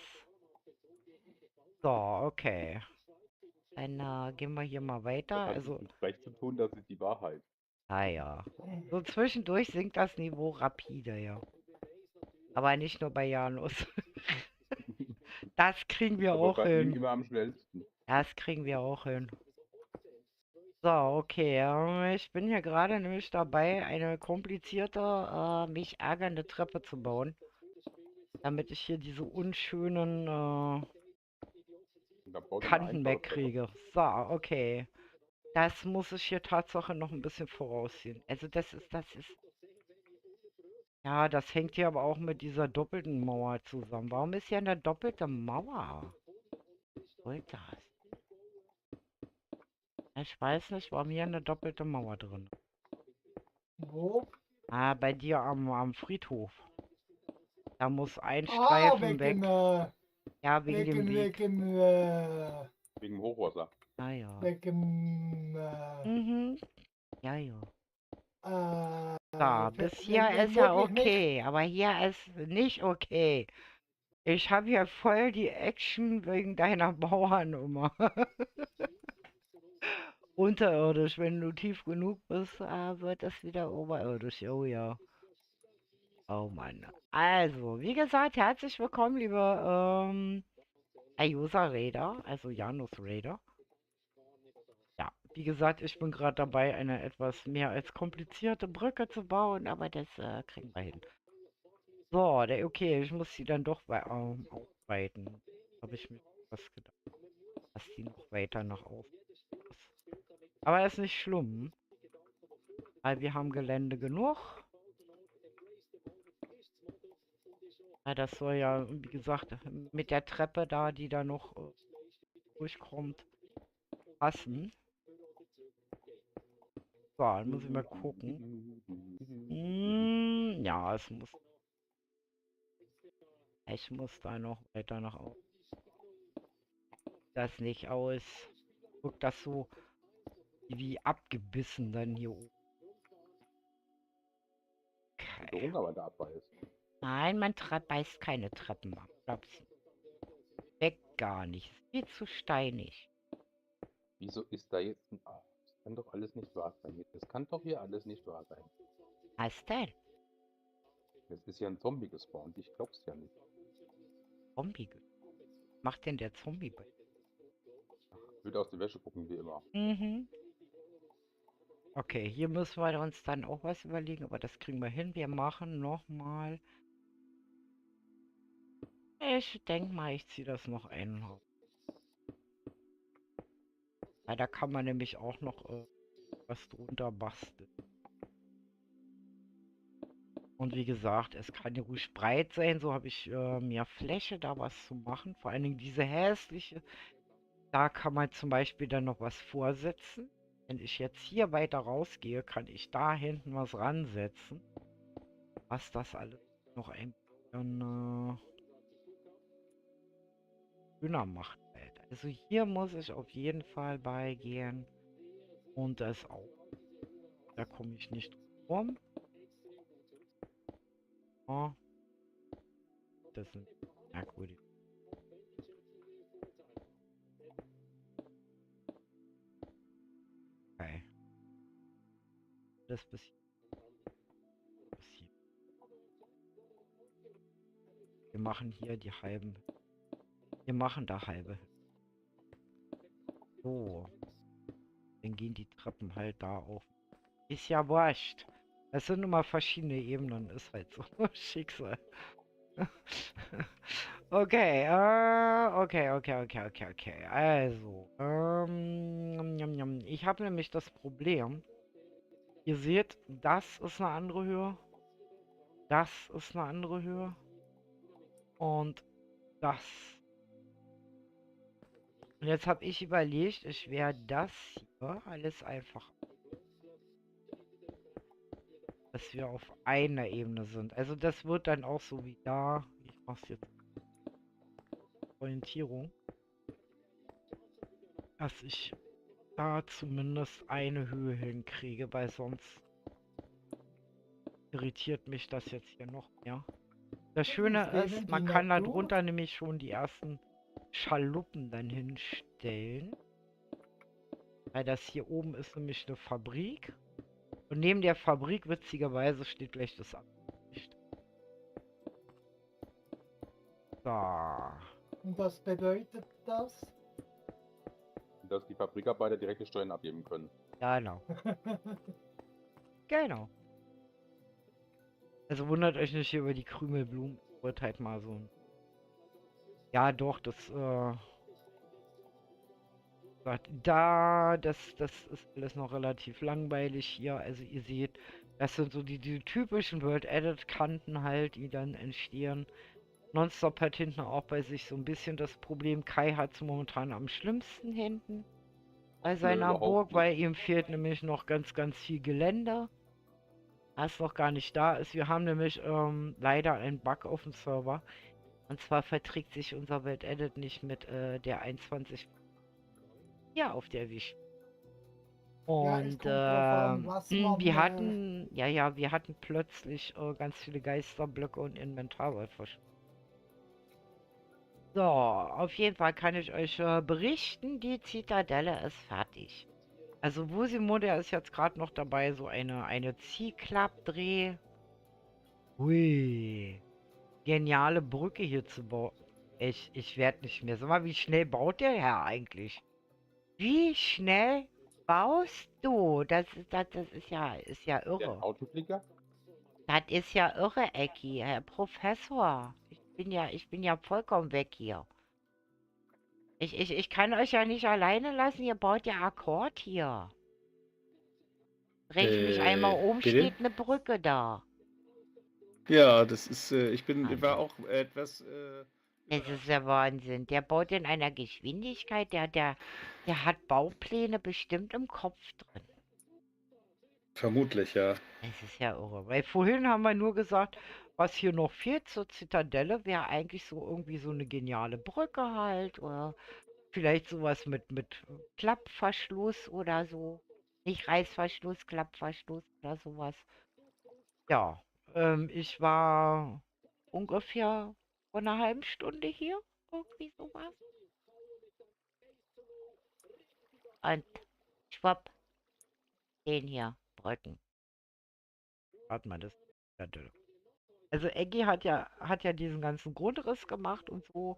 So, okay. Dann gehen wir hier mal weiter. Das hat Also, nichts mit Recht zu tun, das ist die Wahrheit. ja. So zwischendurch sinkt das Niveau rapide, ja. Aber nicht nur bei Janus. Das kriegen wir Aber auch bei ihm hin. immer am schnellsten. Das kriegen wir auch hin. So, okay. Ich bin hier gerade nämlich dabei, eine komplizierte, mich ärgernde Treppe zu bauen. Damit ich hier diese unschönen Und da baut er eine Kanten einfache Treppe. wegkriege. So, okay. Das muss ich hier Tatsache noch ein bisschen vorausziehen. Also das ist Ja, das hängt hier aber auch mit dieser doppelten Mauer zusammen. Warum ist hier eine doppelte Mauer? Was soll das? Ich weiß nicht, warum hier eine doppelte Mauer drin ist. Wo? Ah, bei dir am Friedhof. Da muss ein Ah, Streifen weg. wegen, Ja, wegen dem Weg. Wegen dem Hochwasser. Ah ja. wegen, Mhm. Ja, ja. So, we- bis wegen, hier wegen ist ja wirklich nicht. okay, aber hier ist nicht okay. Ich habe hier voll die Action wegen deiner Bauernummer. Unterirdisch, wenn du tief genug bist, wird es wieder oberirdisch. Oh ja. Oh Mann. Also, wie gesagt, herzlich willkommen, liebe Ayusa Raider, also Janus Raider. Ja, wie gesagt, ich bin gerade dabei, eine etwas mehr als komplizierte Brücke zu bauen, aber das kriegen wir hin. So, okay, ich muss sie dann doch ausweiten. Habe ich mir was gedacht, dass die noch weiter nach außen ist. Aber ist nicht schlimm, weil wir haben Gelände genug. Ja, das soll ja, wie gesagt, mit der Treppe da, die da noch durchkommt, passen. So, dann muss ich mal gucken. Ja, ich muss da noch weiter nach außen. Das nicht aus. Guckt das so wie abgebissen dann hier oben. Der Okay. Hunger, weil der abbeißt. Nein, man beißt keine Treppen ab. Glaubst du? Weg gar nicht. Ist viel zu steinig. Wieso ist da jetzt ein... Ah, das kann doch alles nicht wahr sein. Das kann doch hier alles nicht wahr sein. Was denn? Jetzt ist ja ein Zombie gespawnt. Ich glaub's ja nicht. Zombie. Was macht denn der Zombie bei? Wird aus der Wäsche gucken, wie immer. Mhm. Okay, hier müssen wir uns dann auch was überlegen, aber das kriegen wir hin. Wir machen nochmal. Ich denke mal, ich ziehe das noch ein. Ja, da kann man nämlich auch noch was drunter basteln. Und wie gesagt, es kann ja ruhig breit sein, so habe ich mehr Fläche, da was zu machen. Vor allen Dingen diese hässliche, da kann man zum Beispiel dann noch was vorsetzen. Wenn ich jetzt hier weiter rausgehe, kann ich da hinten was ransetzen. Was das alles noch ein bisschen schöner macht halt. Also hier muss ich auf jeden Fall beigehen. Und das auch. Da komme ich nicht drum rum. Oh, das ist merkwürdig. Okay. Das bis hier. Wir machen hier die halben. Wir machen da halbe. So. Dann gehen die Treppen halt da auf. Ist ja wurscht. Es sind immer verschiedene Ebenen, ist halt so. Schicksal. Okay, okay. Also, ich habe nämlich das Problem. Ihr seht, das ist eine andere Höhe. Das ist eine andere Höhe. Und das. Und jetzt habe ich überlegt, ich werde das hier alles einfach, dass wir auf einer Ebene sind. Also das wird dann auch so wie da. Ich mache jetzt Orientierung. Dass ich da zumindest eine Höhe hinkriege, weil sonst irritiert mich das jetzt hier noch mehr. Das Schöne ist, man kann da drunter nämlich schon die ersten Schaluppen dann hinstellen. Weil das hier oben ist nämlich eine Fabrik. Und neben der Fabrik, witzigerweise, steht gleich das Absicht. So. Und was bedeutet das? Dass die Fabrikarbeiter direkte Steuern abgeben können. Genau. Genau. Also wundert euch nicht hier über die Krümelblumen. Wird halt mal so ein... Ja, doch, das ist alles noch relativ langweilig hier. Also ihr seht, Das sind so die typischen World-Edit-Kanten halt, die dann entstehen. Nonstop hat hinten auch bei sich so ein bisschen das Problem, Kai hat es momentan am schlimmsten hinten bei seiner Burg, überhaupt nicht. weil ihm fehlt nämlich noch ganz viel Gelände, was noch gar nicht da ist. Wir haben nämlich leider einen Bug auf dem Server. Und zwar verträgt sich unser World-Edit nicht mit der 21 hier auf der Wisch. Ja, es Und kommt drauf an, was man. wir hatten plötzlich ganz viele Geisterblöcke und Inventarwert verschwunden. So, auf jeden Fall kann ich euch berichten, die Zitadelle ist fertig. Also Wusimode ist jetzt gerade noch dabei, so eine Ziehklappdreh. Hui, geniale Brücke hier zu bauen. Ich werde nicht mehr. Sag mal, wie schnell baut der Herr eigentlich? Wie schnell baust du? Das ist ja Der irre. Autoflicker? Das ist ja irre, Ecki, Herr Professor. Ich bin ja vollkommen weg hier. Ich kann euch ja nicht alleine lassen, ihr baut ja Akkord hier. Dreh ich mich einmal um, Bitte? steht eine Brücke da. Ja, das ist, Wahnsinn. war auch etwas Das ist der Wahnsinn. Der baut in einer Geschwindigkeit, der hat Baupläne bestimmt im Kopf drin. vermutlich, ja. Es ist ja irre. Weil vorhin haben wir nur gesagt, was hier noch fehlt zur Zitadelle, wäre eigentlich so irgendwie so eine geniale Brücke halt. Oder vielleicht sowas mit Klappverschluss oder so. Nicht Reißverschluss, Klappverschluss oder sowas. Ja, ich war ungefähr vor einer halben Stunde hier. Irgendwie sowas. Und schwupp, den hier, Brücken. Warte mal, das. Also Eggy hat ja diesen ganzen Grundriss gemacht und so.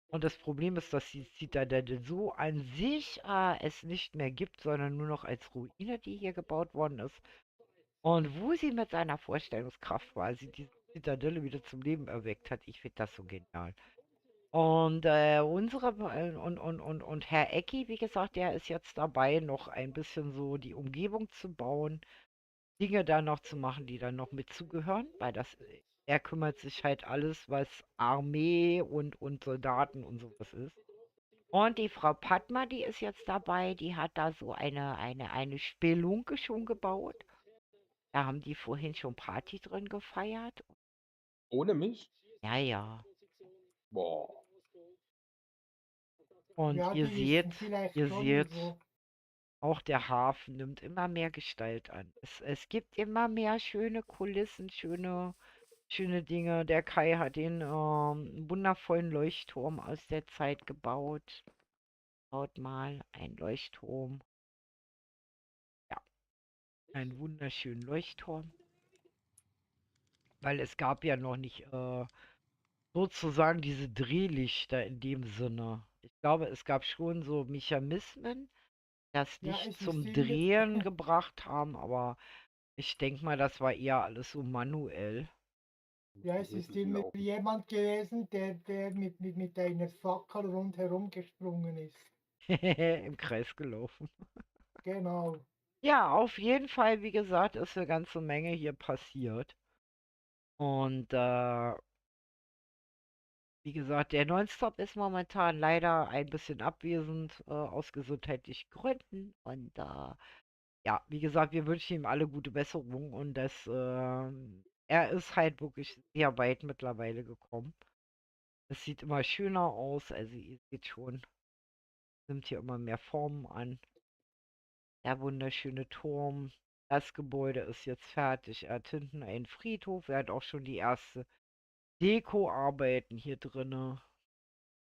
Und das Problem ist, dass die Zitadelle so an sich es nicht mehr gibt, sondern nur noch als Ruine, die hier gebaut worden ist. Und wo sie mit seiner Vorstellungskraft quasi die Zitadelle wieder zum Leben erweckt hat, ich finde das so genial. Und und Herr Ecki, wie gesagt, der ist jetzt dabei, noch ein bisschen so die Umgebung zu bauen, Dinge da noch zu machen, die dann noch mit zugehören, weil er kümmert sich halt alles, was Armee und Soldaten und sowas ist. Und die Frau Padma, die ist jetzt dabei, die hat da so eine Spelunke schon gebaut. Da haben die vorhin schon Party drin gefeiert. Ohne mich? Ja, ja. Boah. Und Ja, die wissen vielleicht ihr schon seht, wieso. auch der Hafen nimmt immer mehr Gestalt an. Es gibt immer mehr schöne Kulissen, schöne Dinge. Der Kai hat den wundervollen Leuchtturm aus der Zeit gebaut. Schaut mal, ein Leuchtturm. Ja, einen wunderschönen Leuchtturm. Weil es gab ja noch nicht sozusagen diese Drehlichter in dem Sinne. Ich glaube, es gab schon so Mechanismen, das Ja, Licht es ist zum immer, Drehen gebracht haben, aber ich denke mal, das war eher alles so manuell. ja, es ist immer Laufen. jemand gewesen, der mit einer Fackel rundherum gesprungen ist. Im Kreis gelaufen. Genau. Ja, auf jeden Fall, wie gesagt, ist eine ganze Menge hier passiert. Und wie gesagt, der Nonstop ist momentan leider ein bisschen abwesend aus gesundheitlichen Gründen. Und ja, wie gesagt, wir wünschen ihm alle gute Besserung und er ist halt wirklich sehr weit mittlerweile gekommen. Es sieht immer schöner aus, also ihr seht schon, nimmt hier immer mehr Formen an. Der wunderschöne Turm. Das Gebäude ist jetzt fertig. Er hat hinten einen Friedhof. Er hat auch schon die erste Dekoarbeiten hier drinne.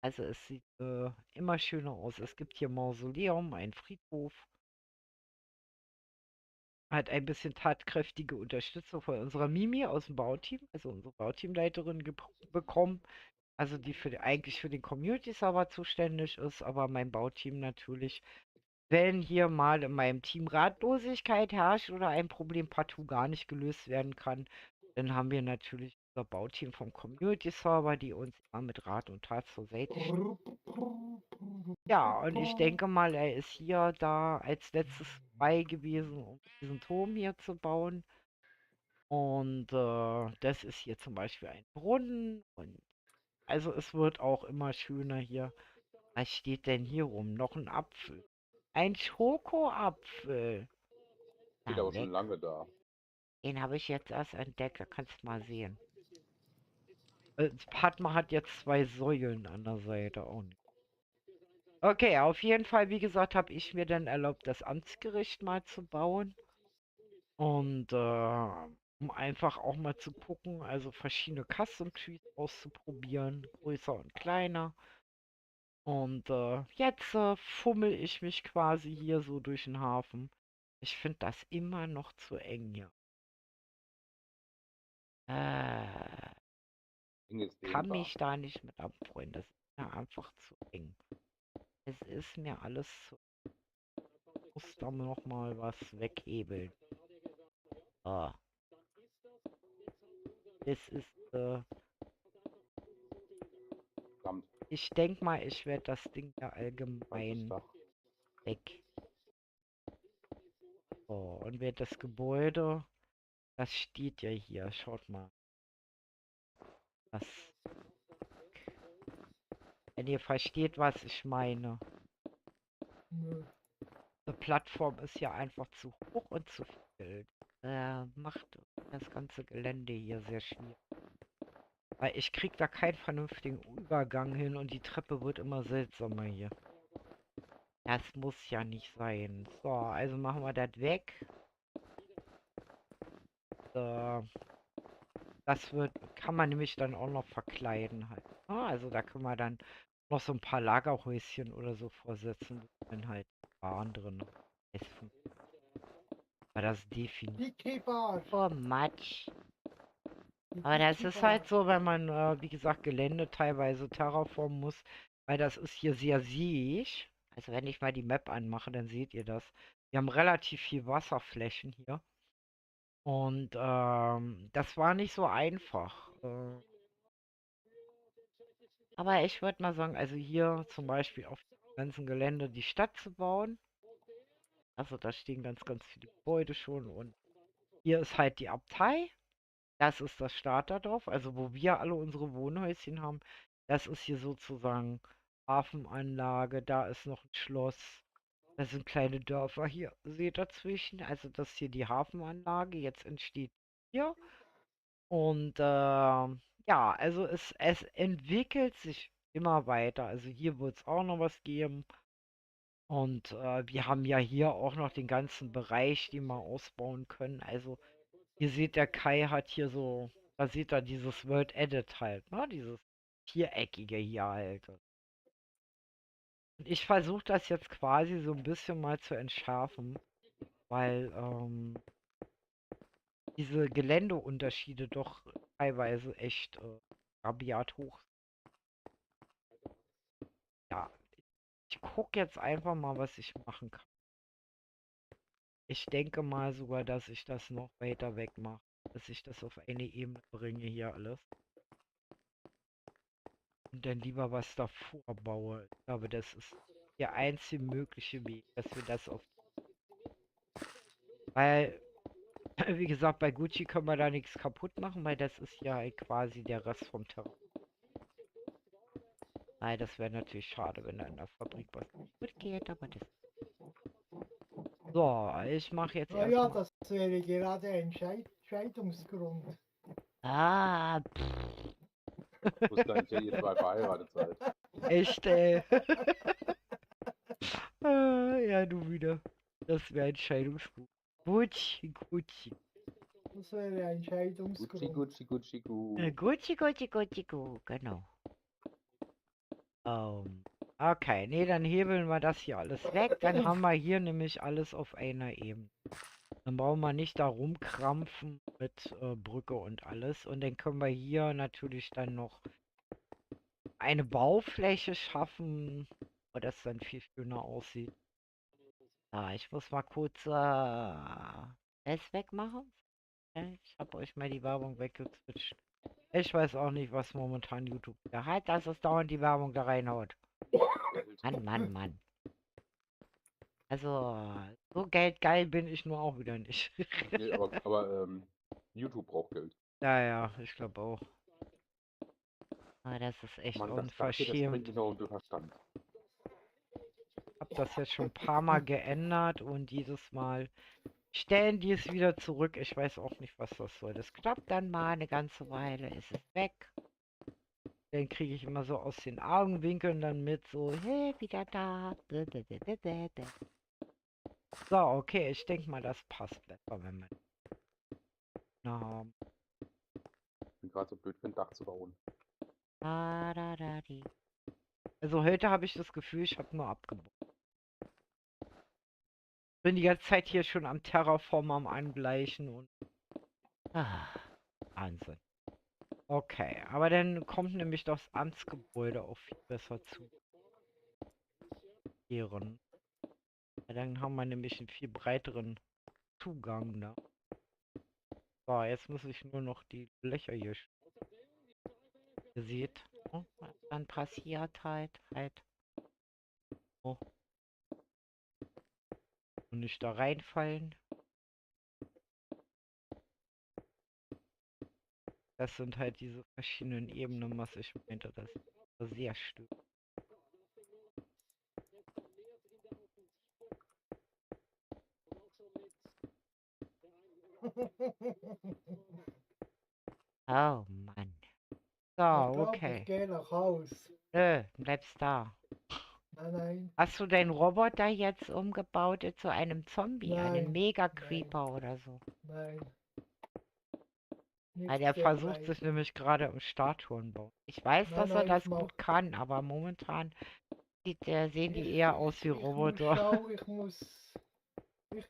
Also es sieht immer schöner aus. Es gibt hier Mausoleum, ein Friedhof. Hat ein bisschen tatkräftige Unterstützung von unserer Mimi aus dem Bauteam, also unsere Bauteamleiterin bekommen. Also die eigentlich für den Community-Server zuständig ist, aber mein Bauteam natürlich. Wenn hier mal in meinem Team Ratlosigkeit herrscht oder ein Problem partout gar nicht gelöst werden kann, dann haben wir natürlich unser Bauteam vom Community-Server, die uns immer mit Rat und Tat zur Seite stehen. Ja, und ich denke mal, er ist hier da als letztes bei gewesen, um diesen Turm hier zu bauen. Und das ist hier zum Beispiel ein Brunnen. Und also es wird auch immer schöner hier. Was steht denn hier rum? Noch ein Apfel. Ein Schokoapfel. Steht Na aber schon lecker. lange da. Den habe ich jetzt erst entdeckt. Da kannst du mal sehen. Padma hat jetzt 2 Säulen an der Seite. Auch nicht. Okay, auf jeden Fall, wie gesagt, habe ich mir dann erlaubt, das Amtsgericht mal zu bauen. Und um einfach auch mal zu gucken, also verschiedene Custom Trees auszuprobieren, größer und kleiner. Und jetzt fummel ich mich quasi hier so durch den Hafen. Ich finde das immer noch zu eng hier. Ding ist Kann dehnbar. mich da nicht mit abfreuen. Das ist mir einfach zu eng. Es ist mir alles zu. Muss da noch mal was weghebeln. Ah, das ist Verdammt, ich denke mal, ich werde das Ding ja falsches allgemein Dach. weg. So, und wird das Gebäude, das steht ja hier, schaut mal. Das, wenn ihr versteht, was ich meine. Nö. Die Plattform ist ja einfach zu hoch und zu viel. Macht das ganze Gelände hier sehr schwierig. Weil ich krieg da keinen vernünftigen Übergang hin und die Treppe wird immer seltsamer hier. Das muss ja nicht sein. So, also machen wir das weg. Kann man nämlich dann auch noch verkleiden halt. Also da können wir dann noch so ein paar Lagerhäuschen oder so vorsetzen, wo dann halt Waren drin ist. Aber das ist definitiv. Die Bar. Oh, Matsch. Aber das ist halt so, wenn man, wie gesagt, Gelände teilweise terraformen muss, weil das ist hier sehr seeig. Also wenn ich mal die Map anmache, dann seht ihr das. Wir haben relativ viel Wasserflächen hier. Und das war nicht so einfach. Aber ich würde mal sagen, also hier zum Beispiel auf dem ganzen Gelände die Stadt zu bauen. Also da stehen ganz, ganz viele Gebäude schon. Und hier ist halt die Abtei. Das ist das Starterdorf, also wo wir alle unsere Wohnhäuschen haben. Das ist hier sozusagen Hafenanlage. Da ist noch ein Schloss. Das sind kleine Dörfer hier. Seht dazwischen. Also das ist hier die Hafenanlage. Jetzt entsteht hier. Und ja, also es entwickelt sich immer weiter. Also hier wird es auch noch was geben. Und wir haben ja hier auch noch den ganzen Bereich, den wir ausbauen können. Also ihr seht, der Kai hat hier so, da seht ihr dieses World Edit halt, ne? Dieses viereckige hier halt. Und ich versuche das jetzt quasi so ein bisschen mal zu entschärfen, weil diese Geländeunterschiede doch teilweise echt rabiat hoch. Ja, ich gucke jetzt einfach mal, was ich machen kann. Ich denke mal sogar, dass ich das noch weiter weg mache, dass ich das auf eine Ebene bringe hier alles. Und dann lieber was davor baue. Ich glaube, das ist der einzige mögliche Weg, dass wir das auf. Weil, wie gesagt, bei Gucci können wir da nichts kaputt machen, weil das ist ja quasi der Rest vom Terrain. Nein, das wäre natürlich schade, wenn da in der Fabrik was kaputt geht, aber das. So, ich mache jetzt Ja, ja, erstmal. das wäre gerade ein Scheidungsgrund. Ah, Ich wusste gar nicht, dass ihr zwei verheiratet seid. echt, ja, du wieder. Das wäre ein Scheidungsgrund. Gucci, Gucci. Das wäre ein Gucci, Scheidungsgrund. Gucci, Gucci, Gucci, Gucci, Gucci, Gucci, genau. Okay, nee, dann hebeln wir das hier alles weg. Dann haben wir hier nämlich alles auf einer Ebene. Dann brauchen wir nicht da rumkrampfen mit Brücke und alles. Und dann können wir hier natürlich dann noch eine Baufläche schaffen, wo das dann viel schöner aussieht. Ich muss mal kurz das wegmachen. Ich habe euch mal die Werbung weggezwitscht. Ich weiß auch nicht, was momentan YouTube da hat, dass es dauernd die Werbung da reinhaut. Mann, Mann, Mann. Also, so geldgeil bin ich nur auch wieder nicht. Nee, aber YouTube braucht Geld. Ja, ja, ich glaube auch. Ah, das ist echt Mann, das bringt unverschämt. mich noch unter Verstand. Hab das jetzt schon ein paar Mal geändert und jedes Mal stellen die es wieder zurück. Ich weiß auch nicht, was das soll. Das klappt dann mal eine ganze Weile, ist es weg. Dann kriege ich immer so aus den Augenwinkeln dann mit, so, hey, wieder da. So, okay, ich denke mal, das passt besser, wenn wir haben. Ich bin gerade so blöd, für ein Dach zu bauen. Also heute habe ich das Gefühl, ich habe nur abgebaut. Bin die ganze Zeit hier schon am Terraform am Angleichen und... Wahnsinn. Okay, aber dann kommt nämlich das Amtsgebäude auch viel besser zu kehren. Ja, dann haben wir nämlich einen viel breiteren Zugang da. So, jetzt muss ich nur noch die Löcher hier. Ihr seht, oh, was dann passiert halt. Oh. Und nicht da reinfallen. Das sind halt diese verschiedenen Ebenen, was ich meinte, das ist sehr stört. Oh Mann. So, Ich glaube, ich okay. gehe nach Haus. Nö, bleibst da. Nein, Hast du deinen Roboter jetzt umgebaut zu einem Zombie, einen nein, Mega-Creeper oder so? nein. Weil Nicht der versucht sich dergleichen. nämlich gerade im Statuen-Bau. Ich weiß, dass er Nein, das gut kann, aber momentan sehen die eher aus wie ich muss Roboter. schauen, ich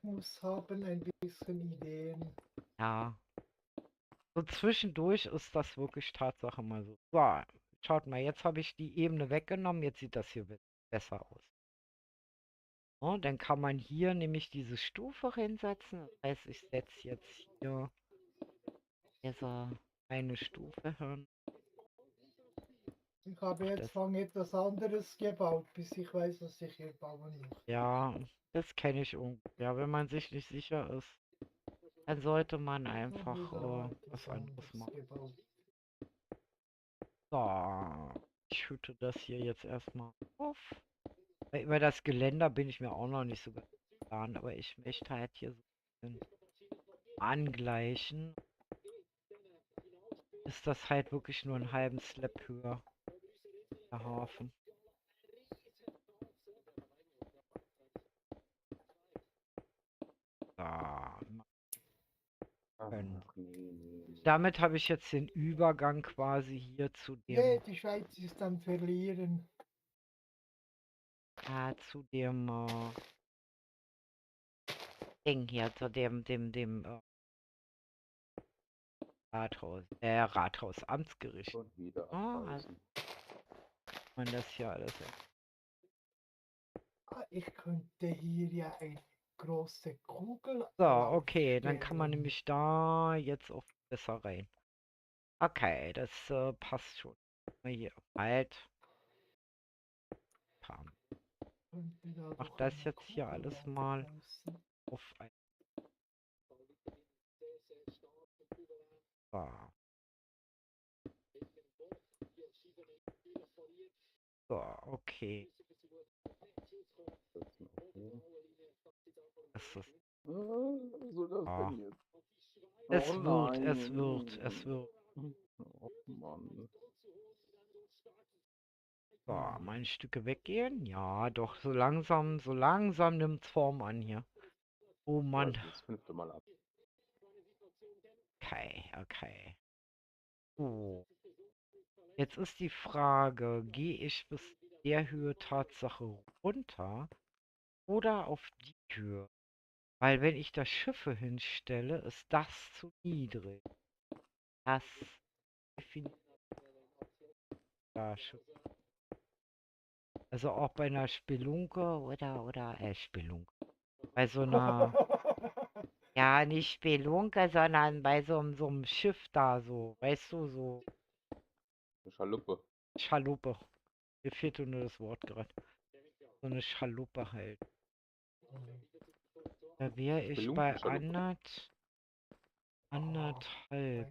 muss haben ein bisschen Ideen. Ja. So zwischendurch ist das wirklich Tatsache mal so. So, schaut mal, jetzt habe ich die Ebene weggenommen, jetzt sieht das hier besser aus. Oh, dann kann man hier nämlich diese Stufe hinsetzen. Das heißt, ich setze jetzt hier diese eine Stufe hin. Ich habe Ach, jetzt schon etwas anderes gebaut, bis ich weiß, was ich hier bauen möchte. ja, das kenne ich irgendwie. Ja, wenn man sich nicht sicher ist, dann sollte man Ich habe einfach wieder was etwas anderes anderes machen. gebaut. So, ich schütte das hier jetzt erstmal auf. Weil über das Geländer bin ich mir auch noch nicht so ganz klar, aber ich möchte halt hier so ein bisschen angleichen. Ist das halt wirklich nur einen halben Slab höher, der Hafen. Da, können. Ach, nee. Damit habe ich jetzt den Übergang quasi hier zu dem, Die Schweiz ist am Verlieren. Ding hier, zu dem Rathaus, Amtsgericht. Und wieder Oh, also abreißen. man das hier alles. Ich könnte hier ja eine große Kugel So, okay, dann kann man aufstellen. nämlich da jetzt auch besser rein. Okay, das passt schon. Mal hier halt. Pam. Könnte da Mach doch das eine jetzt hier Kugel alles mal aufreißen. auf ein. So. So, okay. Setzen auf den. Das ist, Was soll das ah. denn jetzt? Es Oh wird. Oh Mann. So, meine Stücke weggehen. Ja, doch, so langsam nimmt's Form an hier. Oh Mann. Das 5. Mal ab. Okay. Jetzt ist die Frage, gehe ich bis der Höhe Tatsache runter oder auf die Höhe? Weil wenn ich da Schiffe hinstelle, ist das zu niedrig. Das definitiv da Schiffe. Also auch bei einer Spelunke oder Spelunke. Bei so einer, ja, nicht Spelunke, sondern bei so einem Schiff da so, weißt du, so Eine Schaluppe. Schaluppe. Mir fehlte nur das Wort gerade. So eine Schaluppe halt. Da wäre ich bei Spelunkenschaluppe. 1,5. 4,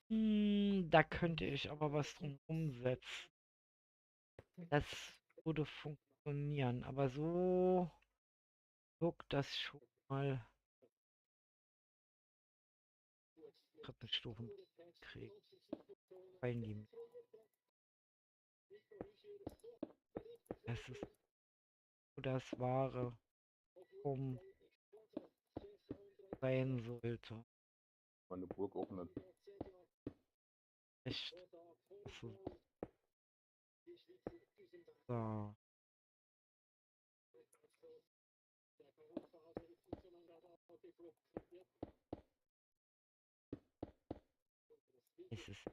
5, Da könnte ich aber was drum umsetzen. 6. Das würde funktionieren, aber so wirkt das schon mal Treppenstufen kriegen. Reinnehmen. Das ist so das Wahre um sein sollte. Meine Burg auch nicht. Echt. So. So. Es ist.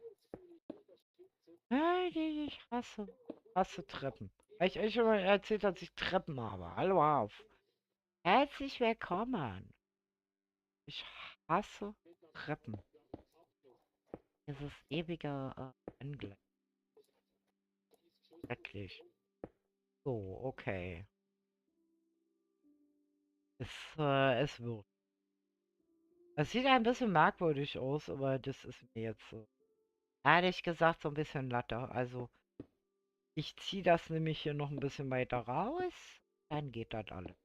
Ich hasse Treppen. Weil ich euch schon mal erzählt, dass ich Treppen habe. Hallo auf. Herzlich willkommen. Ich hasse Treppen. Dieses ewige Angleichen. Schrecklich. So, okay. Es wird. Es sieht ein bisschen merkwürdig aus, aber das ist mir jetzt so. Ehrlich gesagt so ein bisschen Latte. Also, ich ziehe das nämlich hier noch ein bisschen weiter raus. Dann geht das alles.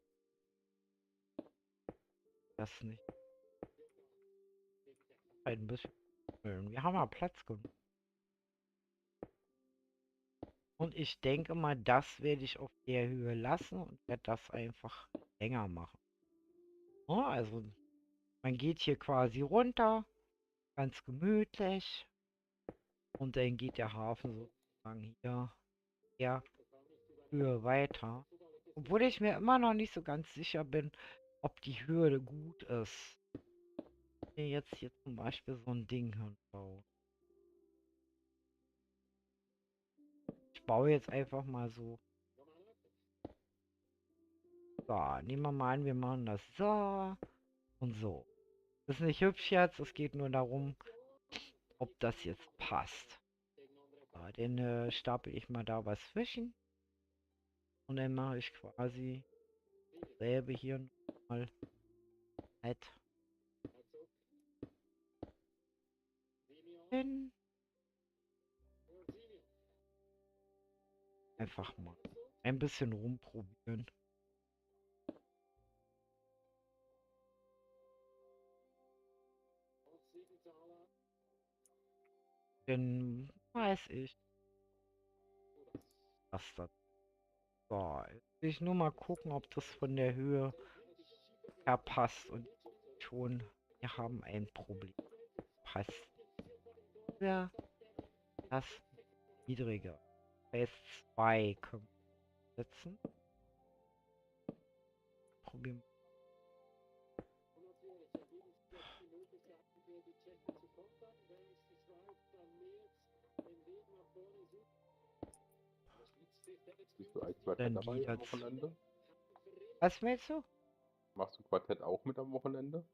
Das nicht. Ein bisschen. Wir haben ja Platz genug. Und ich denke mal, das werde ich auf der Höhe lassen und werde das einfach länger machen. Ja, also, man geht hier quasi runter, ganz gemütlich. Und dann geht der Hafen sozusagen hier der Höhe weiter. Obwohl ich mir immer noch nicht so ganz sicher bin, ob die Höhe gut ist. Mir jetzt hier zum Beispiel so ein Ding hinbaue. Ich baue jetzt einfach mal so. So, nehmen wir mal an, wir machen das so und so. Das ist nicht hübsch jetzt, es geht nur darum, ob das jetzt passt. So, dann stapel ich mal da was zwischen. Und dann mache ich quasi dasselbe hier nochmal halt hin. Einfach mal ein bisschen rumprobieren. Dann weiß ich, was das. So, jetzt will ich nur mal gucken, ob das von der Höhe her passt. Und schon, wir haben ein Problem. Passt. Ja, das niedriger. Base 2 können wir setzen. Probieren. Bist du eigentlich Quartett Dann dabei am wieder. Wochenende? Was willst du? Machst du Quartett auch mit am Wochenende?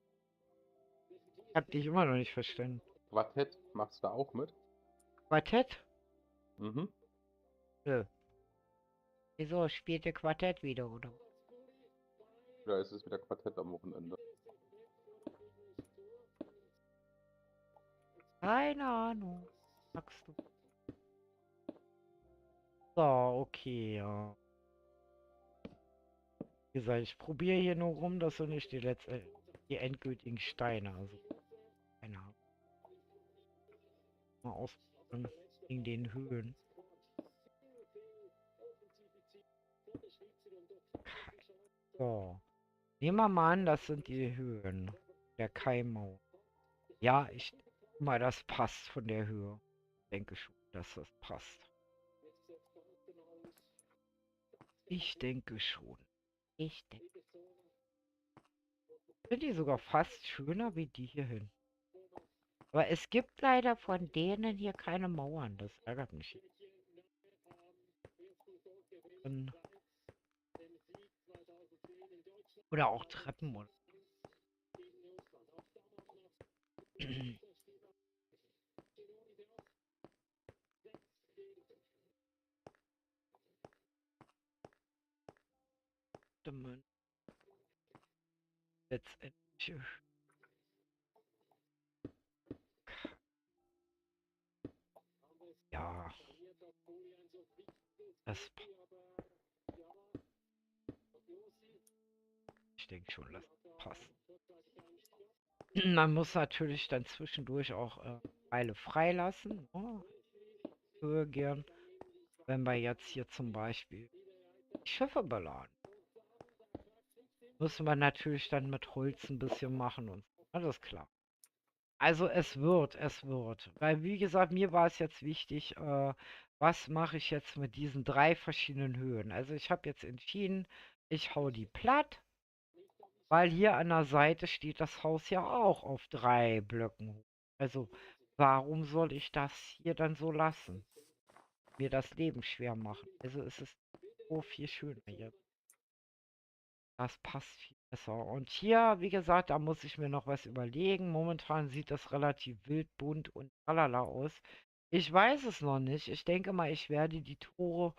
Ich hab dich immer noch nicht verstanden. Quartett, machst du da auch mit? Quartett? Mhm. Nö. Wieso spielt ihr Quartett wieder, oder? Ja, es ist wieder Quartett am Wochenende. Keine Ahnung. Sagst du. So, okay, ja. Wie gesagt, ich probiere hier nur rum, dass du nicht die endgültigen Steine, also keine Ahnung. Mal ausprobieren in den Höhen. So. Nehmen wir mal an, das sind die Höhen der Kaimauer. Ja, ich mal, das passt von der Höhe. Denke schon, dass das passt. Ich denke schon. Ich denke. Finde die sogar fast schöner wie die hier hin. Aber es gibt leider von denen hier keine Mauern. Das ärgert mich. Und oder auch Treppen. Oder letztendlich Tschö. Ja, das, ich denke schon, das passt. Man muss natürlich dann zwischendurch auch Pfeile freilassen. Ne? Ich höre gern, wenn wir jetzt hier zum Beispiel Schiffe beladen. Müssen wir natürlich dann mit Holz ein bisschen machen und so. Alles klar. Also es wird. Weil wie gesagt, mir war es jetzt wichtig, was mache ich jetzt mit diesen 3 verschiedenen Höhen. Also ich habe jetzt entschieden, ich hau die platt, weil hier an der Seite steht das Haus ja auch auf 3 Blöcken hoch. Also warum soll ich das hier dann so lassen? Mir das Leben schwer machen. Also es ist so viel schöner hier. Das passt viel besser. Und hier, wie gesagt, da muss ich mir noch was überlegen. Momentan sieht das relativ wild, bunt und tralala aus. Ich weiß es noch nicht. Ich denke mal, ich werde die Tore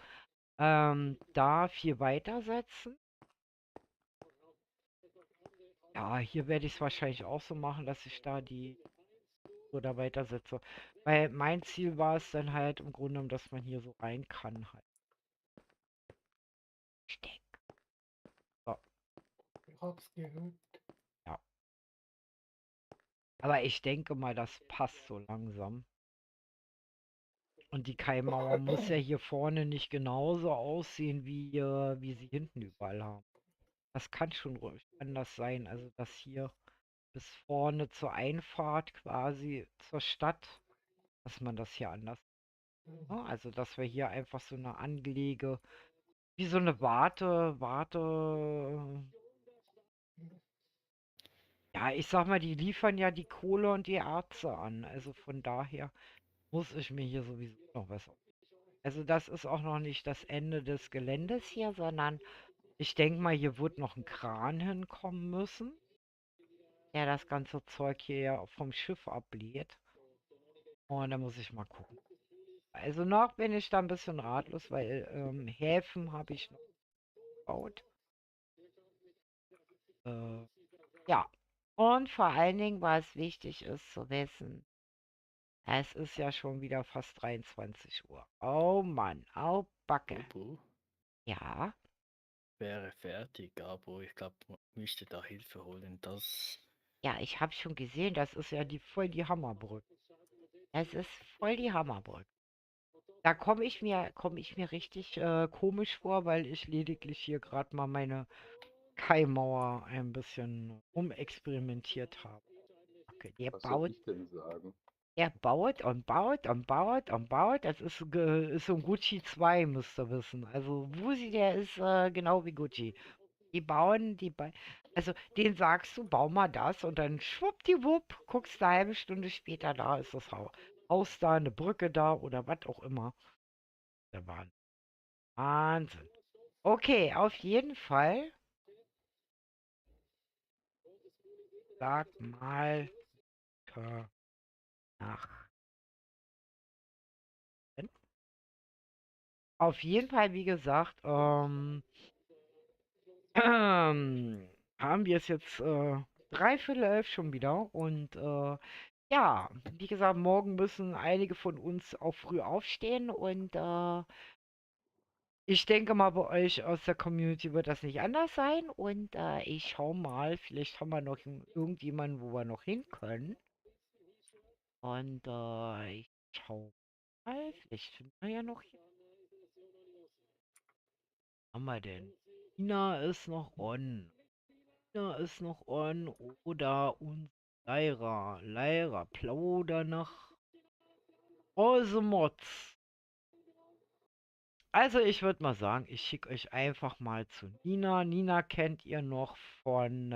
da viel weiter setzen. Ja, hier werde ich es wahrscheinlich auch so machen, dass ich da die oder weiter setze. Weil mein Ziel war es dann halt im Grunde genommen, dass man hier so rein kann halt. Ich denke. So, Ich hab's gehört. ja. Aber ich denke mal, das passt so langsam. Und die Keimauer muss ja hier vorne nicht genauso aussehen, wie sie hinten überall haben. Das kann schon ruhig anders sein. Also, dass hier bis vorne zur Einfahrt quasi zur Stadt, dass man das hier anders. Ne? Also, dass wir hier einfach so eine Anlege, wie so eine ja, ich sag mal, die liefern ja die Kohle und die Erze an. Also von daher muss ich mir hier sowieso noch was. Also das ist auch noch nicht das Ende des Geländes hier, sondern ich denke mal, hier wird noch ein Kran hinkommen müssen, der das ganze Zeug hier ja vom Schiff ablädt. Und da muss ich mal gucken. Also noch bin ich da ein bisschen ratlos, weil Häfen habe ich noch gebaut. Äh, ja. Und vor allen Dingen, was wichtig ist zu wissen, es ist ja schon wieder fast 23 Uhr. Oh Mann, au Backe. Bobo Ja, wäre fertig, aber ich glaube, man müsste da Hilfe holen. Das ja, ich habe schon gesehen, das ist ja voll die Hammerbrücke. Es ist voll die Hammerbrücke. Da komme ich mir richtig komisch vor, weil ich lediglich hier gerade mal meine Kaimauer ein bisschen rumexperimentiert habe. Okay, Was soll ich denn sagen? er baut und baut und baut und baut. Das ist so ein Gucci 2, müsst ihr wissen. Also Wusi, der ist genau wie Gucci. Also den sagst du, bau mal das und dann schwuppdiwupp, guckst du eine halbe Stunde später, da ist das Haus da, eine Brücke da oder was auch immer. Der Wahnsinn. Wahnsinn. Okay, auf jeden Fall. Sag mal nach. Auf jeden Fall, wie gesagt, haben wir es jetzt 11:15 schon wieder und ja, wie gesagt, morgen müssen einige von uns auch früh aufstehen und ich denke mal, bei euch aus der Community wird das nicht anders sein und ich schau mal, vielleicht haben wir noch irgendjemanden, wo wir noch hin können und ich schau mal, vielleicht finden wir ja noch hier. Was haben wir denn? Ina ist noch on. Ina ist noch on oder uns Lyra plauder nach Mods. Also ich würde mal sagen, ich schicke euch einfach mal zu Nina. Nina kennt ihr noch von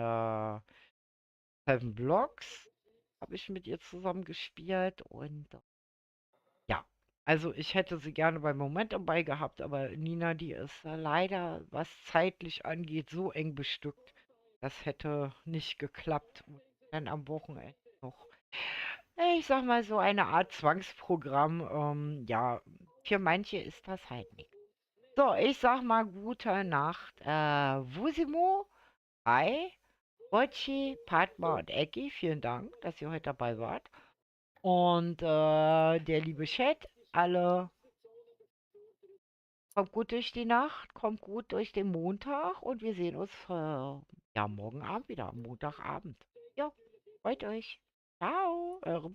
Seven Blocks. Habe ich mit ihr zusammen gespielt und ja. Also ich hätte sie gerne beim Moment dabei gehabt, aber Nina, die ist leider, was zeitlich angeht, so eng bestückt. Das hätte nicht geklappt. Und dann am Wochenende noch, ich sag mal, so eine Art Zwangsprogramm. Ja, für manche ist das halt nicht. So, ich sag mal gute Nacht. Wusimo, hi. Bocci, Padma und Eggy, vielen Dank, dass ihr heute dabei wart. Und der liebe Chat, alle kommt gut durch die Nacht, kommt gut durch den Montag und wir sehen uns ja morgen Abend wieder, Montagabend. Ja, freut euch. Ciao, eure